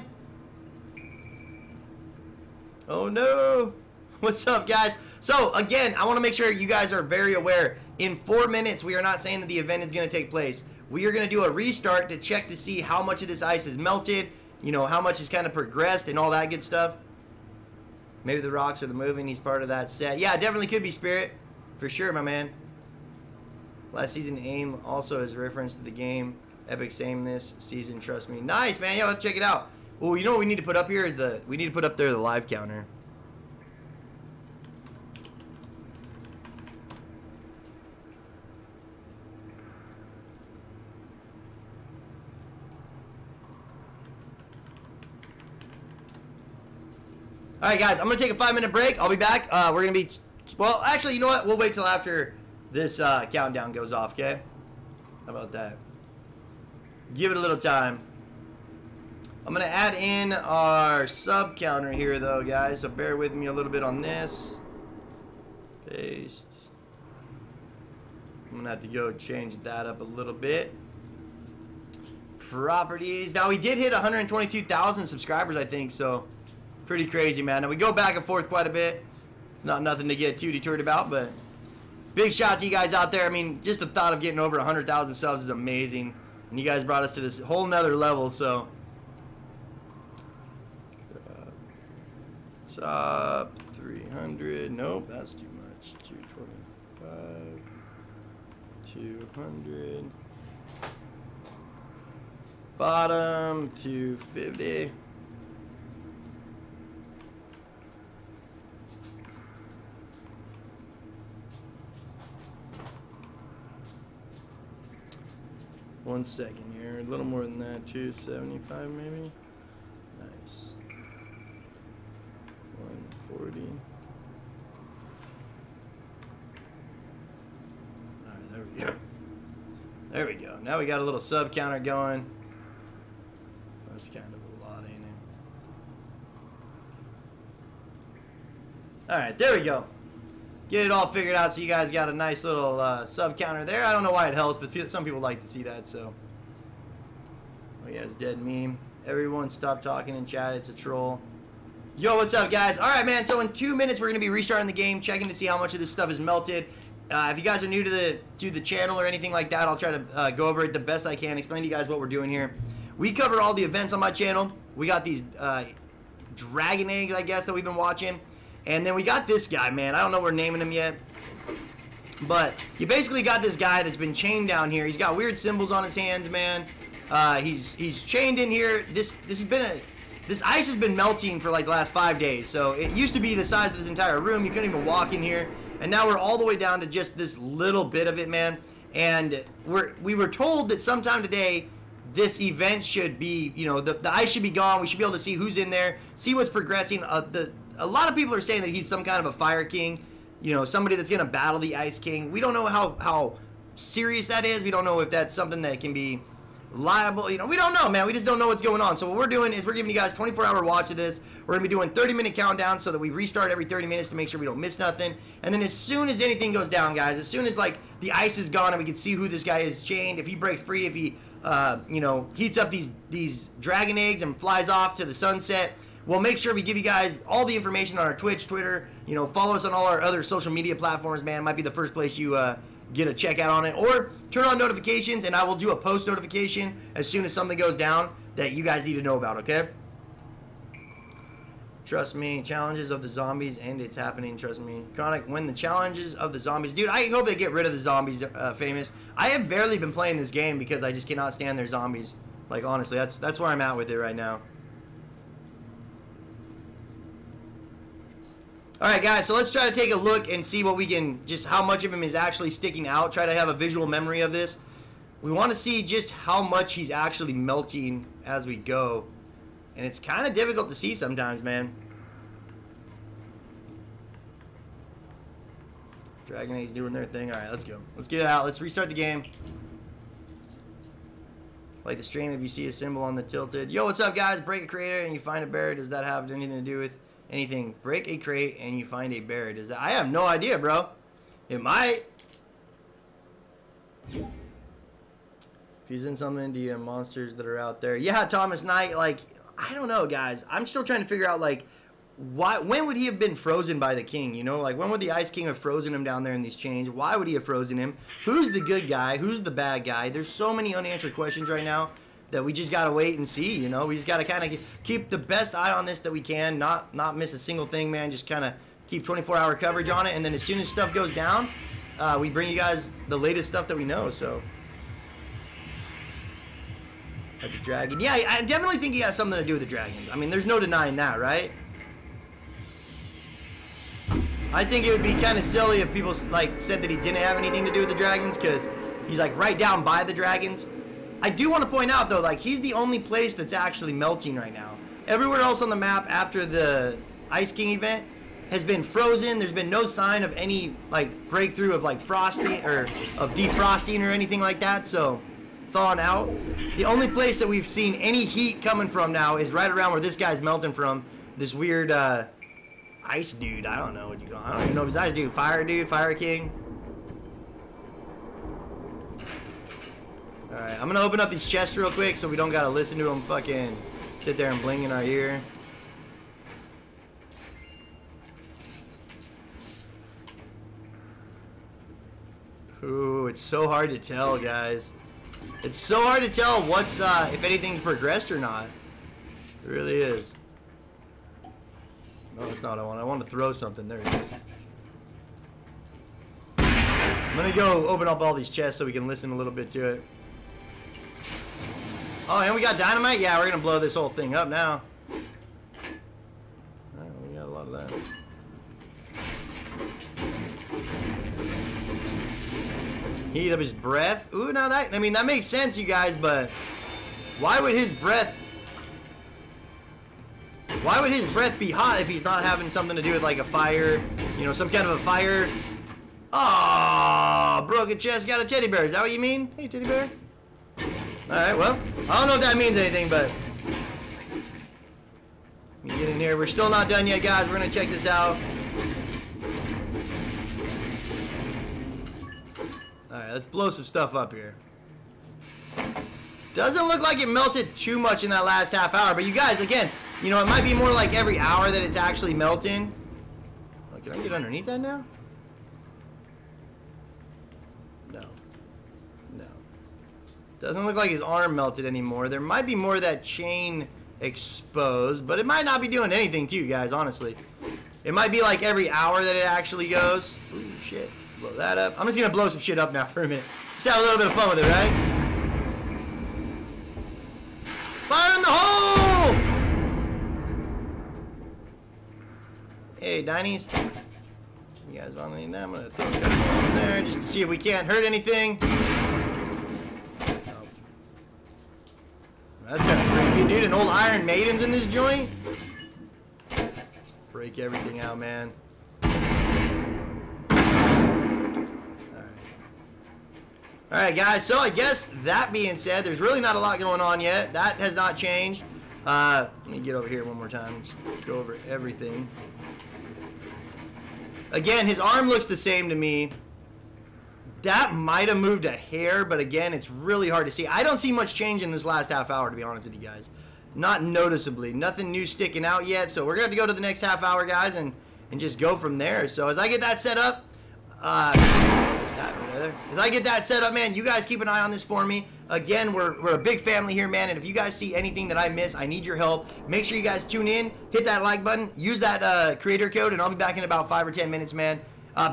[SPEAKER 1] Oh, no. What's up, guys? So, again, I want to make sure you guys are very aware. In 4 minutes, we are not saying that the event is going to take place. We are going to do a restart to check to see how much of this ice is melted. You know, how much has kind of progressed and all that good stuff. Maybe the rocks are the moving. He's part of that set. Yeah, definitely could be Spirit. For sure, my man. Last season, AIM also is reference to the game. Epic same this season, trust me. Nice, man. Yeah, let's check it out. Oh, you know what we need to put up here is we need to put up there the live counter. Alright, guys, I'm going to take a 5-minute break. I'll be back. We're going to be... Well, actually, you know what? We'll wait till after this countdown goes off, okay? How about that? Give it a little time. I'm going to add in our sub counter here, though, guys. So bear with me a little bit on this. Paste. I'm going to have to go change that up a little bit. Properties. Now, we did hit 122,000 subscribers, I think, so... Pretty crazy, man. Now, we go back and forth quite a bit. It's not nothing to get too deterred about, but big shout to you guys out there. I mean, just the thought of getting over 100,000 subs is amazing. And you guys brought us to this whole nother level, so. Top 300. Nope, that's too much. 225. 200. Bottom 250. One second here, a little more than that, 275 maybe. Nice. 140. All right, there we go. There we go. Now we got a little sub counter going. That's kind of a lot, ain't it? All right, there we go. Get it all figured out so you guys got a nice little sub counter there. I don't know why it helps, but some people like to see that, so. Oh yeah, it's dead meme. Everyone stop talking in chat, it's a troll. Yo, what's up, guys? All right, man, so in 2 minutes we're going to be restarting the game, checking to see how much of this stuff is melted. If you guys are new to the channel or anything like that, I'll try to go over it the best I can, explain to you guys what we're doing here. We cover all the events on my channel. We got these dragon eggs, I guess, that we've been watching. And then we got this guy, man. I don't know what we're naming him yet. But you basically got this guy that's been chained down here. He's got weird symbols on his hands, man. He's chained in here. This ice has been melting for like the last 5 days. So it used to be the size of this entire room. You couldn't even walk in here. And now we're all the way down to just this little bit of it, man. And we were told that sometime today this event should be, you know, the ice should be gone. We should be able to see who's in there, see what's progressing. A lot of people are saying that he's some kind of a fire king, you know, somebody that's going to battle the ice king. We don't know how serious that is. We don't know if that's something that can be liable. You know, we don't know, man. We just don't know what's going on. So what we're doing is we're giving you guys 24-hour watch of this. We're going to be doing 30-minute countdowns so that we restart every 30 minutes to make sure we don't miss nothing. And then as soon as anything goes down, guys, as soon as, like, the ice is gone and we can see who this guy is chained, if he breaks free, if he, you know, heats up these dragon eggs and flies off to the sunset, we'll make sure we give you guys all the information on our Twitch, Twitter. You know, follow us on all our other social media platforms, man. It might be the first place you get a checkout on it. Or turn on notifications, and I will do a post notification as soon as something goes down that you guys need to know about, okay? Trust me, challenges of the zombies, and it's happening, trust me. Chronic, when the challenges of the zombies. Dude, I hope they get rid of the zombies, Famous. I have barely been playing this game because I just cannot stand their zombies. Like, honestly, that's where I'm at with it right now. Alright guys, so let's try to take a look and see what we can, just how much of him is actually sticking out. Try to have a visual memory of this. We want to see just how much he's actually melting as we go. And it's kind of difficult to see sometimes, man. Dragon A's doing their thing. Alright, let's go. Let's get it out. Let's restart the game. Like the stream if you see a symbol on the tilted. Yo, what's up guys? Break a creator and you find a bear. Does that have anything to do with anything? Break a crate and you find a bear. Does that? I have no idea, bro. It might. If he's in something, do you have monsters that are out there? Yeah, Thomas Knight. Like, I don't know, guys. I'm still trying to figure out, like, when would he have been frozen by the king? You know, like, when would the Ice King have frozen him down there in these chains? Why would he have frozen him? Who's the good guy? Who's the bad guy? There's so many unanswered questions right now that we just got to wait and see, you know? We just got to kind of keep the best eye on this that we can, not miss a single thing, man. Just kind of keep 24-hour coverage on it, and then as soon as stuff goes down, we bring you guys the latest stuff that we know, so. Like the dragon. Yeah, I definitely think he has something to do with the dragons. I mean, there's no denying that, right? I think it would be kind of silly if people, like, said that he didn't have anything to do with the dragons, because he's, like, right down by the dragons. I do want to point out, though, like, he's the only place that's actually melting right now. Everywhere else on the map after the Ice King event has been frozen. There's been no sign of any, like, breakthrough of, like, frosting or of defrosting or anything like that, so thawing out. The only place that we've seen any heat coming from now is right around where this guy's melting from. This weird ice dude. I don't know what you call. I don't even know if it's ice dude. Fire dude. Fire king. All right, I'm gonna open up these chests real quick so we don't gotta listen to them fucking sit there and bling in our ear. Ooh, it's so hard to tell, guys. It's so hard to tell what's, if anything's progressed or not. It really is. No, that's not what I want. I want to throw something. There it is. I'm going to go open up all these chests so we can listen a little bit to it. Oh, and we got dynamite? Yeah, we're going to blow this whole thing up now. Alright, we got a lot of that. Heat of his breath. Ooh, now that, I mean, that makes sense, you guys, but why would his breath be hot if he's not having something to do with like a fire, you know, some kind of a fire? Oh, broken chest, got a teddy bear. Is that what you mean? Hey, teddy bear. Alright, well, I don't know if that means anything, but let me get in here. We're still not done yet, guys. We're going to check this out. Alright, let's blow some stuff up here. Doesn't look like it melted too much in that last half hour, but you guys, again, you know, it might be more like every hour that it's actually melting. Oh, can I get underneath that now? No. No. Doesn't look like his arm melted anymore. There might be more of that chain exposed, but it might not be doing anything to you guys, honestly. It might be like every hour that it actually goes. Ooh, shit. Blow that up. I'm just gonna blow some shit up now for a minute. Just have a little bit of fun with it, right? Fire in the hole! Hey, Dinies. You guys want any of that? I'm gonna throw a couple in there just to see if we can't hurt anything. Oh. That's kind of creepy, dude. An old Iron Maiden's in this joint. Break everything out, man. Alright guys, so I guess that being said, there's really not a lot going on yet. That has not changed. Let me get over here one more time. Just go over everything. Again, his arm looks the same to me. That might have moved a hair, but again, it's really hard to see. I don't see much change in this last half hour, to be honest with you guys. Not noticeably. Nothing new sticking out yet, so we're going to have to go to the next half hour, guys, and just go from there. So as I get that set up, as I get that set up, man, you guys keep an eye on this for me. Again, we're a big family here, man, and if you guys see anything that I miss, I need your help. Make sure you guys tune in, hit that like button, use that creator code, and I'll be back in about 5 or 10 minutes, man.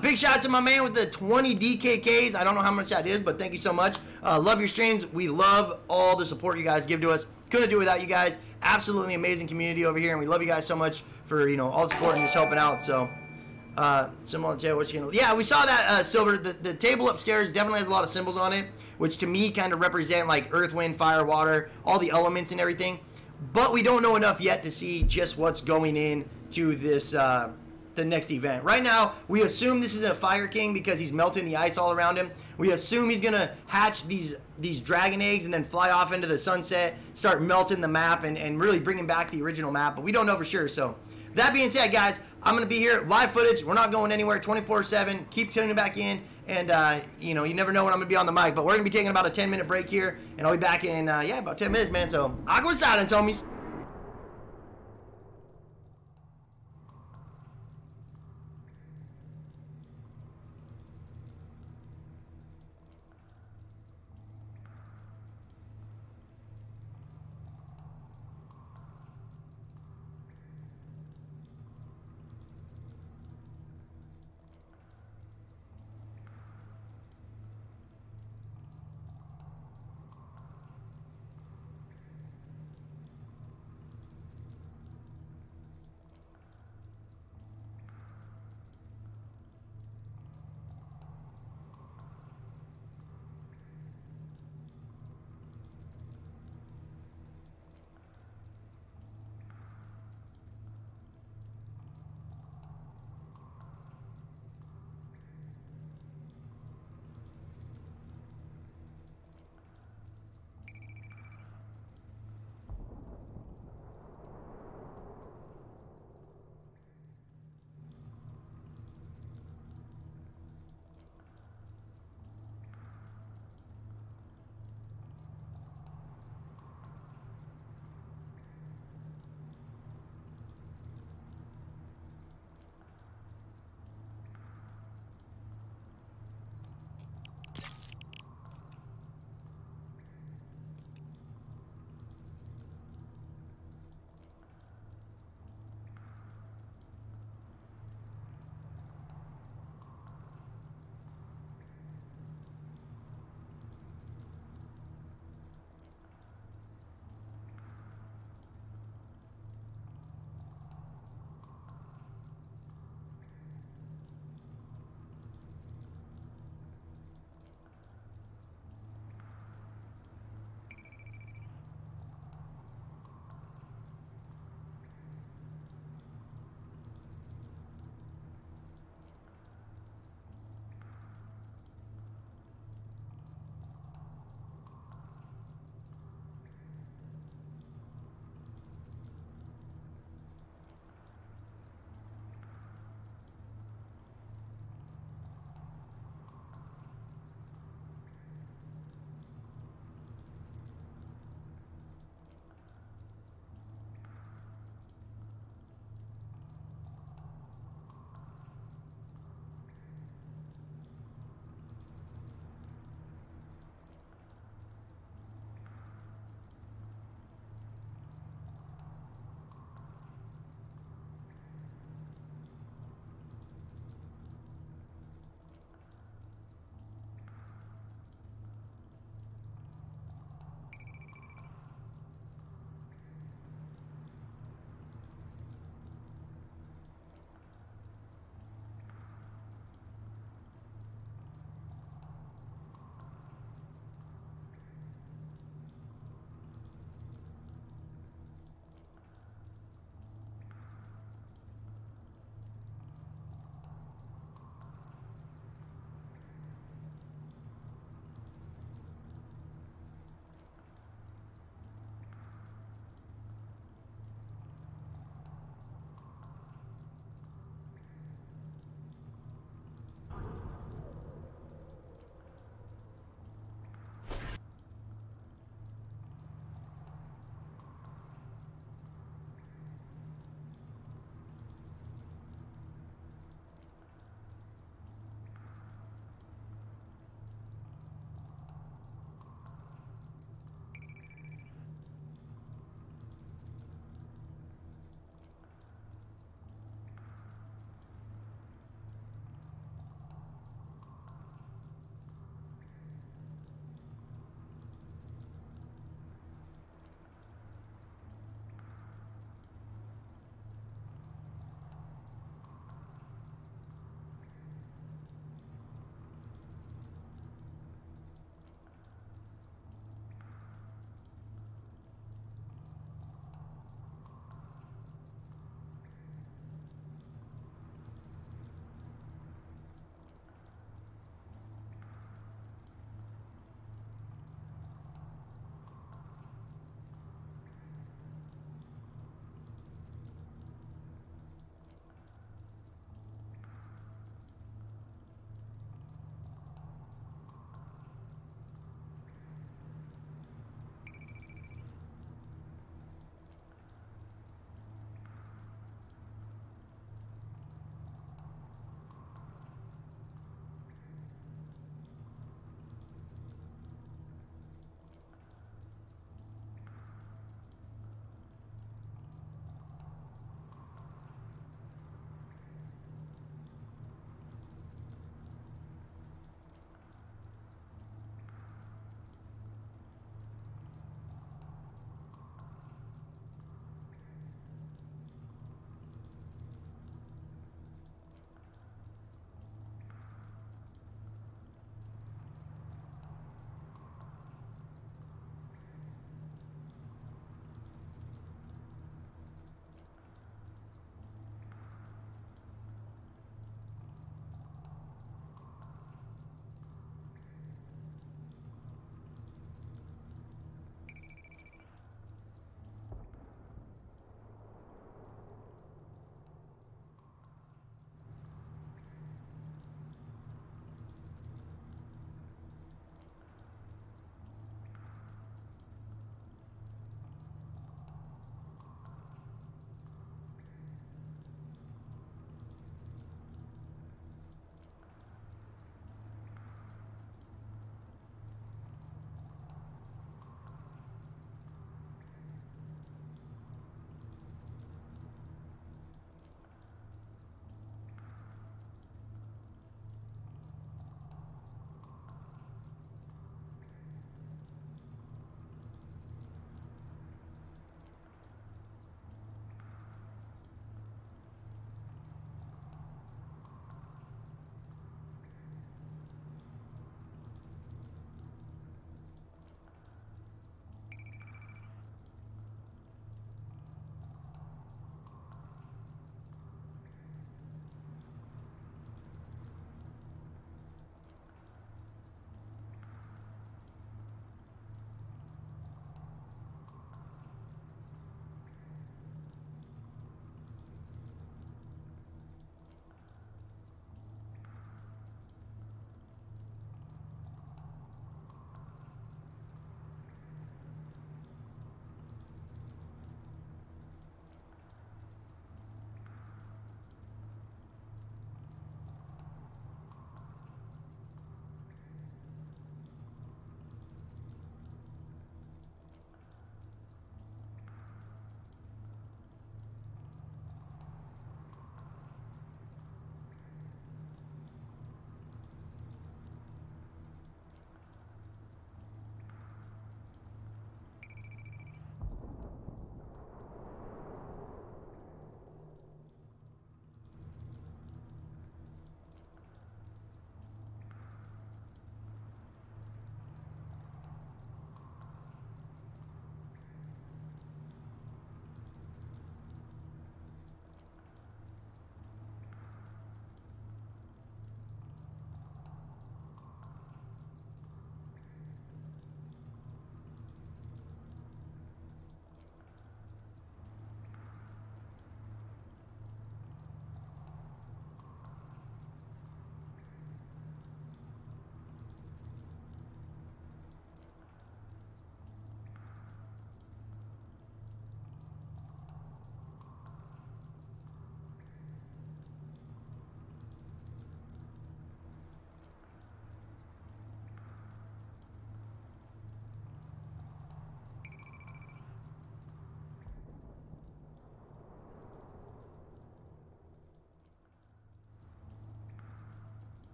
[SPEAKER 1] Big shout out to my man with the 20 DKKs. I don't know how much that is, but thank you so much. Love your streams. We love all the support you guys give to us. Couldn't do it without you guys. Absolutely amazing community over here, and we love you guys so much for, you know, all the support and just helping out. So symbol on the table, what you gonna, yeah, we saw that silver. The table upstairs definitely has a lot of symbols on it, which to me kind of represent like earth, wind, fire, water, all the elements and everything. But we don't know enough yet to see just what's going in to this the next event. Right now, we assume this is a Fire King because he's melting the ice all around him. We assume he's gonna hatch these dragon eggs and then fly off into the sunset, start melting the map and really bringing back the original map, but we don't know for sure. So that being said, guys, I'm going to be here, live footage. We're not going anywhere, 24/7. Keep tuning back in, and, you know, you never know when I'm going to be on the mic, but we're going to be taking about a 10-minute break here, and I'll be back in, yeah, about 10 minutes, man, so awkward silence, homies.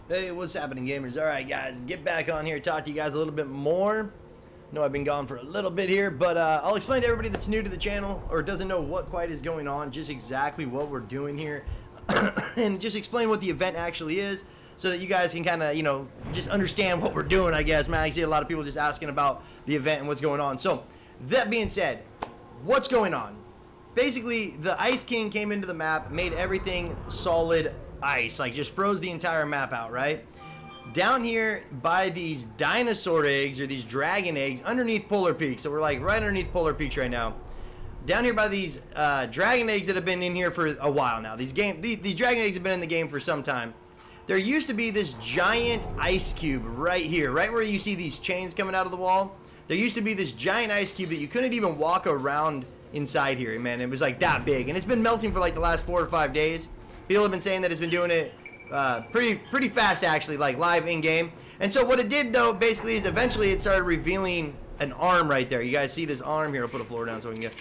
[SPEAKER 1] Hey, what's happening, gamers? Alright, guys, get back on here, talk to you guys a little bit more. I know I've been gone for a little bit here, but I'll explain to everybody that's new to the channel or doesn't know what quite is going on, just exactly what we're doing here, and just explain what the event actually is so that you guys can kind of, you know, just understand what we're doing, I guess. Man, I see a lot of people just asking about the event and what's going on. So, that being said, what's going on? Basically, the Ice King came into the map, made everything solid ice, like just froze the entire map out, right? Down here by these dinosaur eggs or these dragon eggs underneath Polar Peaks, so we're like right underneath Polar Peaks right now. Down here by these dragon eggs that have been in here for a while now. These dragon eggs have been in the game for some time. There used to be this giant ice cube right here, right where you see these chains coming out of the wall. There used to be this giant ice cube that you couldn't even walk around inside here, man. It was like that big, and it's been melting for like the last 4 or 5 days. People have been saying that it's been doing it pretty fast, actually, like live in-game. And so what it did, though, basically is eventually it started revealing an arm right there. You guys see this arm here? I'll put a floor down so we can get...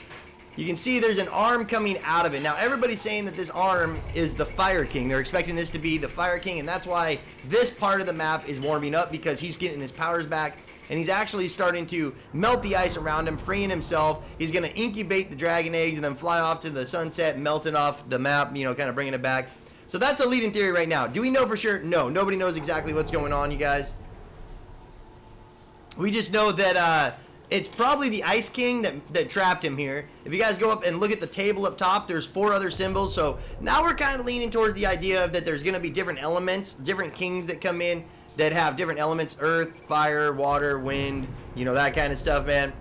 [SPEAKER 1] You can see there's an arm coming out of it. Now, everybody's saying that this arm is the Fire King. They're expecting this to be the Fire King, and that's why this part of the map is warming up, because he's getting his powers back. And he's actually starting to melt the ice around him, freeing himself. He's going to incubate the dragon eggs and then fly off to the sunset, melting off the map, you know, kind of bringing it back. So that's the leading theory right now. Do we know for sure? No. Nobody knows exactly what's going on, you guys. We just know that it's probably the Ice King that trapped him here. If you guys go up and look at the table up top, there's 4 other symbols. So now we're kind of leaning towards the idea of that there's going to be different elements, different kings that come in, that have different elements: earth, fire, water, wind, you know, that kind of stuff, man.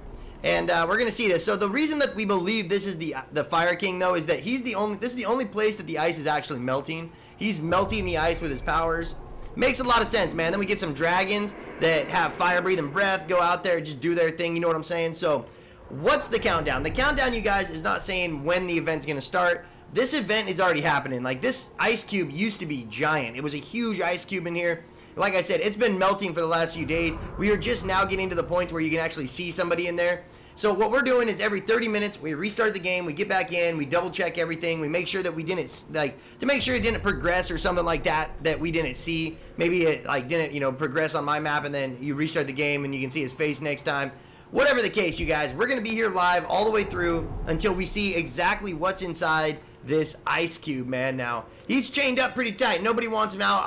[SPEAKER 1] And we're gonna see this. So the reason that we believe this is the Fire King, though, is that this is the only place that the ice is actually melting. He's melting the ice with his powers. Makes a lot of sense, man. Then we get some dragons that have fire breathing breath, go out there and just do their thing, you know what I'm saying? So what's the countdown? The countdown, you guys, is not saying when the event's gonna start. This event is already happening. Like, this ice cube used to be giant. It was a huge ice cube in here. Like I said, it's been melting for the last few days. We are just now getting to the point where you can actually see somebody in there. So what we're doing is every 30 minutes, we restart the game, we get back in, we double check everything, we make sure that we didn't, like, to make sure it didn't progress or something like that we didn't see. Maybe it, like, didn't, you know, progress on my map, and then you restart the game and you can see his face next time. Whatever the case, you guys, we're going to be here live all the way through until we see exactly what's inside this ice cube, man. Now, he's chained up pretty tight. Nobody wants him out.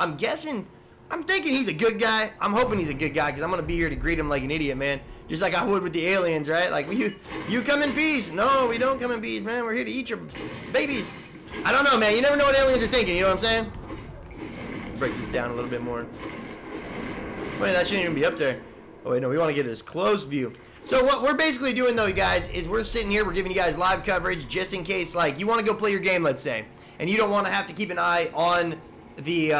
[SPEAKER 1] I'm thinking he's a good guy. I'm hoping he's a good guy, because I'm going to be here to greet him like an idiot, man. Just like I would with the aliens, right? Like, you come in peace. No, we don't come in peace, man. We're here to eat your babies. I don't know, man. You never know what aliens are thinking, you know what I'm saying? Break this down a little bit more. It's funny, that shouldn't even be up there. Oh, wait, no, we want to get this close view. So what we're basically doing, though, you guys, is we're sitting here, we're giving you guys live coverage just in case, like, you want to go play your game, let's say, and you don't want to have to keep an eye on the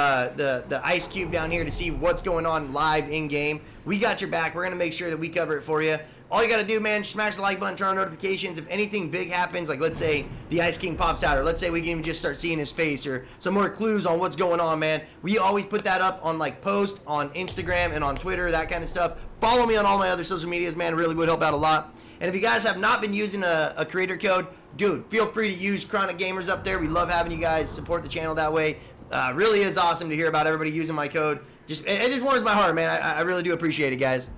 [SPEAKER 1] ice cube down here to see what's going on live in game. We got your back. We're gonna make sure that we cover it for you. All you gotta do, man, smash the like button, turn on notifications. If anything big happens, like let's say the Ice King pops out, or let's say we can even just start seeing his face, or some more clues on what's going on, man, we always put that up on like post on Instagram and on Twitter, that kind of stuff. Follow me on all my other social medias, man. It really would help out a lot. And if you guys have not been using a creator code, dude, feel free to use CronicGamerZ up there. We love having you guys support the channel that way. Really is awesome to hear about everybody using my code. It just warms my heart, man. I really do appreciate it, guys.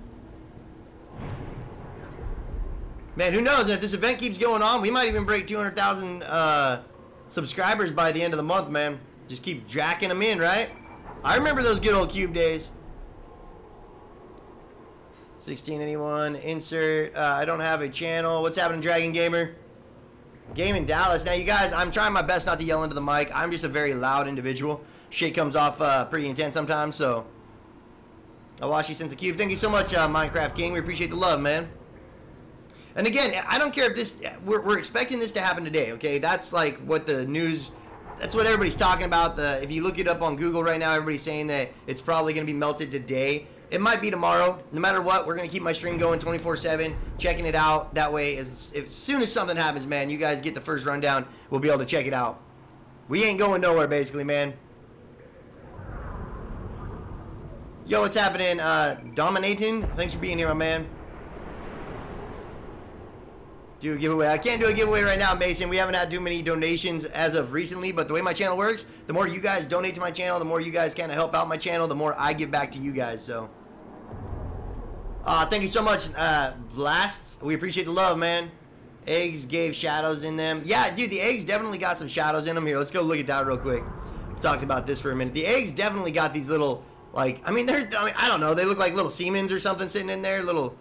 [SPEAKER 1] Man, who knows? And if this event keeps going on, we might even break 200,000 subscribers by the end of the month, man. Just keep jacking them in, right? I remember those good old cube days. 16 anyone? Insert. I don't have a channel. What's happening, Dragon Gamer? Game in Dallas. Now, you guys, I'm trying my best not to yell into the mic. I'm just a very loud individual. Shit comes off pretty intense sometimes, so I'll watch you since the cube. Thank you so much, Minecraft King. We appreciate the love, man. And again, I don't care if this, we're expecting this to happen today, okay? That's like what the news, that's what everybody's talking about. If you look it up on Google right now, everybody's saying that it's probably going to be melted today. It might be tomorrow. No matter what, we're going to keep my stream going 24/7, checking it out. That way, as soon as something happens, man, you guys get the first rundown. We'll be able to check it out. We ain't going nowhere, basically, man. Yo, what's happening? Dominating? Thanks for being here, my man. do a giveaway. I can't do a giveaway right now, Mason. We haven't had too many donations as of recently, but the way my channel works, the more you guys donate to my channel, the more you guys kind of help out my channel, the more I give back to you guys, so. Thank you so much, Blasts. We appreciate the love, man. Eggs gave shadows in them. Yeah, dude, the eggs definitely got some shadows in them. Here, let's go look at that real quick. We talked about this for a minute. The eggs definitely got these little, like, I mean, I don't know. They look like little Siemens or something sitting in there. Little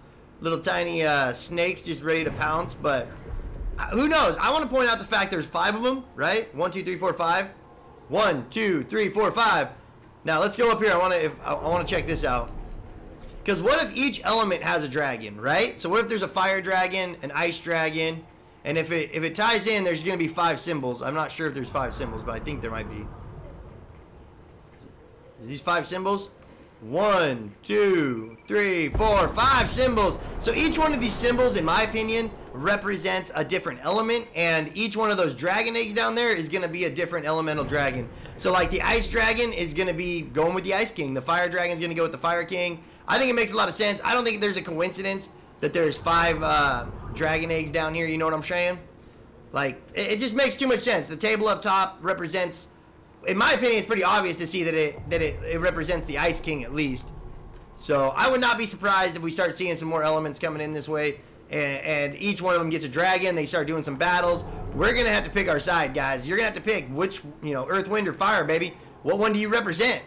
[SPEAKER 1] tiny snakes just ready to pounce, but who knows? I want to point out the fact there's 5 of them, right? 1, 2, 3, 4, 5. 1, 2, 3, 4, 5. Now let's go up here. I want to check this out. Because what if each element has a dragon, right? So what if there's a fire dragon, an ice dragon, and if it ties in, there's going to be 5 symbols. I'm not sure if there's 5 symbols, but I think there might be. Is these 5 symbols? 1, 2, 3, 4, 5 symbols. So each one of these symbols, in my opinion, represents a different element, and each one of those dragon eggs down there is going to be a different elemental dragon. So like the ice dragon is going to be going with the ice king. The fire dragon is going to go with the fire king. I think it makes a lot of sense. I don't think there's a coincidence that there's 5 dragon eggs down here. You know what I'm saying? Like, it just makes too much sense. The table up top represents, in my opinion, it's pretty obvious to see that it represents the Ice King at least. So I would not be surprised if we start seeing some more elements coming in this way, and each one of them gets a dragon. They start doing some battles. We're gonna have to pick our side, guys. You're gonna have to pick which, you know, Earth, Wind, or Fire, baby. What one do you represent?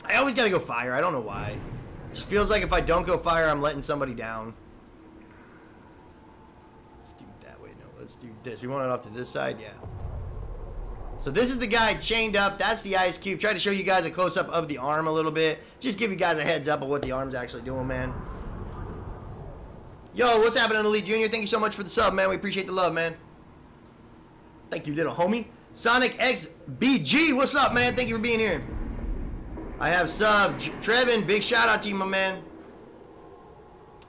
[SPEAKER 1] I always gotta go fire. I don't know why. It just feels like if I don't go fire, I'm letting somebody down. Let's do it that way. No, let's do this. We want it off to this side, yeah. So this is the guy chained up. That's the ice cube. Try to show you guys a close-up of the arm a little bit. Just give you guys a heads up of what the arm's actually doing, man. Yo, what's happening, Elite Junior? Thank you so much for the sub, man. We appreciate the love, man. Thank you, little homie. Sonic X BG, what's up, man? Thank you for being here. I have sub. Trevin, big shout out to you, my man.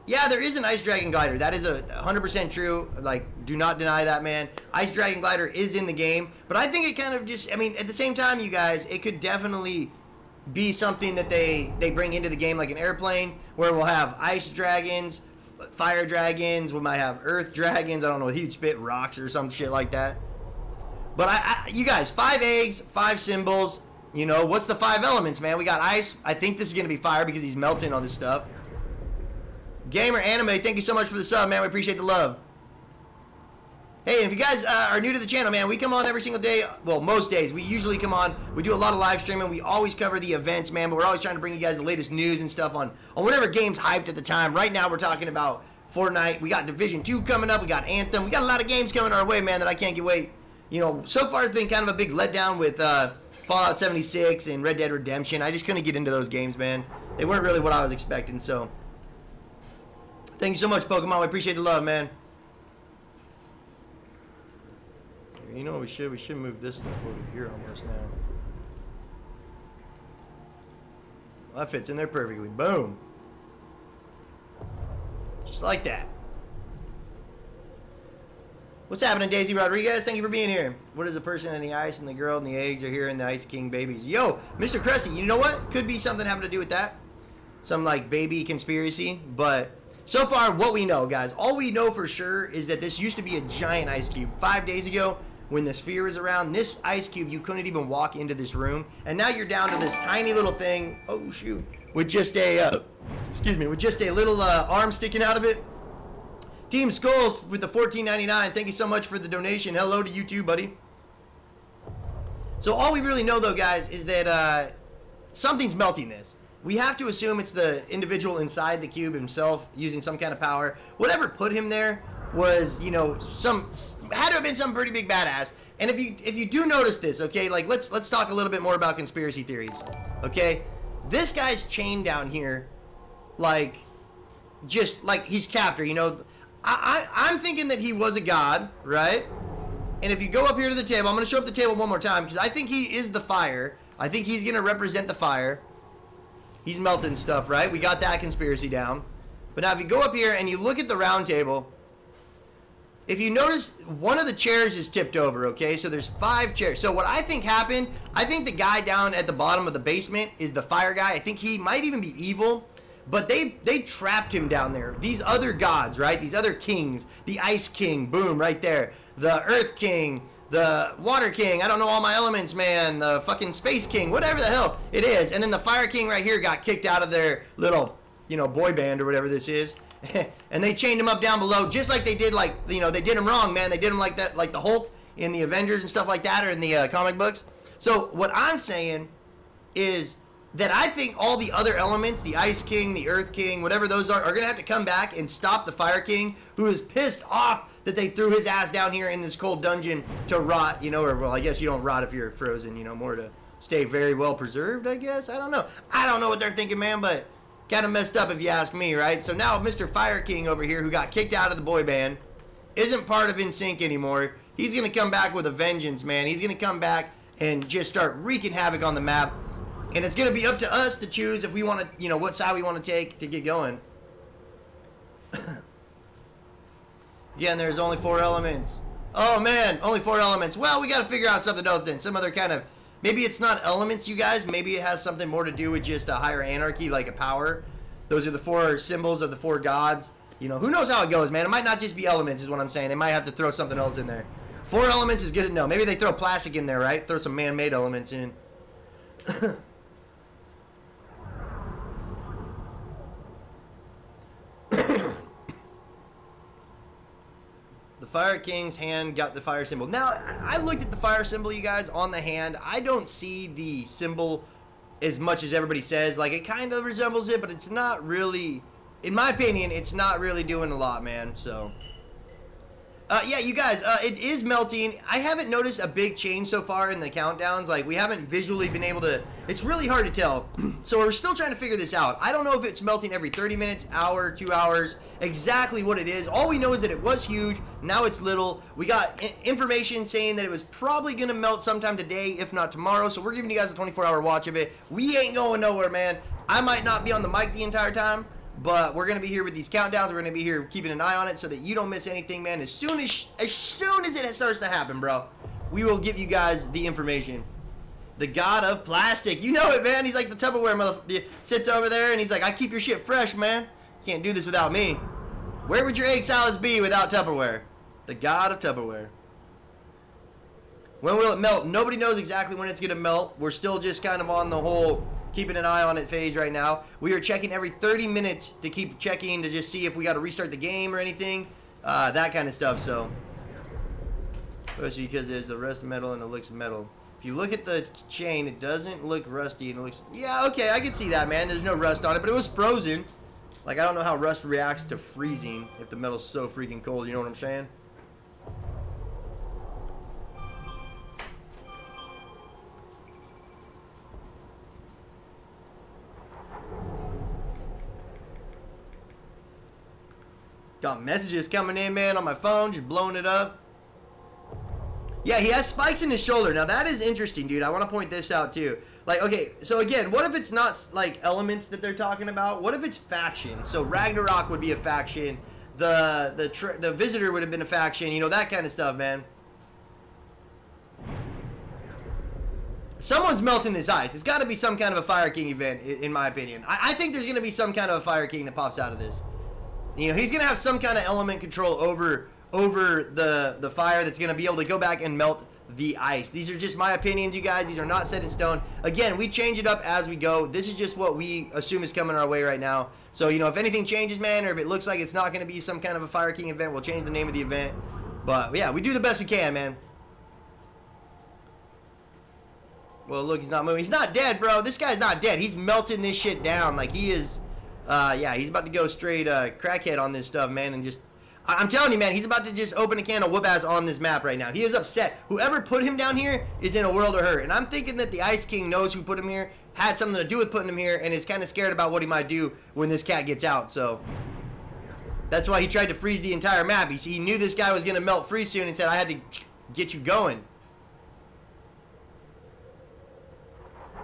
[SPEAKER 1] Yeah, there is an Ice Dragon Glider. That is 100% true. Like, do not deny that, man. Ice Dragon Glider is in the game. But I think it kind of just, I mean, at the same time, you guys, it could definitely be something that they bring into the game, like an airplane, where we'll have Ice Dragons, Fire Dragons, we might have Earth Dragons. I don't know, he'd spit rocks or some shit like that. But you guys, 5 eggs, 5 symbols. You know, what's the 5 elements, man? We got ice. I think this is going to be fire because he's melting all this stuff. Gamer Anime, thank you so much for the sub, man. We appreciate the love. Hey, and if you guys are new to the channel, man, we come on every single day. Well, most days. We usually come on. We do a lot of live streaming. We always cover the events, man, but we're always trying to bring you guys the latest news and stuff on whatever game's hyped at the time. Right now, we're talking about Fortnite. We got Division 2 coming up. We got Anthem. We got a lot of games coming our way, man, that I can't get wait. You know, so far it's been kind of a big letdown with Fallout 76 and Red Dead Redemption. I just couldn't get into those games, man. They weren't really what I was expecting, so. Thank you so much, Pokemon. We appreciate the love, man. You know what we should move this stuff over here almost now. Well, that fits in there perfectly. Boom. Just like that. What's happening, Daisy Rodriguez? Thank you for being here. What is the person in the ice and the girl and the eggs are here and the Ice King babies? Yo, Mr. Krusty, you know what? Could be something having to do with that. Some, like, baby conspiracy. But so far, what we know, guys, all we know for sure is that this used to be a giant ice cube. 5 days ago, when the sphere was around, this ice cube, you couldn't even walk into this room. And now you're down to this tiny little thing. Oh, shoot. With just a, excuse me, with just a little arm sticking out of it. Team Skulls with the $14.99. Thank you so much for the donation. Hello to you too, buddy. So all we really know, though, guys, is that something's melting this. We have to assume it's the individual inside the cube himself using some kind of power. Whatever put him there was, you know, had to have been some pretty big badass. And if you do notice this, okay, like let's talk a little bit more about conspiracy theories. Okay, this guy's chained down here, like just like he's captor. You know, I'm thinking that he was a god, right? And if you go up here to the table, I'm going to show up the table one more time because I think he is the fire. I think he's going to represent the fire. He's melting stuff, right? We got that conspiracy down. But now if you go up here and you look at the round table, if you notice, one of the chairs is tipped over, okay? So there's 5 chairs. So what I think happened, I think the guy down at the bottom of the basement is the fire guy. I think he might even be evil. But they trapped him down there. These other gods, right? These other kings. The Ice King, boom, right there. The Earth King, the Water King. I don't know all my elements, man. The fucking Space King, whatever the hell it is. And then the Fire King right here got kicked out of their little, you know, boy band or whatever this is. And they chained him up down below, just like they did, like, you know, they did him wrong, man. They did him like that, like the Hulk in the Avengers and stuff like that, or in the comic books. So what I'm saying is that I think all the other elements, the Ice King, the Earth King, whatever those are going to have to come back and stop the Fire King, who is pissed off that they threw his ass down here in this cold dungeon to rot, you know, or, well, I guess you don't rot if you're frozen, you know, more to stay very well preserved, I guess. I don't know. I don't know what they're thinking, man, but kind of messed up if you ask me, right? So now Mr. Fire King over here, who got kicked out of the boy band, isn't part of NSYNC anymore. He's going to come back with a vengeance, man. He's going to come back and just start wreaking havoc on the map. And it's going to be up to us to choose if we want to, you know, what side we want to take to get going. Again, there's only 4 elements. Oh, man, only 4 elements. Well, we got to figure out something else then. Some other kind of, maybe it's not elements, you guys. Maybe it has something more to do with just a higher anarchy, like a power. Those are the 4 symbols of the 4 gods. You know, who knows how it goes, man. It might not just be elements is what I'm saying. They might have to throw something else in there. 4 elements is good to know. Maybe they throw plastic in there, right? Throw some man-made elements in. The Fire King's hand got the fire symbol. Now, I looked at the fire symbol, you guys, on the hand. I don't see the symbol as much as everybody says. Like, it kind of resembles it, but it's not really, in my opinion, it's not really doing a lot, man. So, yeah, you guys, it is melting. I haven't noticed a big change so far in the countdowns. Like, we haven't visually been able to, it's really hard to tell. So we're still trying to figure this out. I don't know if it's melting every 30 minutes, hour, 2 hours, exactly what it is. All we know is that it was huge. Now it's little. We got information saying that it was probably going to melt sometime today, if not tomorrow. So we're giving you guys a 24-hour watch of it. We ain't going nowhere, man. I might not be on the mic the entire time, but we're going to be here with these countdowns. We're going to be here keeping an eye on it so that you don't miss anything, man. As soon as it starts to happen, bro, we will give you guys the information. The god of plastic. You know it, man. He's like the Tupperware motherfucker. Sits over there and he's like, I keep your shit fresh, man. Can't do this without me. Where would your egg salads be without Tupperware? The god of Tupperware. When will it melt? Nobody knows exactly when it's going to melt. We're still just kind of on the whole keeping an eye on it phase right now. We are checking every 30 minutes to keep checking to just see if we got to restart the game or anything. That kind of stuff, so. Especially because there's the rust metal and it looks metal. If you look at the chain, it doesn't look rusty and it looks, yeah, okay, I can see that, man. There's no rust on it, but it was frozen. Like, I don't know how rust reacts to freezing if the metal's so freaking cold, you know what I'm saying? Got messages coming in, man, on my phone, just blowing it up. Yeah, he has spikes in his shoulder. Now, that is interesting, dude. I want to point this out, too. Like, okay, so again, what if it's not, like, elements that they're talking about? What if it's factions? So, Ragnarok would be a faction. The Visitor would have been a faction. You know, that kind of stuff, man. Someone's melting this ice. It's got to be some kind of a Fire King event, in my opinion. I think there's going to be some kind of a Fire King that pops out of this. You know, he's going to have some kind of element control over the fire that's going to be able to go back and melt the ice. These are just my opinions, you guys. These are not set in stone. Again, we change it up as we go. This is just what we assume is coming our way right now. So, you know, if anything changes, man, or if it looks like it's not going to be some kind of a Fire King event, we'll change the name of the event. But, yeah, we do the best we can, man. Well, look, he's not moving. He's not dead, bro. This guy's not dead. He's melting this shit down. Like, he is, yeah, he's about to go straight crackhead on this stuff, man, and just, I'm telling you, man, he's about to just open a can of whoop-ass on this map right now. He is upset. Whoever put him down here is in a world of hurt. And I'm thinking that the Ice King knows who put him here, had something to do with putting him here, and is kind of scared about what he might do when this cat gets out. So that's why he tried to freeze the entire map. He knew this guy was going to melt free soon and said, I had to get you going.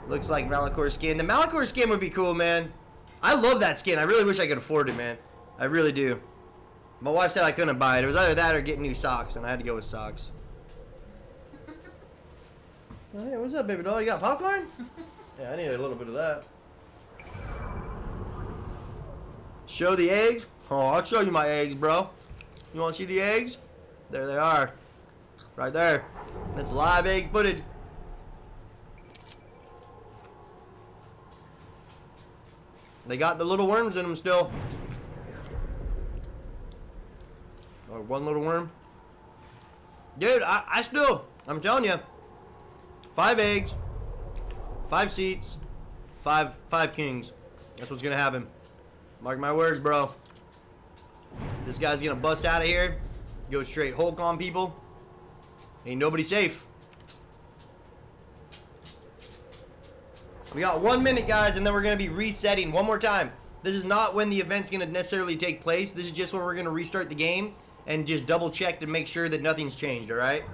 [SPEAKER 1] Looks like Malachor skin. The Malachor skin would be cool, man. I love that skin. I really wish I could afford it, man. I really do. My wife said I couldn't buy it. It was either that or get new socks, and I had to go with socks. Oh, hey, what's up, baby doll? You got popcorn? Yeah, I need a little bit of that. Show the eggs. Oh, I'll show you my eggs, bro. You want to see the eggs? There they are. Right there. That's live egg footage. They got the little worms in them still. Or one little worm. Dude, I'm telling you. 5 eggs. 5 seats. 5 kings. That's what's going to happen. Mark my words, bro. This guy's going to bust out of here. Go straight Hulk on people. Ain't nobody safe. We got 1 minute, guys, and then we're going to be resetting one more time. This is not when the event's going to necessarily take place. This is just when we're going to restart the game and just double check to make sure that nothing's changed, alright?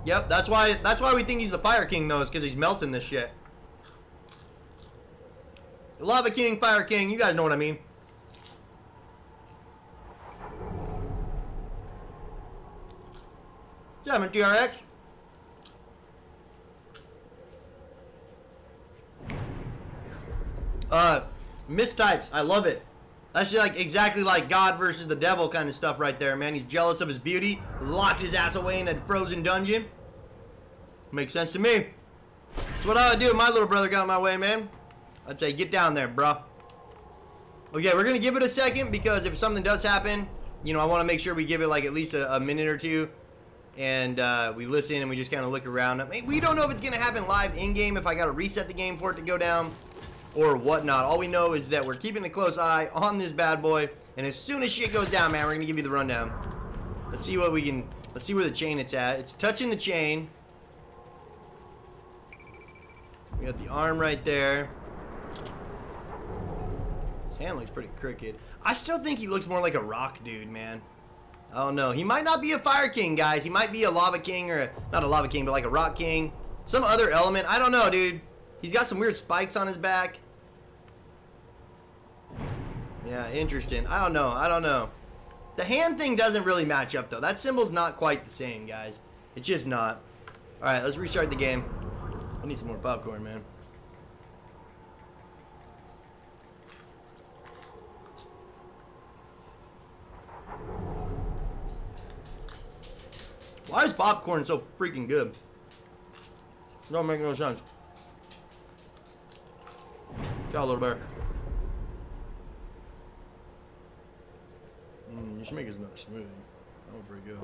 [SPEAKER 1] Yep, that's why we think he's the Fire King, though, is because he's melting this shit. Lava King, Fire King, you guys know what I mean. Yeah, I'm a TRX. Mistypes, I love it. That's just like exactly like God versus the devil kind of stuff right there, man. He's jealous of his beauty, locked his ass away in a frozen dungeon. Makes sense to me. That's what I would do if my little brother got in my way, man. I'd say, get down there, bro. Okay, we're going to give it a second because if something does happen, you know, I want to make sure we give it like at least a minute or two. And we listen and we just kind of look around. I mean, we don't know if it's going to happen live in-game, if I got to reset the game for it to go down or whatnot. All we know is that we're keeping a close eye on this bad boy. And as soon as shit goes down, man, we're going to give you the rundown. Let's see what we can... Let's see where the chain it's at. It's touching the chain. We got the arm right there. His hand looks pretty crooked. I still think he looks more like a rock dude, man. I don't know. He might not be a Fire King, guys. He might be a Lava King or not a Lava King, but like a Rock King. Some other element. I don't know, dude. He's got some weird spikes on his back. Yeah, interesting. I don't know. I don't know. The hand thing doesn't really match up, though. That symbol's not quite the same, guys. It's just not. All right, let's restart the game. I need some more popcorn, man. Why is popcorn so freaking good? Don't make no sense. Got a little better. You should make his nut smooth. That was pretty good.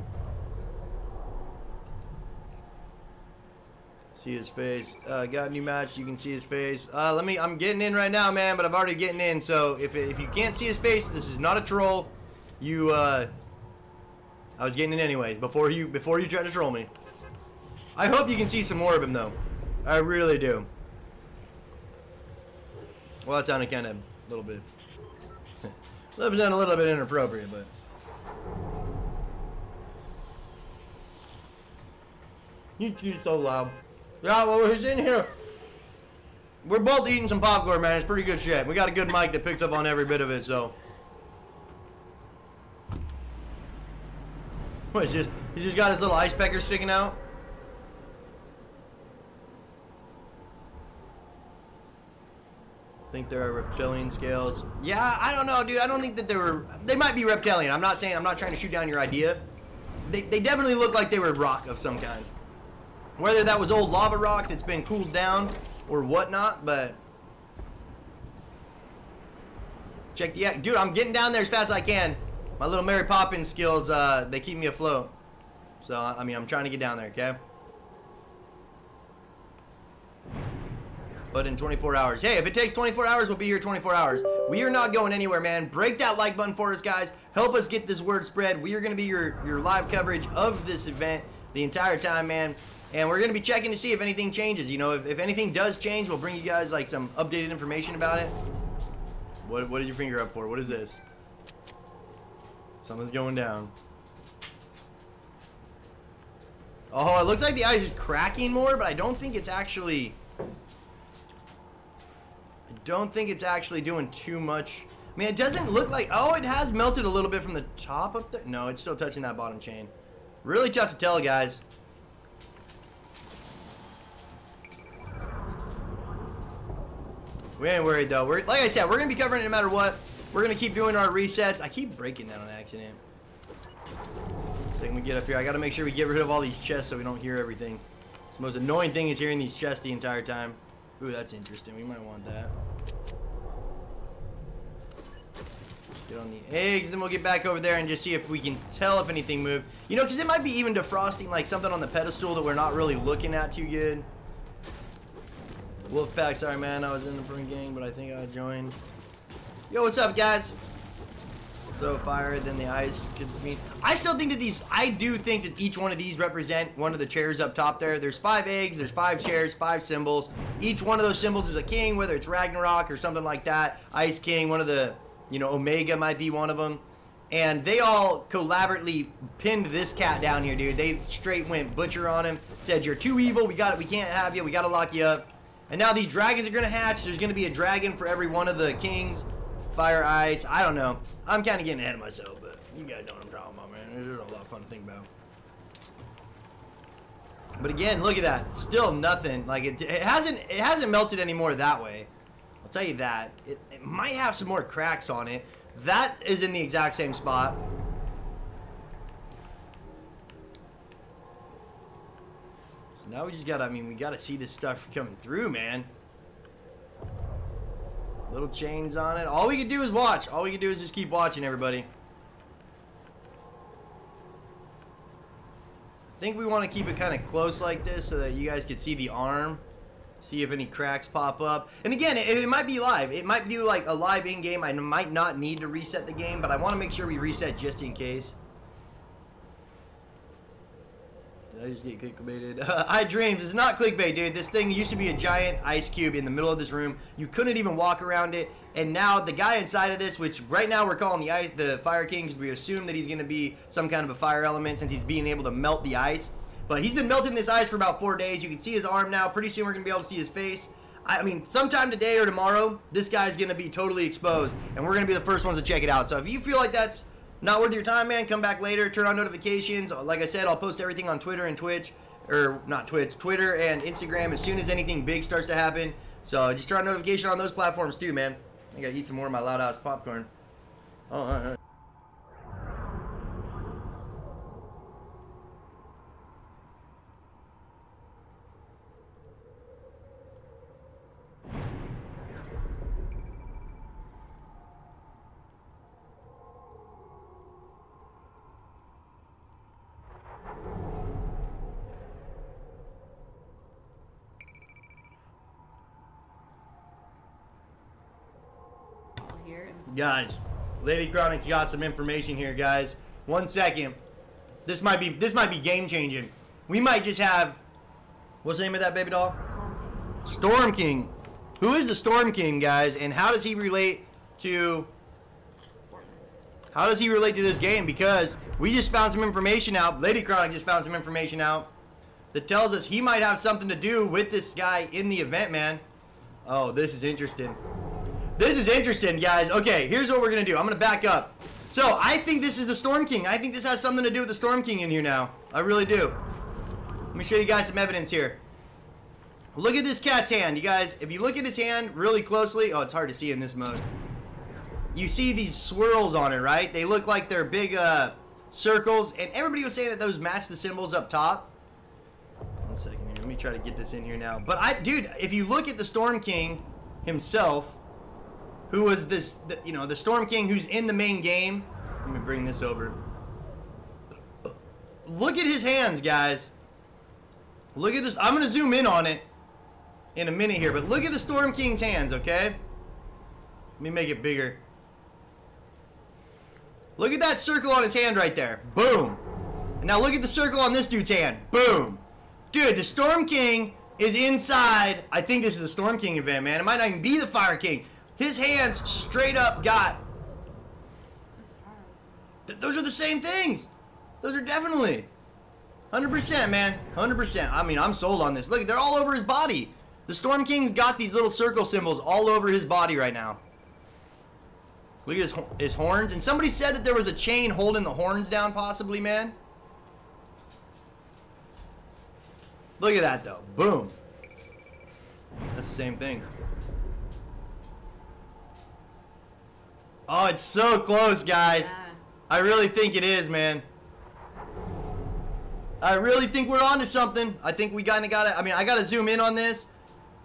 [SPEAKER 1] See his face. Got a new match. You can see his face. I'm getting in right now, man, but I'm already getting in. So if you can't see his face, this is not a troll. I was getting in anyways before you tried to troll me. I hope you can see some more of him though. I really do. Well, that sounded kind of a little bit. That sounded a little bit inappropriate, but. You're so loud. Yeah, well, he's in here. We're both eating some popcorn, man. It's pretty good shit. We got a good mic that picks up on every bit of it, so. What, he's just got his little ice pecker sticking out? Think there are reptilian scales. Yeah, I don't know, dude. I don't think that they might be reptilian. I'm not trying to shoot down your idea. They definitely look like they were rock of some kind. Whether that was old lava rock that's been cooled down or whatnot, but check the act. Dude, I'm getting down there as fast as I can. My little Mary Poppins skills, they keep me afloat. So, I mean, I'm trying to get down there, okay? But in 24 hours. Hey, if it takes 24 hours, we'll be here 24 hours. We are not going anywhere, man. Break that like button for us, guys. Help us get this word spread. We are going to be your live coverage of this event the entire time, man. And we're going to be checking to see if anything changes. You know, if anything does change, we'll bring you guys, like, some updated information about it. What is your finger up for? What is this? Something's going down. Oh, it looks like the ice is cracking more, but I don't think it's actually... doing too much. I mean, it doesn't look like... Oh, it has melted a little bit from the top up there. No, it's still touching that bottom chain. Really tough to tell, guys. We ain't worried though. Like I said, we're gonna be covering it no matter what. We're gonna keep doing our resets. I keep breaking that on accident. So when we get up here, I gotta make sure we get rid of all these chests so we don't hear everything. The most annoying thing is hearing these chests the entire time. Ooh, that's interesting. We might want that. Get on the eggs, then we'll get back over there and just see if we can tell if anything moved. You know, because it might be even defrosting like something on the pedestal that we're not really looking at too good. Wolfpack, sorry man, I was in the front gang, but I think I joined. Yo, what's up, guys? Throw fire, then the ice could mean. I still think that these, I do think that each one of these represent one of the chairs up top there. There's 5 eggs, there's 5 chairs, 5 symbols. Each one of those symbols is a king, whether it's Ragnarok or something like that. Ice King, one of the, you know, Omega might be one of them. And they all collaboratively pinned this cat down here, dude. They straight went butcher on him, said, you're too evil, we can't have you, we gotta lock you up. And now these dragons are gonna hatch. There's gonna be a dragon for every one of the kings. Fire, ice, I don't know. I'm kind of getting ahead of myself, but you guys know what I'm talking about, man. There's a lot of fun to think about. But again, look at that. Still nothing. Like it hasn't melted anymore that way. I'll tell you that. It might have some more cracks on it. That is in the exact same spot. So now we just gotta, I mean, we gotta see this stuff coming through, man. Little chains on it. All we can do is watch. All we can do is just keep watching, everybody. I think we want to keep it kind of close like this so that you guys can see the arm. See if any cracks pop up. And again, it might be live. It might do like a live in-game. I might not need to reset the game, but I want to make sure we reset just in case. Did I just get clickbaited? I dreams. It's not clickbait, dude. This thing used to be a giant ice cube in the middle of this room. You couldn't even walk around it. And now the guy inside of this, which right now we're calling the Fire King, because we assume that he's going to be some kind of a fire element since he's being able to melt the ice. But he's been melting this ice for about 4 days. You can see his arm now. Pretty soon we're going to be able to see his face. I mean, sometime today or tomorrow, this guy's going to be totally exposed. And we're going to be the first ones to check it out. So if you feel like that's not worth your time, man, come back later, turn on notifications. Like I said, I'll post everything on Twitter and Twitch, or not Twitch, Twitter and Instagram as soon as anything big starts to happen. So just turn on notification on those platforms too, man. I gotta eat some more of my loud ass popcorn. Oh, all right. Guys, Lady Chronic's got some information here, guys. 1 second. This might be game changing. We might just have, what's the name of that baby doll? Storm King. Who is the Storm King, guys? And how does he relate to this game? Because we just found some information out. Lady Chronic just found some information out that tells us he might have something to do with this guy in the event, man. Oh, this is interesting. This is interesting, guys. Okay, here's what we're going to do. I'm going to back up. So, I think this is the Storm King. I think this has something to do with the Storm King in here now. I really do. Let me show you guys some evidence here. Look at this cat's hand. You guys, if you look at his hand really closely, oh, it's hard to see in this mode. You see these swirls on it, right? They look like they're big circles, and everybody was saying that those match the symbols up top. 1 second here. Let me try to get this in here now. But dude, if you look at the Storm King himself, who was this, you know, the Storm King who's in the main game. Let me bring this over. Look at his hands, guys. Look at this. I'm going to zoom in on it in a minute here, but look at the Storm King's hands, okay? Let me make it bigger. Look at that circle on his hand right there. Boom. And now look at the circle on this dude's hand. Boom. Dude, the Storm King is inside. I think this is the Storm King event, man. It might not even be the Fire King. His hands straight up got. Those are the same things. Those are definitely. 100%, man. 100%. I mean, I'm sold on this. Look, they're all over his body. The Storm King's got these little circle symbols all over his body right now. Look at his horns. And somebody said that there was a chain holding the horns down, possibly, man. Look at that, though. Boom. That's the same thing. Oh, it's so close, guys.
[SPEAKER 2] Yeah.
[SPEAKER 1] I really think it is, man. I really think we're onto something. I think we kind of got to, I mean, I got to zoom in on this.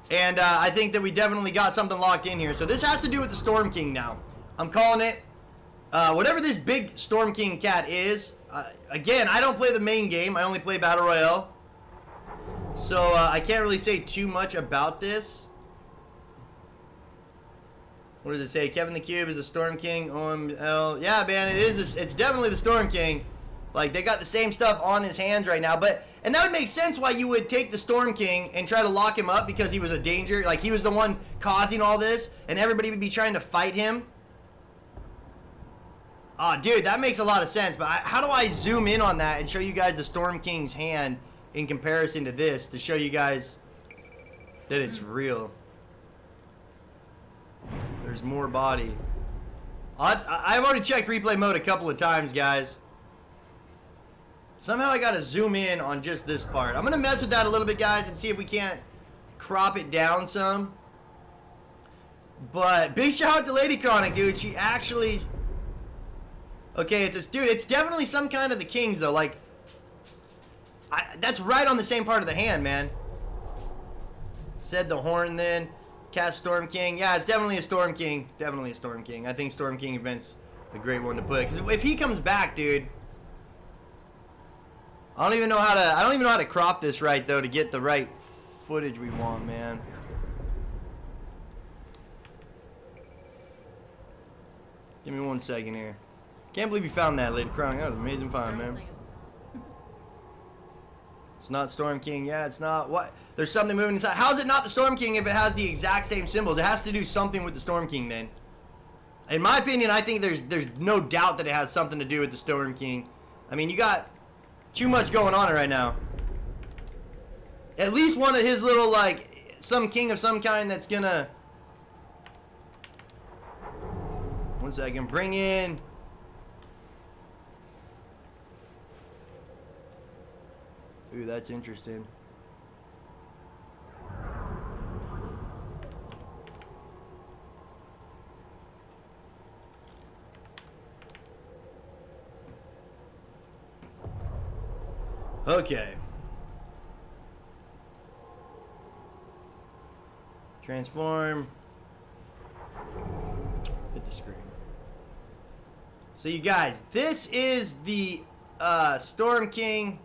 [SPEAKER 1] And I think that we definitely got something locked in here. So this has to do with the Storm King now. I'm calling it. Whatever this big Storm King cat is. Again, I don't play the main game. I only play Battle Royale. So I can't really say too much about this. What does it say? Kevin the Cube is the Storm King. OML. Yeah, man, it is this. It's definitely the Storm King. Like, they got the same stuff on his hands right now. And that would make sense why you would take the Storm King and try to lock him up, because he was a danger. Like, he was the one causing all this, and everybody would be trying to fight him. Oh, dude, that makes a lot of sense. But how do I zoom in on that and show you guys the Storm King's hand in comparison to this, to show you guys that it's real? There's more body. I've already checked replay mode a couple of times, guys. Somehow I gotta zoom in on just this part. I'm gonna mess with that a little bit, guys, and see if we can't crop it down some. But big shout out to Lady Chronic, dude. She actually... Okay, it's this dude. It's definitely some kind of the Kings, though. Like, that's right on the same part of the hand, man. Said the horn then. Cast Storm King. Yeah, it's definitely a Storm King. Definitely a Storm King. I think Storm King event's a great one to put. Because if he comes back, dude... I don't even know how to crop this right, though, to get the right footage we want, man. Give me 1 second here. Can't believe you found that, Lady Chronic. That was an amazing find, man. It's not Storm King. Yeah, it's not. What? There's something moving inside. How is it not the Storm King if it has the exact same symbols? It has to do something with the Storm King, then. In my opinion, I think there's no doubt that it has something to do with the Storm King. I mean, you got too much going on right now. At least one of his little, like, some king of some kind that's gonna... 1 second. Bring in... Ooh, that's interesting. Okay. Transform. Hit the screen. So you guys, this is the Storm King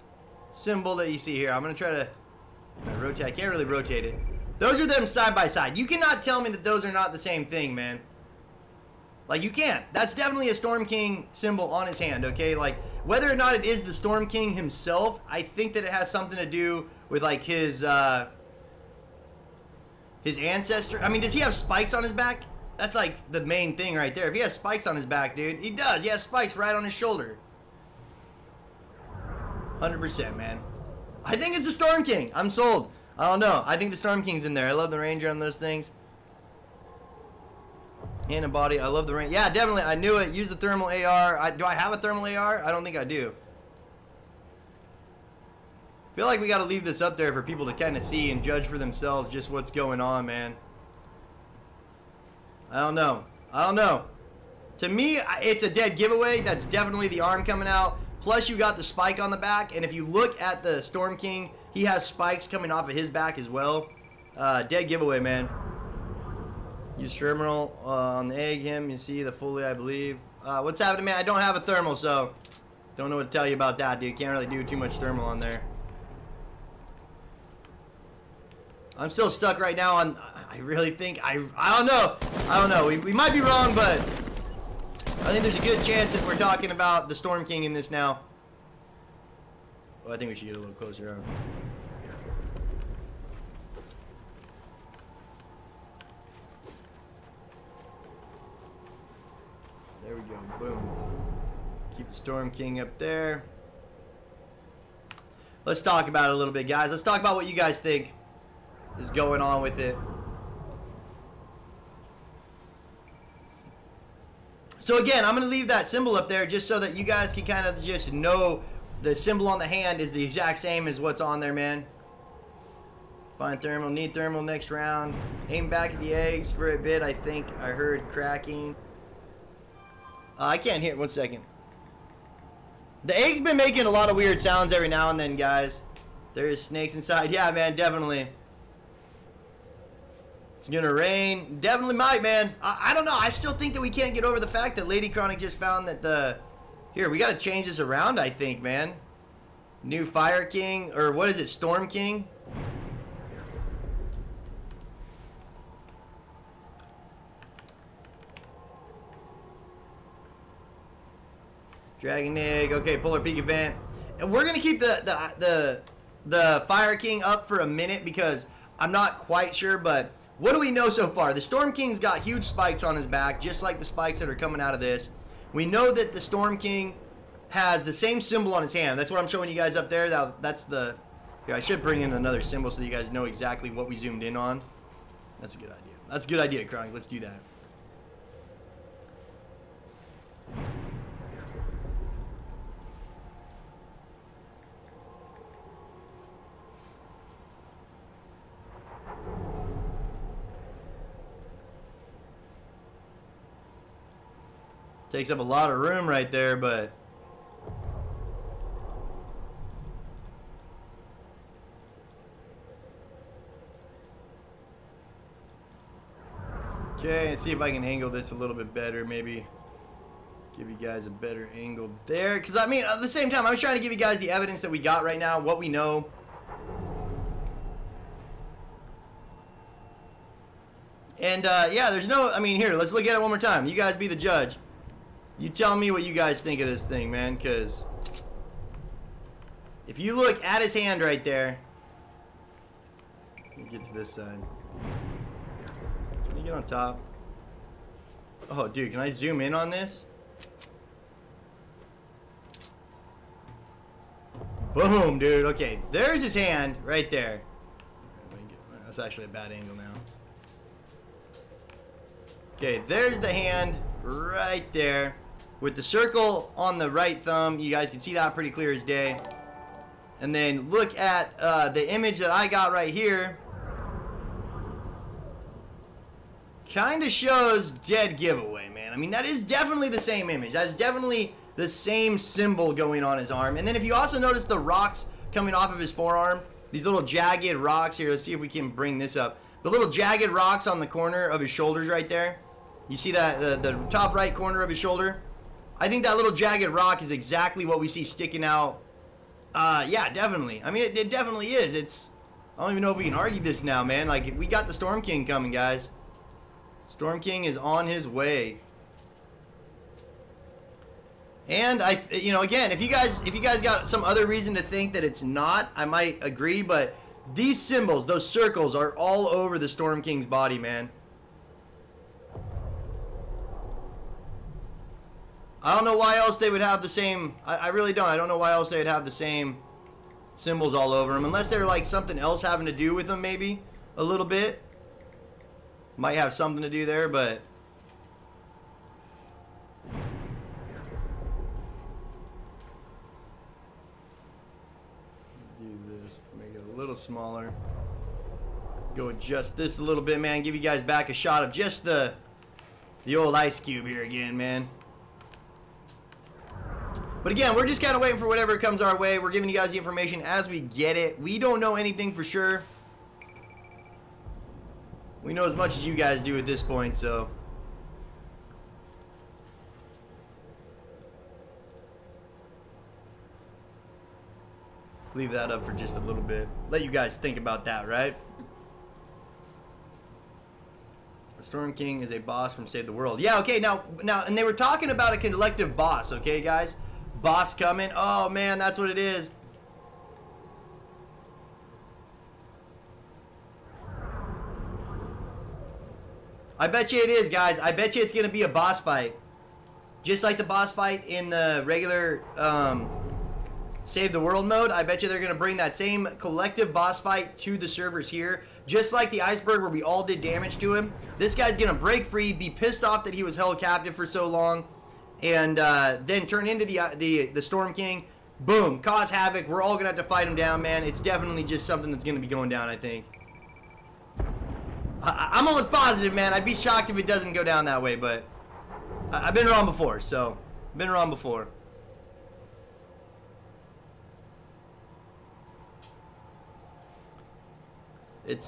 [SPEAKER 1] symbol that you see here. I'm going to try to rotate. I can't really rotate it. Those are them side by side. You cannot tell me that those are not the same thing, man. Like, you can't. That's definitely a Storm King symbol on his hand, okay? Like, whether or not it is the Storm King himself, I think that it has something to do with, like, his ancestor. I mean, does he have spikes on his back? That's, like, the main thing right there. If he has spikes on his back, dude, he does. He has spikes right on his shoulder. 100%, man. I think it's the Storm King. I'm sold. I don't know. I think the Storm King's in there. I love the Ranger on those things. Hand and body. I love the Ranger. Yeah, definitely. I knew it. Use the thermal AR. Do I have a thermal AR? I don't think I do. I feel like we got to leave this up there for people to kind of see and judge for themselves just what's going on, man. I don't know. I don't know. To me, it's a dead giveaway. That's definitely the arm coming out. Plus, you got the spike on the back. And if you look at the Storm King, he has spikes coming off of his back as well. Dead giveaway, man. Use terminal on the egg him. You see the fully, I believe. What's happening, man? I don't have a thermal, so don't know what to tell you about that, dude. Can't really do too much thermal on there. I'm still stuck right now on... I really think... I don't know. I don't know. We might be wrong, but... I think there's a good chance that we're talking about the Storm King in this now. Well, I think we should get a little closer on. There we go. Boom. Keep the Storm King up there. Let's talk about it a little bit, guys. Let's talk about what you guys think is going on with it. So again, I'm going to leave that symbol up there just so that you guys can kind of just know the symbol on the hand is the exact same as what's on there, man. Find thermal, need thermal next round. Aim back at the eggs for a bit. I think I heard cracking. I can't hear. 1 second. The egg's been making a lot of weird sounds every now and then, guys. There's snakes inside. Yeah, man, definitely. It's gonna rain. Definitely might, man. I don't know. I still think that we can't get over the fact that Lady Chronic just found that the... Here, we gotta change this around, I think, man. New Fire King, or what is it, Storm King? Dragon Egg, okay, Polar Peak event. And we're gonna keep the Fire King up for a minute because I'm not quite sure, but what do we know so far? The Storm King's got huge spikes on his back, just like the spikes that are coming out of this. We know that the Storm King has the same symbol on his hand. That's what I'm showing you guys up there. That's the... Here, I should bring in another symbol so that you guys know exactly what we zoomed in on. That's a good idea. That's a good idea, Chronic. Let's do that. Takes up a lot of room right there, but... Okay, let's see if I can angle this a little bit better, maybe give you guys a better angle there. Because, I mean, at the same time, I was trying to give you guys the evidence that we got right now, what we know. And, yeah, there's no... I mean, here, let's look at it one more time. You guys be the judge. You tell me what you guys think of this thing, man, because if you look at his hand right there... Let me get to this side. Can you get on top? Oh, dude, can I zoom in on this? Boom, dude. Okay, there's his hand right there. That's actually a bad angle now. Okay, there's the hand right there. With the circle on the right thumb, you guys can see that pretty clear as day. And then look at the image that I got right here. Kind of shows dead giveaway, man. I mean, that is definitely the same image. That's definitely the same symbol going on his arm. And then if you also notice the rocks coming off of his forearm, these little jagged rocks here. Let's see if we can bring this up. The little jagged rocks on the corner of his shoulders right there. You see that, the top right corner of his shoulder? I think that little jagged rock is exactly what we see sticking out. Yeah, definitely. I mean, it definitely is. It's... I don't even know if we can argue this now, man. Like, we got the Storm King coming, guys. Storm King is on his way. And you know, again, if you guys got some other reason to think that it's not, I might agree, but these symbols, those circles, are all over the Storm King's body, man. I don't know why else they would have the same... I really don't. I don't know why else they would have the same symbols all over them. Unless they're like something else having to do with them, maybe. A little bit. Might have something to do there, but... Do this. Make it a little smaller. Go adjust this a little bit, man. Give you guys back a shot of just the old ice cube here again, man. But again, we're just kind of waiting for whatever comes our way. We're giving you guys the information as we get it. We don't know anything for sure. We know as much as you guys do at this point, so. Leave that up for just a little bit. Let you guys think about that, right? The Storm King is a boss from Save the World. Yeah, okay, now, and they were talking about a collective boss, okay, guys? Boss coming. Oh, man, that's what it is. I bet you it is, guys. I bet you it's going to be a boss fight. Just like the boss fight in the regular Save the World mode, I bet you they're going to bring that same collective boss fight to the servers here. Just like the iceberg where we all did damage to him. This guy's going to break free, be pissed off that he was held captive for so long. And then turn into the Storm King. Boom. Cause havoc. We're all going to have to fight him down, man. It's definitely just something that's going to be going down, I think. I'm almost positive, man. I'd be shocked if it doesn't go down that way, but I've been wrong before, so been wrong before. It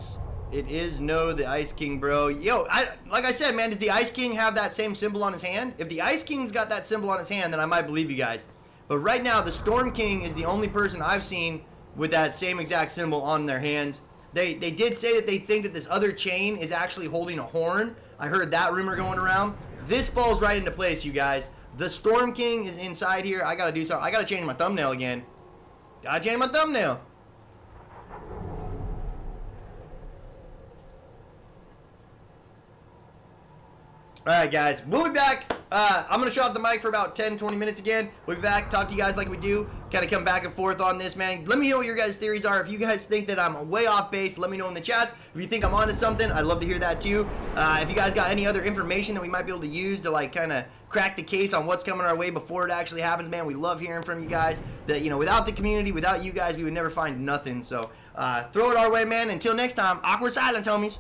[SPEAKER 1] is no the Ice King, bro. Yo, like I said, man, does the Ice King have that same symbol on his hand? If the Ice King's got that symbol on his hand, then I might believe you guys. But right now, the Storm King is the only person I've seen with that same exact symbol on their hands. They did say that they think that this other chain is actually holding a horn. I heard that rumor going around. This falls right into place, you guys. The Storm King is inside here. I gotta do something. I gotta change my thumbnail again. Gotta change my thumbnail. Alright guys, we'll be back. I'm going to shut off the mic for about 10-20 minutes again. We'll be back, talk to you guys like we do. Kind of come back and forth on this, man. Let me know what your guys' theories are. If you guys think that I'm way off base, let me know in the chats. If you think I'm onto something, I'd love to hear that too. If you guys got any other information that we might be able to use to like kind of crack the case on what's coming our way before it actually happens, man, we love hearing from you guys. That, you know, without the community, without you guys, we would never find nothing. So throw it our way, man. Until next time, awkward silence, homies.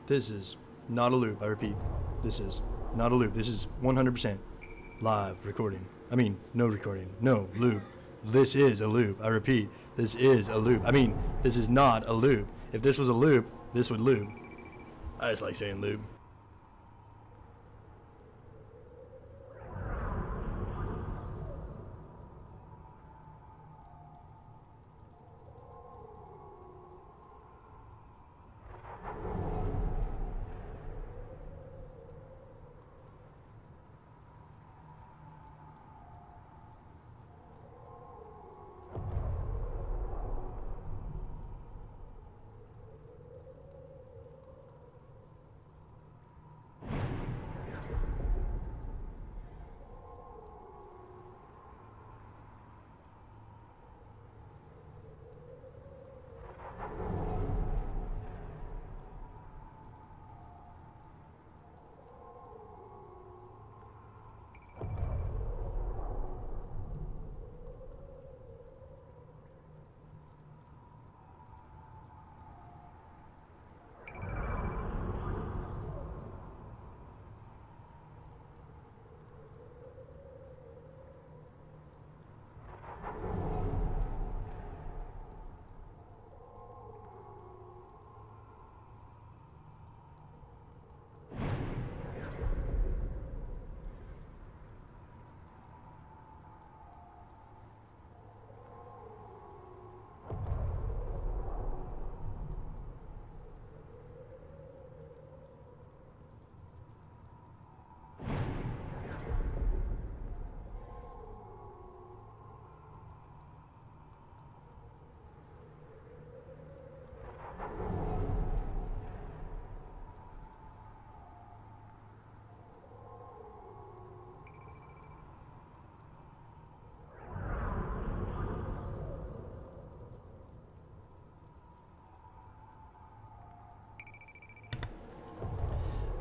[SPEAKER 1] This is not a loop. I repeat, this is not a loop. This is 100% live recording. I mean, no recording, no loop. This is a loop. I repeat, this is a loop. I mean, this is not a loop. If this was a loop, this would loop. I just like saying loop.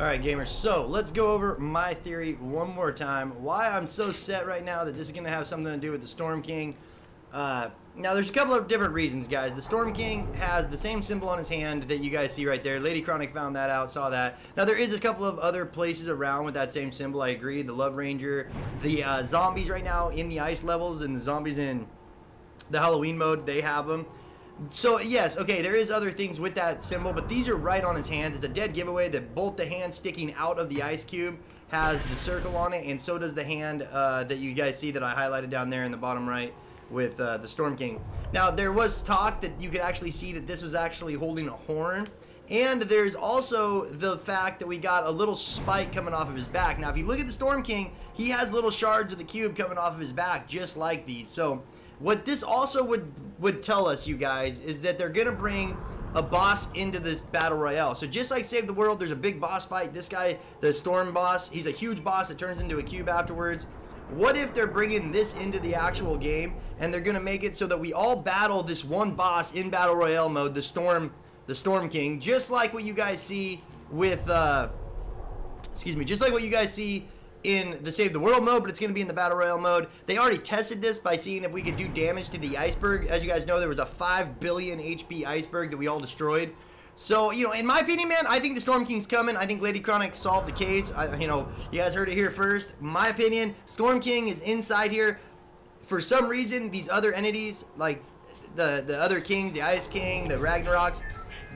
[SPEAKER 1] Alright gamers, so let's go over my theory one more time. Why I'm so set right now that this is going to have something to do with the Storm King. Now there's a couple of different reasons, guys. The Storm King has the same symbol on his hand that you guys see right there. Lady Chronic found that out, saw that. Now there is a couple of other places around with that same symbol, I agree. The Love Ranger, the zombies right now in the ice levels, and the zombies in the Halloween mode, they have them. So yes, okay, there is other things with that symbol, but these are right on his hands. It's a dead giveaway that both the hand sticking out of the ice cube has the circle on it, and so does the hand that you guys see that I highlighted down there in the bottom right with the Storm King. Now there was talk that you could actually see that this was actually holding a horn, and there's also the fact that we got a little spike coming off of his back. Now if you look at the Storm King, he has little shards of the cube coming off of his back just like these. So what this also would tell us, you guys, is that they're gonna bring a boss into this battle royale. So just like Save the World, there's a big boss fight. This guy, the Storm boss, he's a huge boss that turns into a cube afterwards. What if they're bringing this into the actual game and they're gonna make it so that we all battle this one boss in battle royale mode, the Storm King, just like what you guys see with just like what you guys see in the Save the World mode, but it's going to be in the Battle Royale mode. They already tested this by seeing if we could do damage to the iceberg. As you guys know, there was a 5 billion HP iceberg that we all destroyed. So, you know, in my opinion, man, I think the Storm King's coming. I think Lady Chronic solved the case. You know, you guys heard it here first. In my opinion, Storm King is inside here. For some reason, these other entities, like the other kings, the Ice King, the Ragnaroks,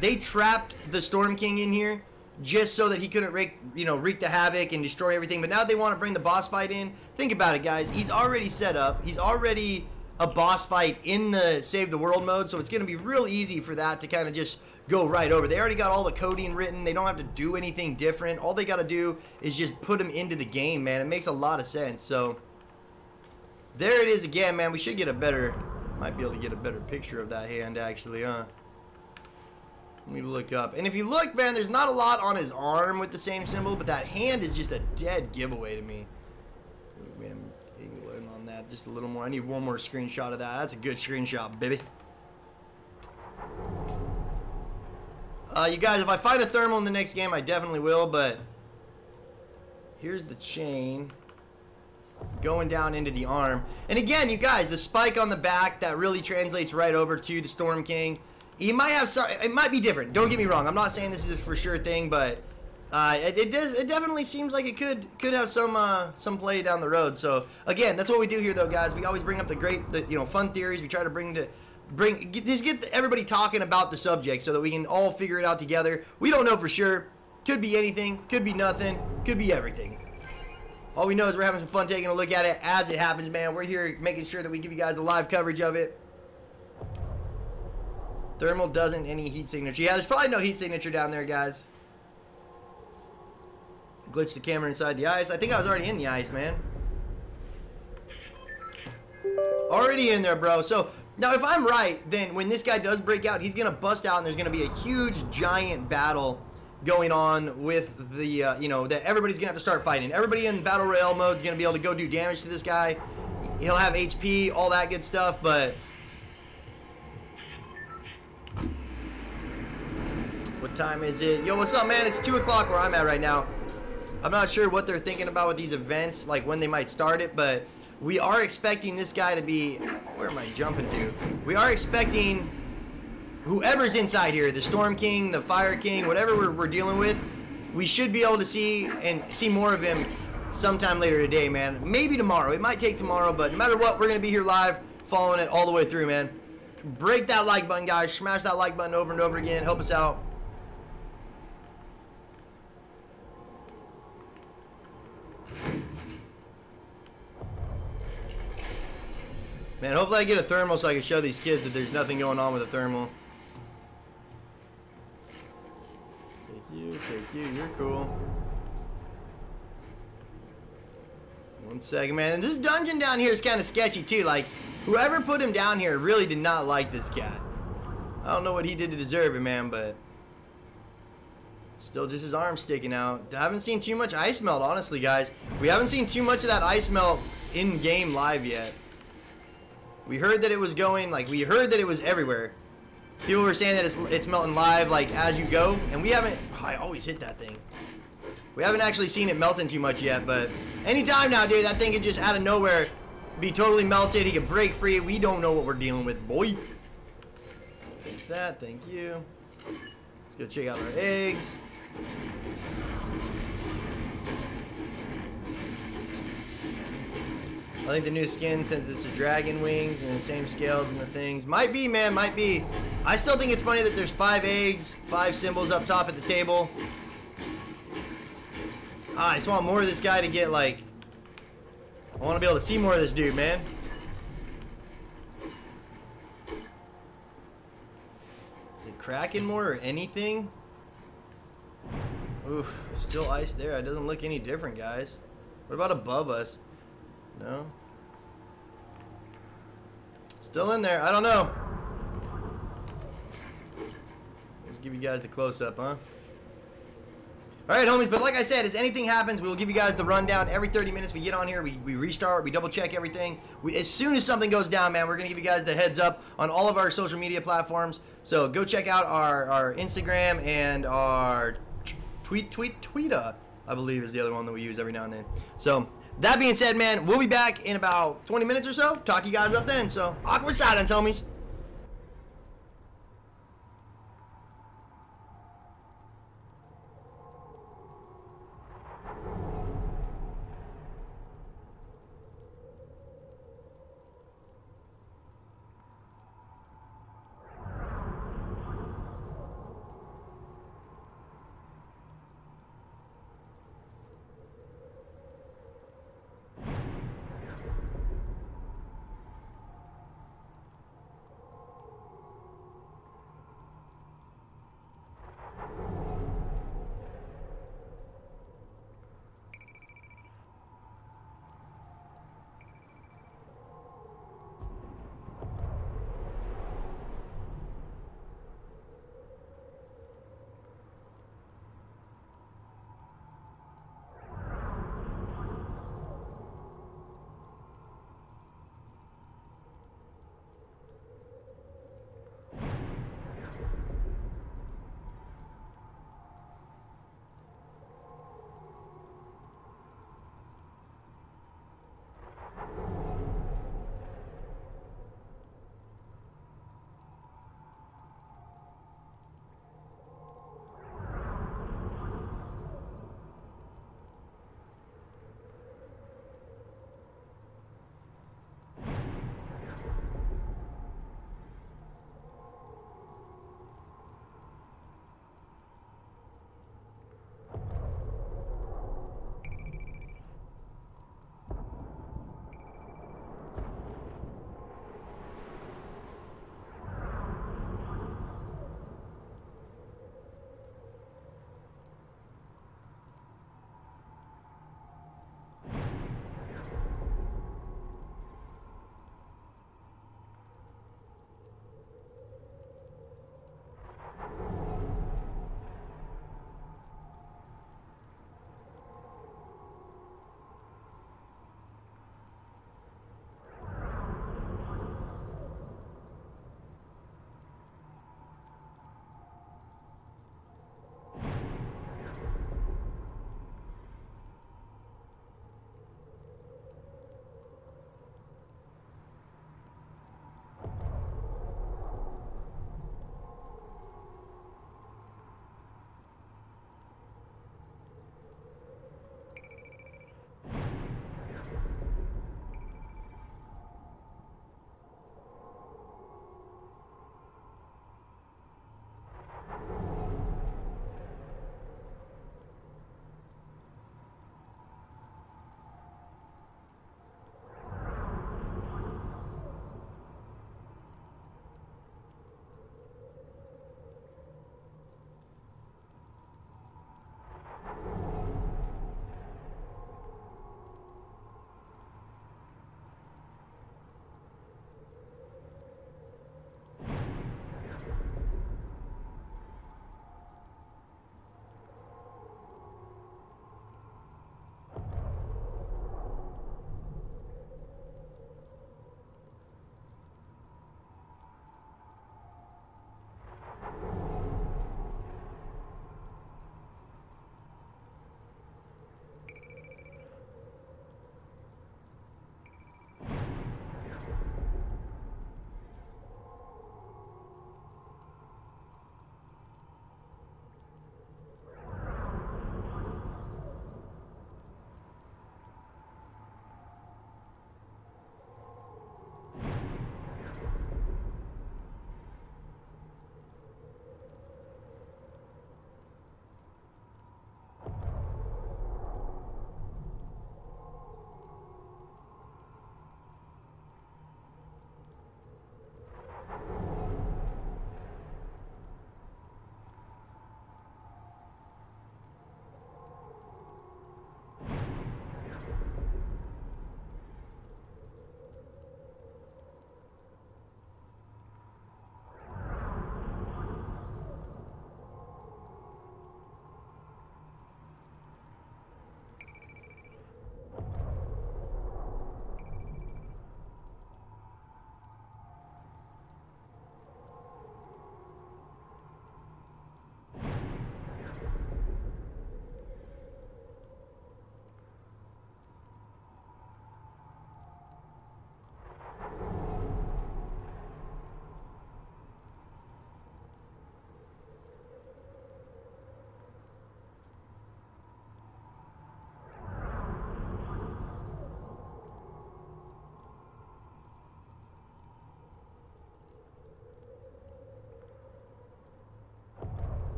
[SPEAKER 1] they trapped the Storm King in here just so that he couldn't wreak the havoc and destroy everything. But now they want to bring the boss fight in. Think about it, guys. He's already set up. He's already a boss fight in the Save the World mode, so it's going to be real easy for that to kind of just go right over. They already got all the coding written. They don't have to do anything different. All they got to do is just put him into the game, man. It makes a lot of sense. So there it is again, man. We should get a better, might be able to get a better picture of that hand actually, huh? Let me look up. And if you look, man, there's not a lot on his arm with the same symbol, but that hand is just a dead giveaway to me. Man, angle in on that just a little more. I need one more screenshot of that. That's a good screenshot, baby. You guys, if I find a thermal in the next game, I definitely will, but here's the chain going down into the arm. And again, you guys, the spike on the back, that really translates right over to the Storm King. He might have some, it might be different. Don't get me wrong. I'm not saying this is a for sure thing, but it definitely seems like it could have some play down the road. So again, that's what we do here, though, guys. We always bring up the fun theories. We try to get everybody talking about the subject so that we can all figure it out together. We don't know for sure. Could be anything. Could be nothing. Could be everything. All we know is we're having some fun taking a look at it as it happens, man. We're here making sure that we give you guys the live coverage of it. Thermal doesn't any heat signature. Yeah, there's probably no heat signature down there, guys. Glitched the camera inside the ice. I think I was already in the ice, man. Already in there, bro. So, now if I'm right, then when this guy does break out, he's going to bust out and there's going to be a huge, giant battle going on with the, that everybody's going to have to start fighting. Everybody in Battle Royale mode is going to be able to go do damage to this guy. He'll have HP, all that good stuff, but... What time is it? Yo, what's up, man? It's 2 o'clock where I'm at right now. I'm not sure what they're thinking about with these events, like when they might start it, but we are expecting this guy to be... Where am I jumping to? We are expecting whoever's inside here, the Storm King, the Fire King, whatever we're dealing with, we should be able to see more of him sometime later today, man. Maybe tomorrow. It might take tomorrow, but no matter what, we're going to be here live, following it all the way through, man. Break that like button, guys. Smash that like button over and over again. Help us out. Man, hopefully I get a thermal so I can show these kids that there's nothing going on with a thermal. Take you, you're cool. 1 second, man. And this dungeon down here is kind of sketchy too. Like, whoever put him down here really did not like this cat. I don't know what he did to deserve it, man, but still just his arm sticking out. I haven't seen too much ice melt, honestly, guys. We haven't seen too much of that ice melt in game live yet. We heard that it was going, like, we heard that it was everywhere. People were saying that it's melting live, like, as you go. And we haven't, I always hit that thing. We haven't actually seen it melting too much yet, but anytime now, dude, that thing could just out of nowhere be totally melted. He could break free. We don't know what we're dealing with, boy. Thank that, thank you. Let's go check out our eggs. I think the new skin, since it's the dragon wings and the same scales and the things, might be, man, might be. I still think it's funny that there's 5 eggs, 5 symbols up top at the table. I just want more of this guy to get, like, I want to be able to see more of this dude, man. Is it cracking more or anything? Oof, still ice there. It doesn't look any different, guys. What about above us? No. Still in there. I don't know. Let's give you guys the close-up, huh? Alright, homies, but like I said, as anything happens, we will give you guys the rundown. Every 30 minutes we get on here, we restart, we double-check everything. As soon as something goes down, man, we're going to give you guys the heads up on all of our social media platforms. So go check out our Instagram and our Tweeta, I believe is the other one that we use every now and then. So that being said, man, we'll be back in about 20 minutes or so. Talk to you guys up then. So, awkward silence, homies.